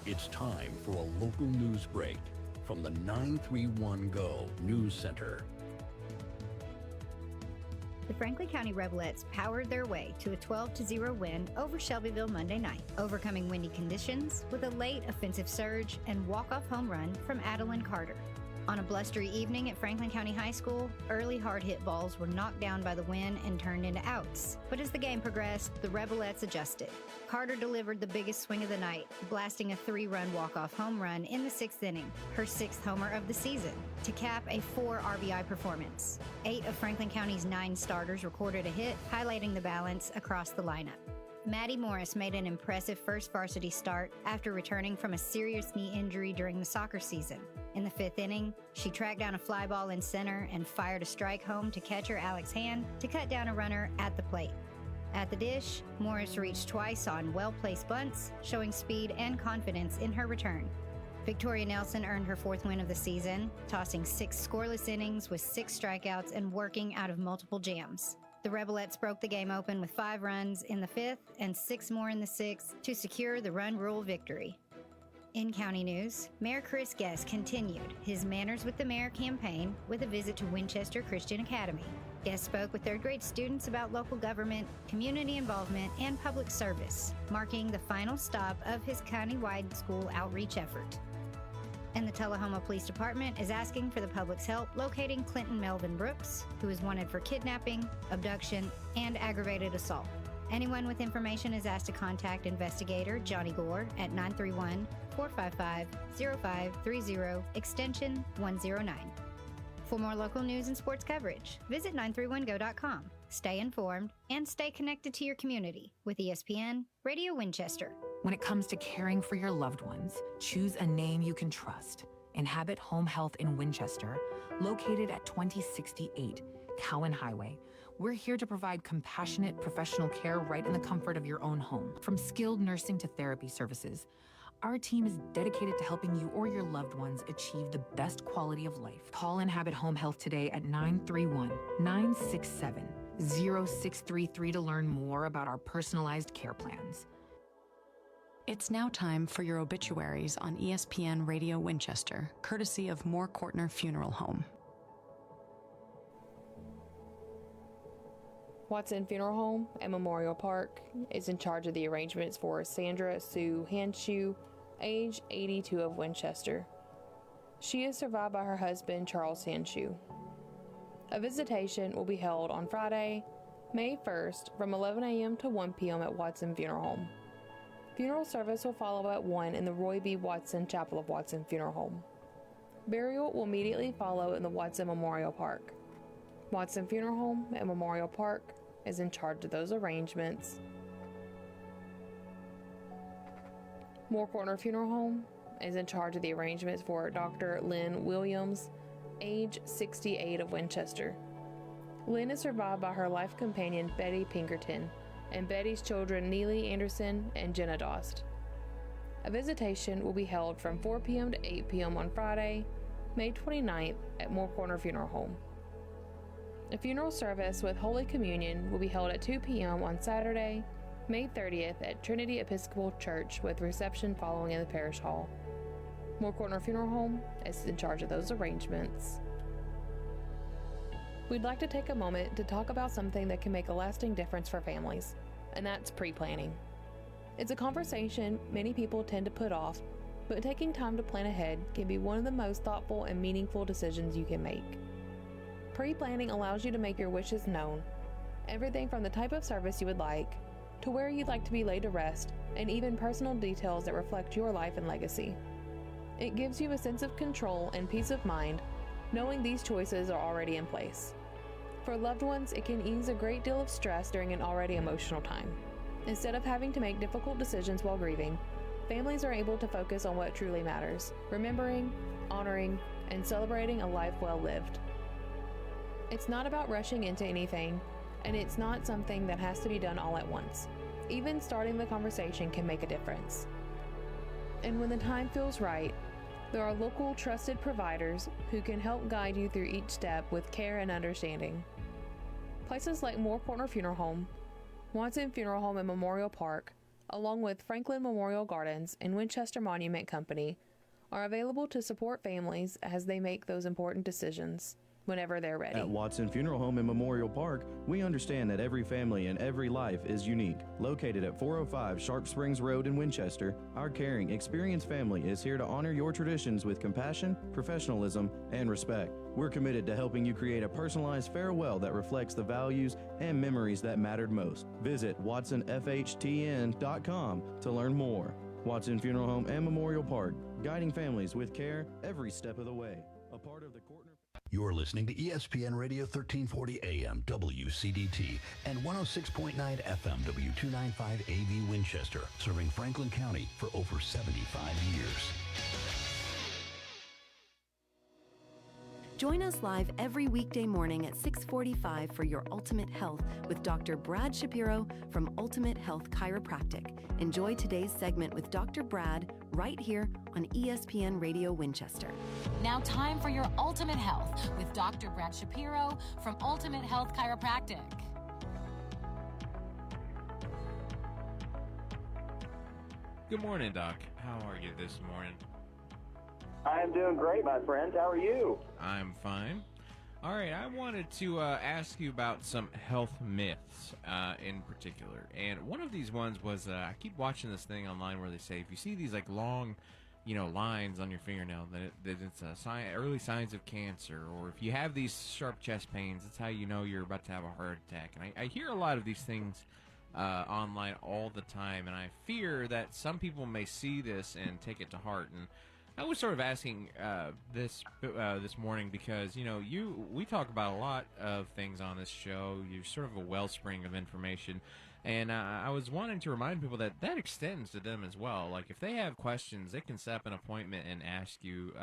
It's time for a local news break from the 931 Go News Center. The Franklin County Rebelettes powered their way to a 12-0 win over Shelbyville Monday night, overcoming windy conditions with a late offensive surge and walk-off home run from Adeline Carter. On a blustery evening at Franklin County High School, early hard-hit balls were knocked down by the wind and turned into outs. But as the game progressed, the Rebelettes adjusted. Carter delivered the biggest swing of the night, blasting a 3-run walk-off home run in the 6th inning, her 6th homer of the season, to cap a 4 RBI performance. 8 of Franklin County's 9 starters recorded a hit, highlighting the balance across the lineup. Maddie Morris made an impressive first varsity start after returning from a serious knee injury during the soccer season. In the 5th inning, she tracked down a fly ball in center and fired a strike home to catcher Alex Hand to cut down a runner at the plate. At the dish, Morris reached twice on well-placed bunts, showing speed and confidence in her return. Victoria Nelson earned her 4th win of the season, tossing 6 scoreless innings with 6 strikeouts and working out of multiple jams. The Rebelettes broke the game open with 5 runs in the 5th and 6 more in the 6th to secure the run rule victory. In county news, Mayor Chris Guest continued his Manners with the Mayor campaign with a visit to Winchester Christian Academy. Guest spoke with 3rd grade students about local government, community involvement, and public service, marking the final stop of his county-wide school outreach effort. And the Tullahoma Police Department is asking for the public's help locating Clinton Melvin Brooks, who is wanted for kidnapping, abduction, and aggravated assault. Anyone with information is asked to contact investigator Johnny Gore at 931-455-0530, extension 109. For more local news and sports coverage, visit 931go.com. Stay informed and stay connected to your community with ESPN Radio Winchester. When it comes to caring for your loved ones, choose a name you can trust. Inhabit Home Health in Winchester, located at 2068 Cowan Highway. We're here to provide compassionate professional care right in the comfort of your own home. From skilled nursing to therapy services, our team is dedicated to helping you or your loved ones achieve the best quality of life. Call Inhabit Home Health today at 931-967-0633 to learn more about our personalized care plans. It's now time for your obituaries on ESPN Radio Winchester, courtesy of Moore Courtner Funeral Home. Watson Funeral Home at Memorial Park is in charge of the arrangements for Sandra Sue Hanshoe, age 82 of Winchester. She is survived by her husband, Charles Hanshoe. A visitation will be held on Friday, May 1st from 11 a.m. to 1 p.m. at Watson Funeral Home. Funeral service will follow at 1 in the Roy B. Watson Chapel of Watson Funeral Home. Burial will immediately follow in the Watson Memorial Park. Watson Funeral Home at Memorial Park is in charge of those arrangements. Moore Courtner Funeral Home is in charge of the arrangements for Dr. Lynn Williams, age 68 of Winchester. Lynn is survived by her life companion Betty Pinkerton and Betty's children Neely Anderson and Jenna Dost. A visitation will be held from 4 p.m. to 8 p.m. on Friday, May 29th at Moore Courtner Funeral Home. A funeral service with Holy Communion will be held at 2 p.m. on Saturday, May 30th at Trinity Episcopal Church with reception following in the parish hall. Moore Courtner Funeral Home is in charge of those arrangements. We'd like to take a moment to talk about something that can make a lasting difference for families, and that's pre-planning. It's a conversation many people tend to put off, but taking time to plan ahead can be one of the most thoughtful and meaningful decisions you can make. Pre-planning allows you to make your wishes known, everything from the type of service you would like, to where you'd like to be laid to rest, and even personal details that reflect your life and legacy. It gives you a sense of control and peace of mind, knowing these choices are already in place. For loved ones, it can ease a great deal of stress during an already emotional time. Instead of having to make difficult decisions while grieving, families are able to focus on what truly matters, remembering, honoring, and celebrating a life well lived. It's not about rushing into anything, and it's not something that has to be done all at once. Even starting the conversation can make a difference. And when the time feels right, There are local trusted providers who can help guide you through each step with care and understanding. Places like Moore Corner Funeral Home, Watson Funeral Home and Memorial Park, along with Franklin Memorial Gardens and Winchester Monument Company, are available to support families as they make those important decisions whenever they're ready. At Watson Funeral Home and Memorial Park, we understand that every family and every life is unique. Located at 405 Sharp Springs Road in Winchester, our caring, experienced family is here to honor your traditions with compassion, professionalism, and respect. We're committed to helping you create a personalized farewell that reflects the values and memories that mattered most. Visit watsonfhtn.com to learn more. Watson Funeral Home and Memorial Park, guiding families with care every step of the way. A part of the Courtner. You're listening to ESPN Radio 1340 AM WCDT and 106.9 FM W295 AV Winchester, serving Franklin County for over 75 years. Join us live every weekday morning at 6:45 for your Ultimate Health with Dr. Brad Shapiro from Ultimate Health Chiropractic. Enjoy today's segment with Dr. Brad right here on ESPN Radio Winchester. Now time for your Ultimate Health with Dr. Brad Shapiro from Ultimate Health Chiropractic. Good morning, Doc. How are you this morning? I am doing great, my friend. How are you? I'm fine. All right, I wanted to ask you about some health myths in particular. And one of these ones was, I keep watching this thing online where they say if you see these like long, lines on your fingernail, that it's a early signs of cancer. Or if you have these sharp chest pains, that's how you know you're about to have a heart attack. And I hear a lot of these things online all the time, and I fear that some people may see this and take it to heart. And I was sort of asking this morning because we talk about a lot of things on this show. You're sort of a wellspring of information, and I was wanting to remind people that extends to them as well. Like if they have questions, they can set up an appointment and ask you,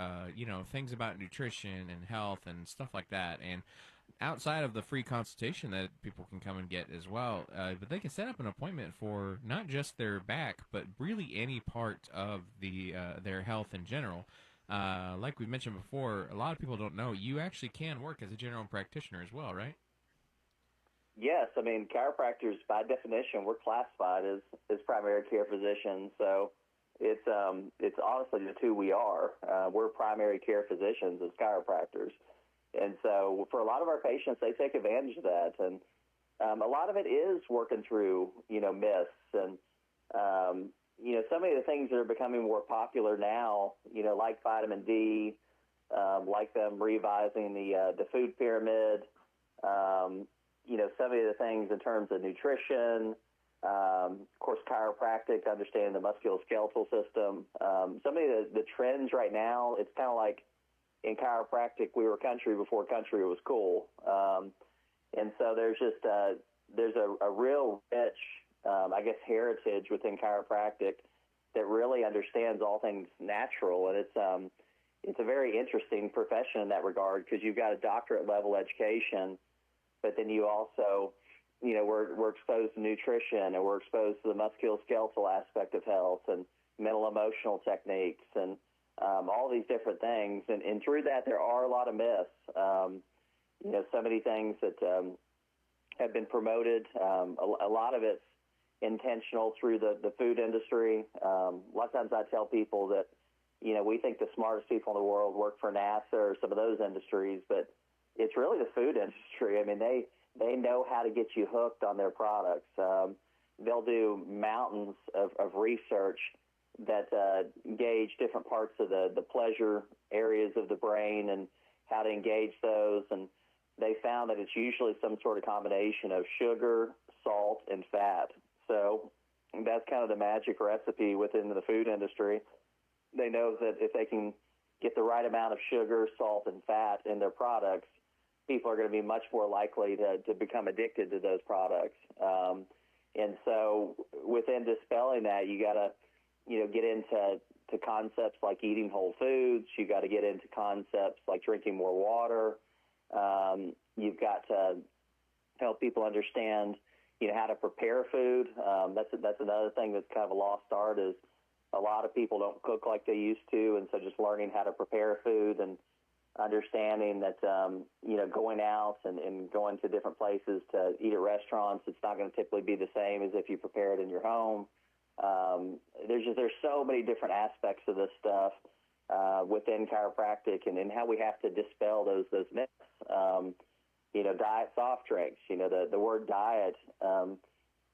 things about nutrition and health and stuff like that. And outside of the free consultation that people can come and get as well, but they can set up an appointment for not just their back, but really any part of their health in general. Like we mentioned before, a lot of people don't know you actually can work as a general practitioner as well, right? Yes, I mean chiropractors by definition we're classified as primary care physicians, so it's honestly just who we are. We're primary care physicians as chiropractors. And so for a lot of our patients, they take advantage of that. And a lot of it is working through, myths. And, some of the things that are becoming more popular now, like vitamin D, like them revising the food pyramid, some of the things in terms of nutrition, of course, chiropractic, understanding the musculoskeletal system. Some of the trends right now, it's kind of like, in chiropractic, we were country before country was cool. And so there's just there's a real rich, heritage within chiropractic that really understands all things natural. And it's a very interesting profession in that regard because you've got a doctorate level education, but then you also, we're exposed to nutrition and we're exposed to the musculoskeletal aspect of health and mental emotional techniques and all these different things. And through that, there are a lot of myths. So many things that have been promoted. A lot of it's intentional through the food industry. A lot of times I tell people that, we think the smartest people in the world work for NASA or some of those industries, but it's really the food industry. I mean, they know how to get you hooked on their products. They'll do mountains of research that gauge different parts of the pleasure areas of the brain and how to engage those. And they found that it's usually some sort of combination of sugar, salt, and fat. So that's kind of the magic recipe within the food industry. They know that if they can get the right amount of sugar, salt, and fat in their products, people are going to be much more likely to become addicted to those products. And so within dispelling that, you got to get into concepts like eating whole foods. You got to get into concepts like drinking more water. You've got to help people understand, how to prepare food. That's another thing that's kind of a lost art is a lot of people don't cook like they used to, and so just learning how to prepare food and understanding that, going out and going to different places to eat at restaurants, it's not going to typically be the same as if you prepare it in your home. There's so many different aspects of this stuff within chiropractic and how we have to dispel those myths. Diet soft drinks, the word diet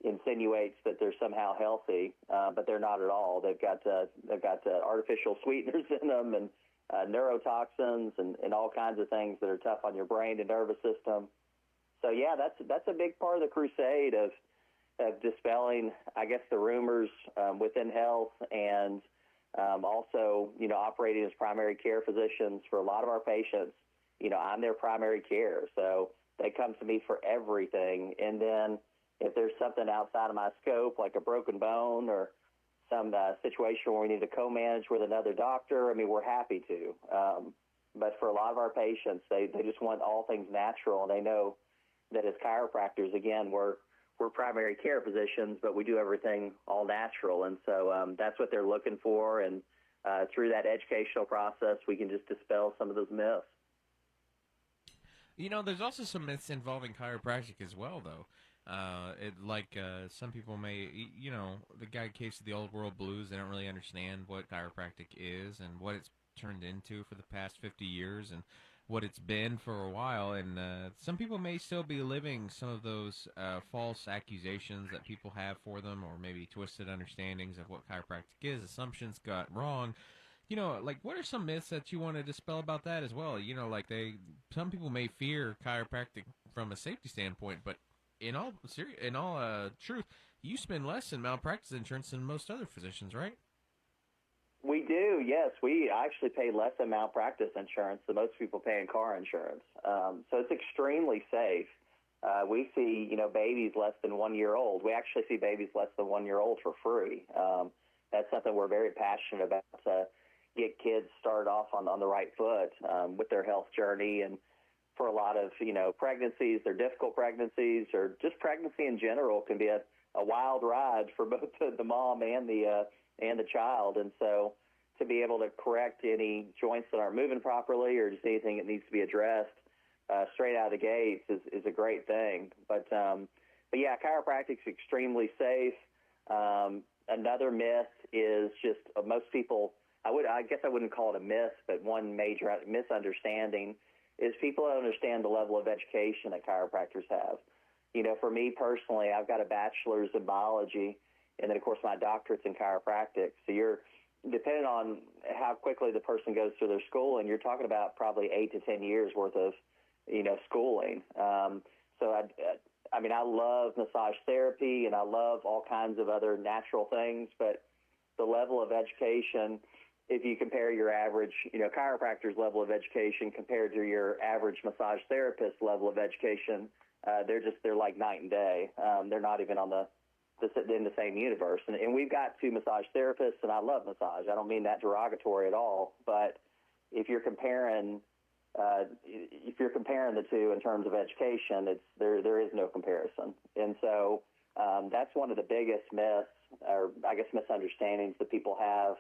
insinuates that they're somehow healthy, but they're not at all. They've got artificial sweeteners in them and neurotoxins and all kinds of things that are tough on your brain and nervous system. So yeah, that's a big part of the crusade of dispelling, I guess, the rumors within health and also, operating as primary care physicians for a lot of our patients. I'm their primary care, so they come to me for everything. And then if there's something outside of my scope, like a broken bone or some situation where we need to co-manage with another doctor, we're happy to. But for a lot of our patients, they just want all things natural, and they know that as chiropractors, again, we're primary care physicians, but we do everything all natural. And so that's what they're looking for. And through that educational process, we can just dispel some of those myths. There's also some myths involving chiropractic as well, though. Some people may, the guy case of the old world blues, they don't really understand what chiropractic is and what it's turned into for the past 50 years and what it's been for a while. And some people may still be living some of those false accusations that people have for them, or maybe twisted understandings of what chiropractic is, assumptions got wrong. What are some myths that you want to dispel about that as well? Some people may fear chiropractic from a safety standpoint, but in all truth, you spend less in malpractice insurance than most other physicians, right? We do, yes. We actually pay less in malpractice insurance than most people pay in car insurance. So it's extremely safe. We see, babies less than 1 year old. We actually see babies less than 1 year old for free. That's something we're very passionate about, to get kids started off on the right foot with their health journey. And for a lot of, pregnancies, they're difficult pregnancies, or just pregnancy in general can be a wild ride for both the mom and the child. And so to be able to correct any joints that aren't moving properly or just anything that needs to be addressed straight out of the gates is a great thing. But yeah, chiropractic's extremely safe. Another myth is just most people, I guess I wouldn't call it a myth, but one major misunderstanding is people don't understand the level of education that chiropractors have. For me personally, I've got a bachelor's in biology, and then, of course, my doctorate's in chiropractic. So you're, depending on how quickly the person goes through their schooling, you're talking about probably 8 to 10 years worth of, schooling. So I love massage therapy, and I love all kinds of other natural things, but the level of education, if you compare your average, chiropractor's level of education compared to your average massage therapist level of education, they're like night and day. They're not even in the same universe. And we've got 2 massage therapists, and I love massage. I don't mean that derogatory at all, but if you're comparing the two in terms of education, there is no comparison. And so that's one of the biggest myths, or I guess misunderstandings that people have.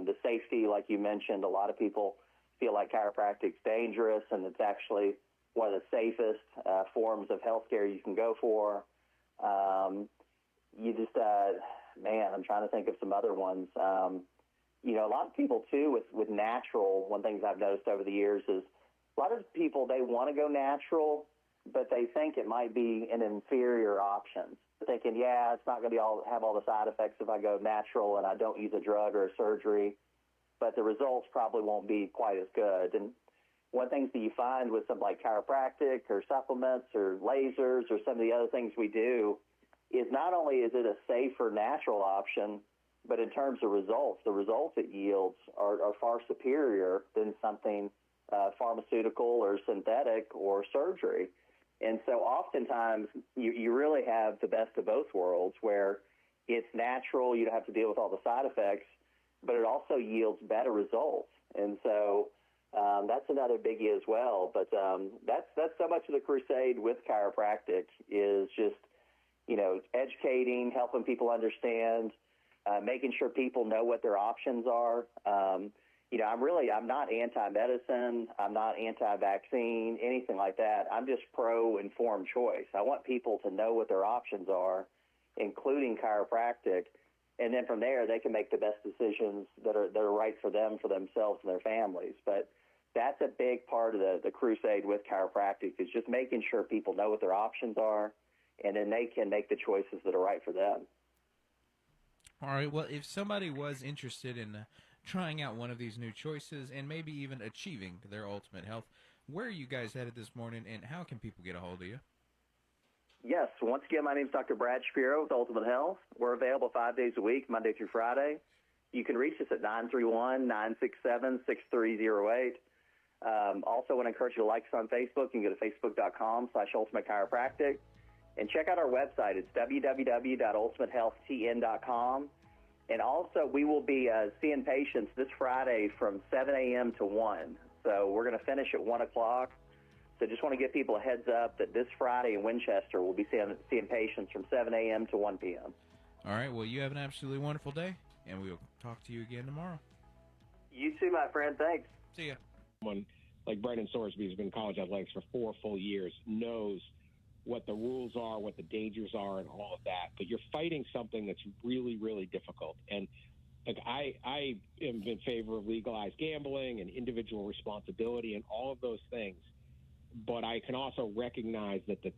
The safety, like you mentioned, a lot of people feel like chiropractic's dangerous, and it's actually one of the safest forms of healthcare you can go for. I'm trying to think of some other ones. A lot of people, too, with natural, one of the things I've noticed over the years is a lot of people, they want to go natural, but they think it might be an inferior option. They're thinking, it's not going to have all the side effects if I go natural and I don't use a drug or a surgery, but the results probably won't be quite as good. And one of the things that you find with something like chiropractic or supplements or lasers or some of the other things we do is not only is it a safer natural option, but in terms of results, the results it yields are far superior than something pharmaceutical or synthetic or surgery. And so oftentimes you really have the best of both worlds, where it's natural, you don't have to deal with all the side effects, but it also yields better results. And so that's another biggie as well. But that's so much of the crusade with chiropractic is just, educating, helping people understand making sure people know what their options are. I'm not anti-medicine. I'm not anti-vaccine, anything like that. I'm just pro-informed choice. I want people to know what their options are, including chiropractic, and then from there they can make the best decisions that are right for them, for themselves, and their families. But that's a big part of the crusade with chiropractic, is just making sure people know what their options are, and then they can make the choices that are right for them. All right, well, if somebody was interested in trying out one of these new choices and maybe even achieving their ultimate health, where are you guys headed this morning, and how can people get a hold of you? Yes, once again, my name is Dr. Brad Shapiro with Ultimate Health. We're available 5 days a week, Monday through Friday. You can reach us at 931-967-6308. Also want to encourage you to like us on Facebook. You can go to facebook.com/Ultimate Chiropractic. And check out our website. It's www.ultimatehealthtn.com. And also, we will be seeing patients this Friday from 7 a.m. to 1. So we're going to finish at 1 o'clock. So just want to give people a heads up that this Friday in Winchester, we'll be seeing patients from 7 a.m. to 1 p.m. All right, well, you have an absolutely wonderful day, and we'll talk to you again tomorrow. You too, my friend. Thanks. See ya. Someone like Brendan Sorsby, who's been in college athletics for 4 full years, knows what the rules are, what the dangers are, and all of that. But you're fighting something that's really, really difficult. And like I am in favor of legalized gambling and individual responsibility and all of those things. But I can also recognize that the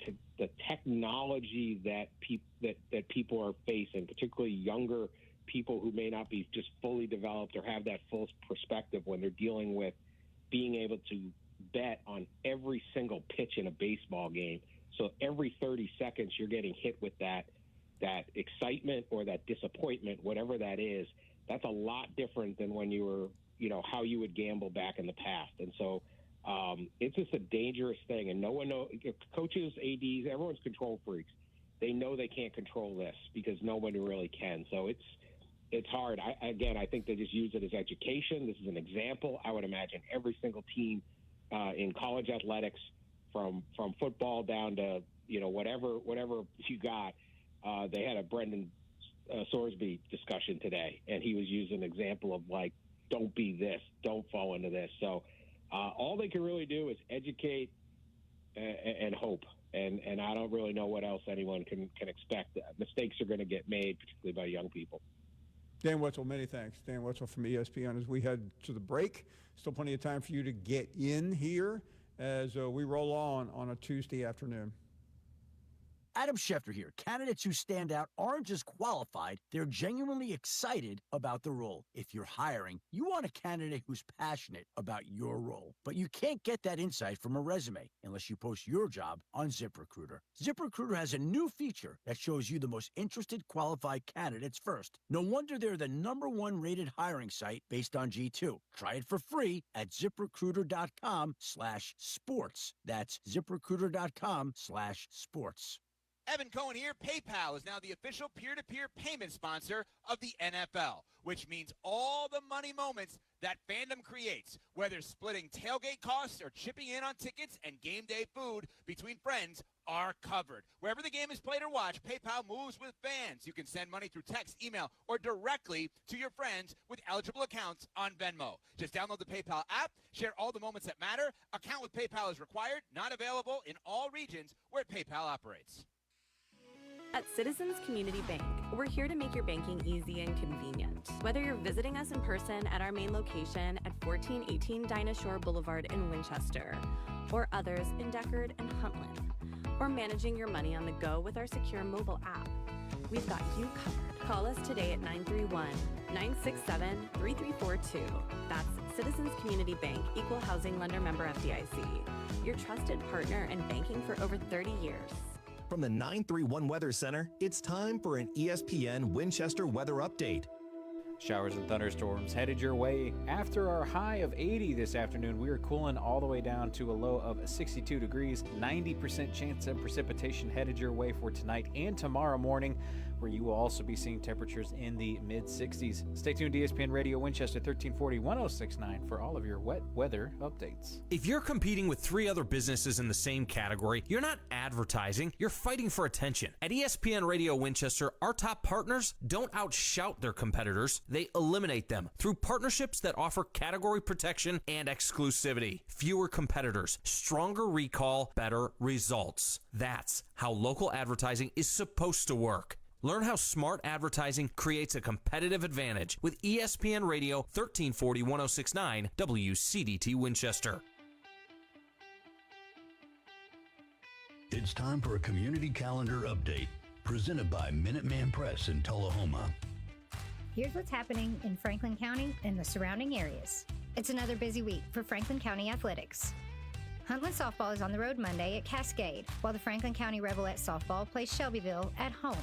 technology that people are facing, particularly younger people who may not be just fully developed or have that full perspective when they're dealing with being able to bet on every single pitch in a baseball game. So every 30 seconds you're getting hit with that excitement or that disappointment, whatever that is. That's a lot different than when you were, how you would gamble back in the past. And so it's just a dangerous thing. And no one knows, coaches, ADs, everyone's control freaks. They know they can't control this because nobody really can. So it's hard. I think they just use it as education. This is an example. I would imagine every single team in college athletics, from football down to whatever you got. They had a Brendan Sorsby discussion today, and he was using an example of like, don't be this, don't fall into this. So all they can really do is educate and hope. And I don't really know what else anyone can expect. Mistakes are going to get made, particularly by young people. Dan Wetzel, many thanks. Dan Wetzel from ESPN. As we head to the break, still plenty of time for you to get in here as we roll on a Tuesday afternoon. Adam Schefter here. Candidates who stand out aren't just qualified, they're genuinely excited about the role. If you're hiring, you want a candidate who's passionate about your role. But you can't get that insight from a resume unless you post your job on ZipRecruiter. ZipRecruiter has a new feature that shows you the most interested qualified candidates first. No wonder they're the #1 rated hiring site based on G2. Try it for free at ZipRecruiter.com/sports. That's ZipRecruiter.com/sports. Evan Cohen here. PayPal is now the official peer-to-peer payment sponsor of the NFL, which means all the money moments that fandom creates, whether splitting tailgate costs or chipping in on tickets and game day food between friends, are covered. Wherever the game is played or watched, PayPal moves with fans. You can send money through text, email, or directly to your friends with eligible accounts on Venmo. Just download the PayPal app, share all the moments that matter. Account with PayPal is required, not available in all regions where PayPal operates. At Citizens Community Bank, we're here to make your banking easy and convenient. Whether you're visiting us in person at our main location at 1418 Dinah Shore Boulevard in Winchester, or others in Deckard and Huntland, or managing your money on the go with our secure mobile app, we've got you covered. Call us today at 931-967-3342. That's Citizens Community Bank, Equal Housing Lender Member FDIC. Your trusted partner in banking for over 30 years. From the 931 Weather Center, it's time for an ESPN Winchester weather update. Showers and thunderstorms headed your way. After our high of 80 this afternoon, we are cooling all the way down to a low of 62 degrees. 90% chance of precipitation headed your way for tonight and tomorrow morning. where you will also be seeing temperatures in the mid-60s. Stay tuned to ESPN Radio Winchester 1340 1069 for all of your wet weather updates. If you're competing with 3 other businesses in the same category, you're not advertising, you're fighting for attention. At ESPN Radio Winchester, our top partners don't outshout their competitors, they eliminate them through partnerships that offer category protection and exclusivity. Fewer competitors, stronger recall, better results. That's how local advertising is supposed to work. Learn how smart advertising creates a competitive advantage with ESPN Radio 1340 1069 WCDT Winchester. It's time for a community calendar update presented by Minuteman Press in Tullahoma. Here's what's happening in Franklin County and the surrounding areas. It's another busy week for Franklin County athletics. Huntland softball is on the road Monday at Cascade, while the Franklin County Rebelettes softball plays Shelbyville at home.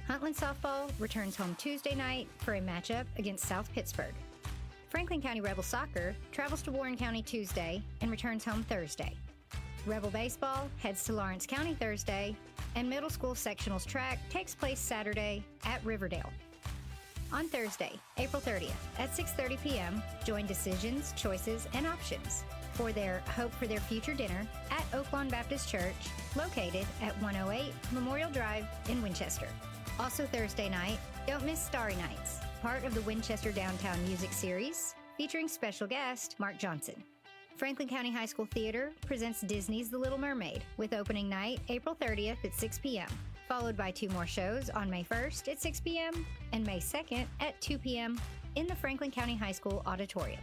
Huntland softball returns home Tuesday night for a matchup against South Pittsburgh. Franklin County Rebel soccer travels to Warren County Tuesday and returns home Thursday. Rebel baseball heads to Lawrence County Thursday, and middle school sectionals track takes place Saturday at Riverdale. On Thursday, April 30th at 6:30 p.m., join Decisions, Choices, and Options for their Hope for Their Future dinner at Oaklawn Baptist Church, located at 108 Memorial Drive in Winchester. Also Thursday night, don't miss Starry Nights, part of the Winchester Downtown Music Series, featuring special guest Mark Johnson. Franklin County High School Theater presents Disney's The Little Mermaid with opening night April 30th at 6 p.m., followed by 2 more shows on May 1st at 6 p.m. and May 2nd at 2 p.m. in the Franklin County High School Auditorium.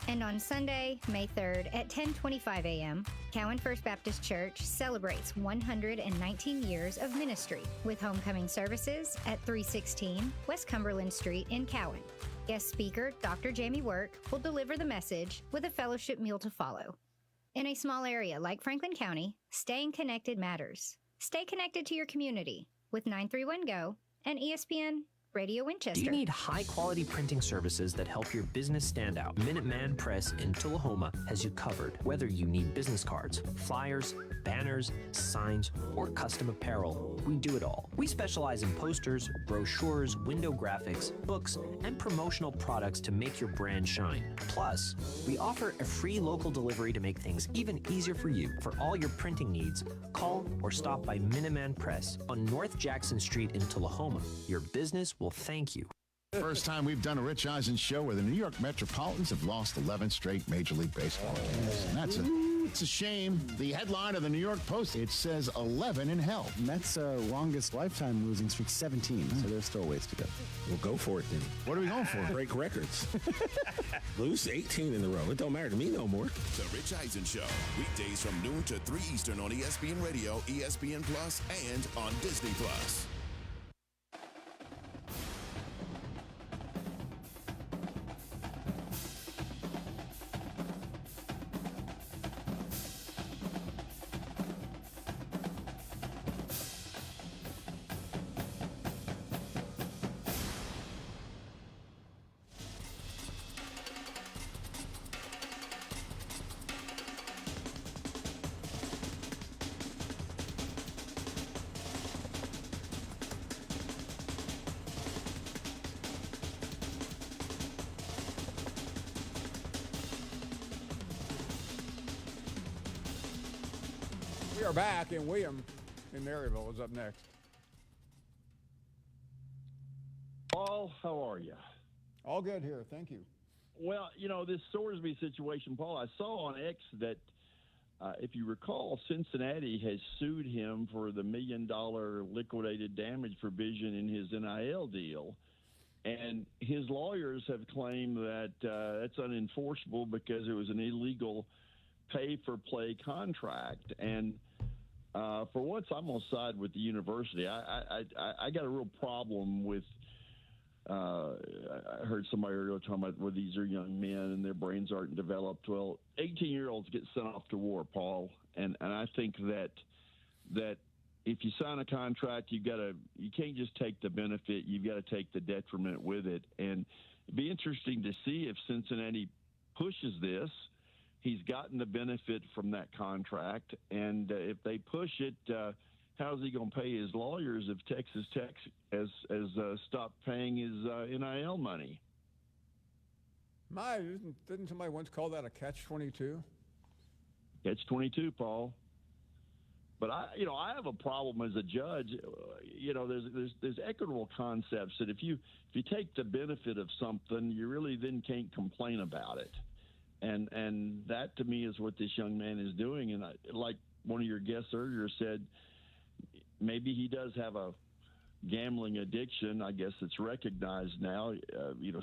And on Sunday, May 3rd at 10:25 a.m., Cowan First Baptist Church celebrates 119 years of ministry with homecoming services at 316 West Cumberland Street in Cowan. Guest speaker Dr. Jamie Work will deliver the message with a fellowship meal to follow. In a small area like Franklin County, staying connected matters. Stay connected to your community with 931-GO and ESPN Radio Winchester. Do you need high-quality printing services that help your business stand out? Minuteman Press in Tullahoma has you covered. Whether you need business cards, flyers, banners, signs, or custom apparel, we do it all. We specialize in posters, brochures, window graphics, books, and promotional products to make your brand shine. Plus, we offer a free local delivery to make things even easier for you. For all your printing needs, call or stop by Minuteman Press on North Jackson Street in Tullahoma. Your business will thank you. First time we've done a Rich Eisen show where the New York Metropolitans have lost 11 straight Major League Baseball games. And it's a shame. The headline of the New York Post, it says 11 in hell. Mets' longest lifetime losing streak 17, so there's still a ways to go. We'll go for it then. What are we going for? Break records. Lose 18 in a row. It don't matter to me no more. The Rich Eisen Show, weekdays from noon to 3 Eastern on ESPN Radio, ESPN Plus, and on Disney Plus. We are back, and William in Maryville is up next. Paul, how are you? All good here, thank you. Well, you know, this Sorsby situation, Paul, I saw on X that, if you recall, Cincinnati has sued him for the $1 million liquidated damage provision in his NIL deal. And his lawyers have claimed that that's unenforceable because it was an illegal pay-for-play contract. And for once, I'm on side with the university. I got a real problem with I heard somebody earlier talking about where these are young men and their brains aren't developed. Well, 18-year-olds get sent off to war, Paul, and I think that if you sign a contract, you can't just take the benefit. You've got to take the detriment with it. And it'd be interesting to see if Cincinnati pushes this. He's gotten the benefit from that contract, and if they push it, how's he going to pay his lawyers if Texas Tech has stopped paying his NIL money? Didn't somebody once call that a catch-22? Catch-22, Paul. But I have a problem as a judge. There's equitable concepts that if you take the benefit of something, you really then can't complain about it. And that to me is what this young man is doing. And like one of your guests earlier said, maybe he does have a gambling addiction. I guess it's recognized now.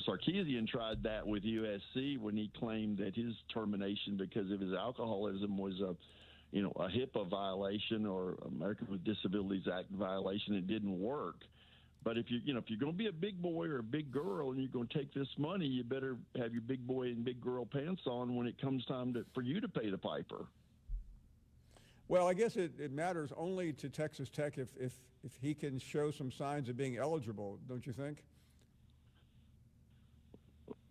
Sarkisian tried that with USC when he claimed that his termination because of his alcoholism was a HIPAA violation or Americans with Disabilities Act violation. It didn't work. But if you're going to be a big boy or a big girl and you're going to take this money, you better have your big boy and big girl pants on when it comes time for you to pay the piper. Well, I guess it matters only to Texas Tech if he can show some signs of being eligible, don't you think?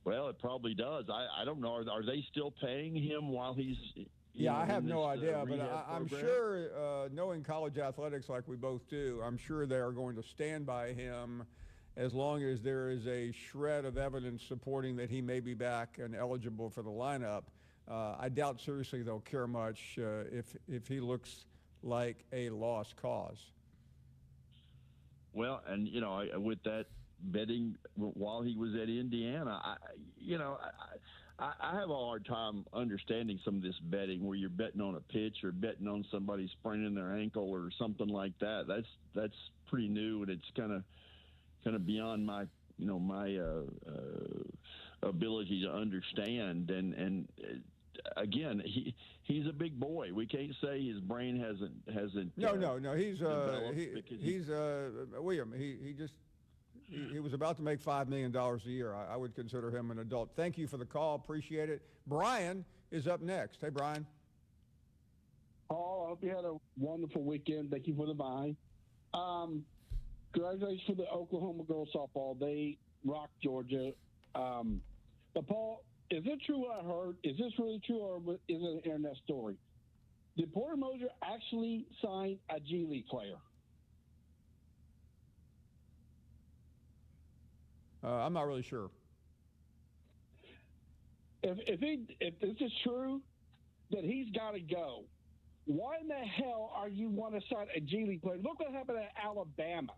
Well, it probably does. I don't know. Are they still paying him while he's I have no idea, but I'm program? sure, knowing college athletics like we both do, I'm sure they are going to stand by him as long as there is a shred of evidence supporting that he may be back and eligible for the lineup. I doubt seriously they'll care much if he looks like a lost cause. Well, and with that betting while he was at Indiana, I have a hard time understanding some of this betting where you're betting on a pitch or betting on somebody spraining their ankle or something like that. That's pretty new, and it's kind of beyond my ability to understand. And again, he's a big boy. We can't say his brain hasn't. No. He's William. He was about to make $5 million a year. I would consider him an adult. Thank you for the call. Appreciate it. Brian is up next. Hey, Brian. Paul, I hope you had a wonderful weekend. Thank you for the bye. Congratulations for the Oklahoma girls softball. They rocked Georgia. But, Paul, is it true what I heard? Is this really true, or is it an internet story? Did Porter Moser actually sign a G League player? I'm not really sure. If this is true, then he's got to go. Why in the hell are you want to sign a G League player? Look what happened at Alabama.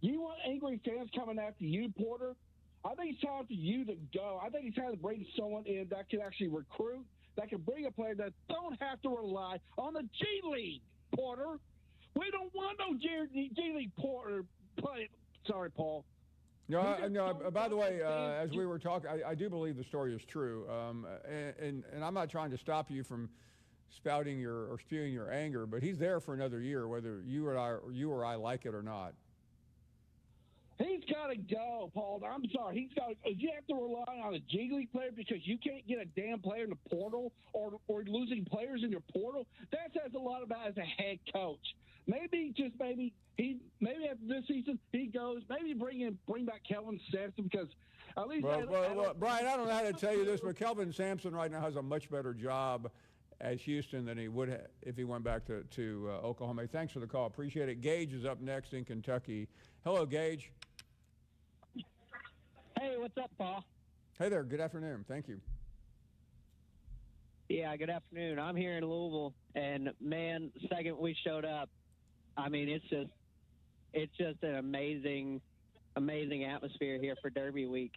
You want angry fans coming after you, Porter? I think it's time for you to go. I think it's time to bring someone in that can actually recruit, that can bring a player that don't have to rely on the G League, Porter. We don't want no G League Porter play. Sorry, Paul. No. By the way, as we were talking, I do believe the story is true, and I'm not trying to stop you from spouting or spewing your anger, but he's there for another year, whether you or I like it or not. He's got to go, Paul. I'm sorry. He's got. You have to rely on a G League player because you can't get a damn player in the portal, or losing players in your portal. That says a lot about as a head coach. Maybe after this season he goes. Maybe bring back Kelvin Sampson because at least. Well, Brian, I don't know how to tell you this, but Kelvin Sampson right now has a much better job at Houston than he would have if he went back to Oklahoma. Thanks for the call. Appreciate it. Gage is up next in Kentucky. Hello, Gage. Hey, what's up, Paul? Hey there. Good afternoon. Thank you. Yeah, good afternoon. I'm here in Louisville, and man, the second we showed up, I mean, it's just an amazing atmosphere here for Derby Week.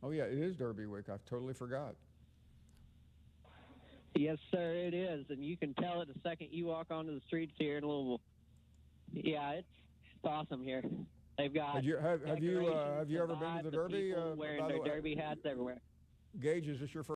Oh yeah, it is Derby Week. I totally forgot. Yes, sir, it is, and you can tell it the second you walk onto the streets here in Louisville. Yeah, it's awesome here. They've got. Have you ever been to the Derby? Wearing their Derby hats everywhere. Gage, is this your first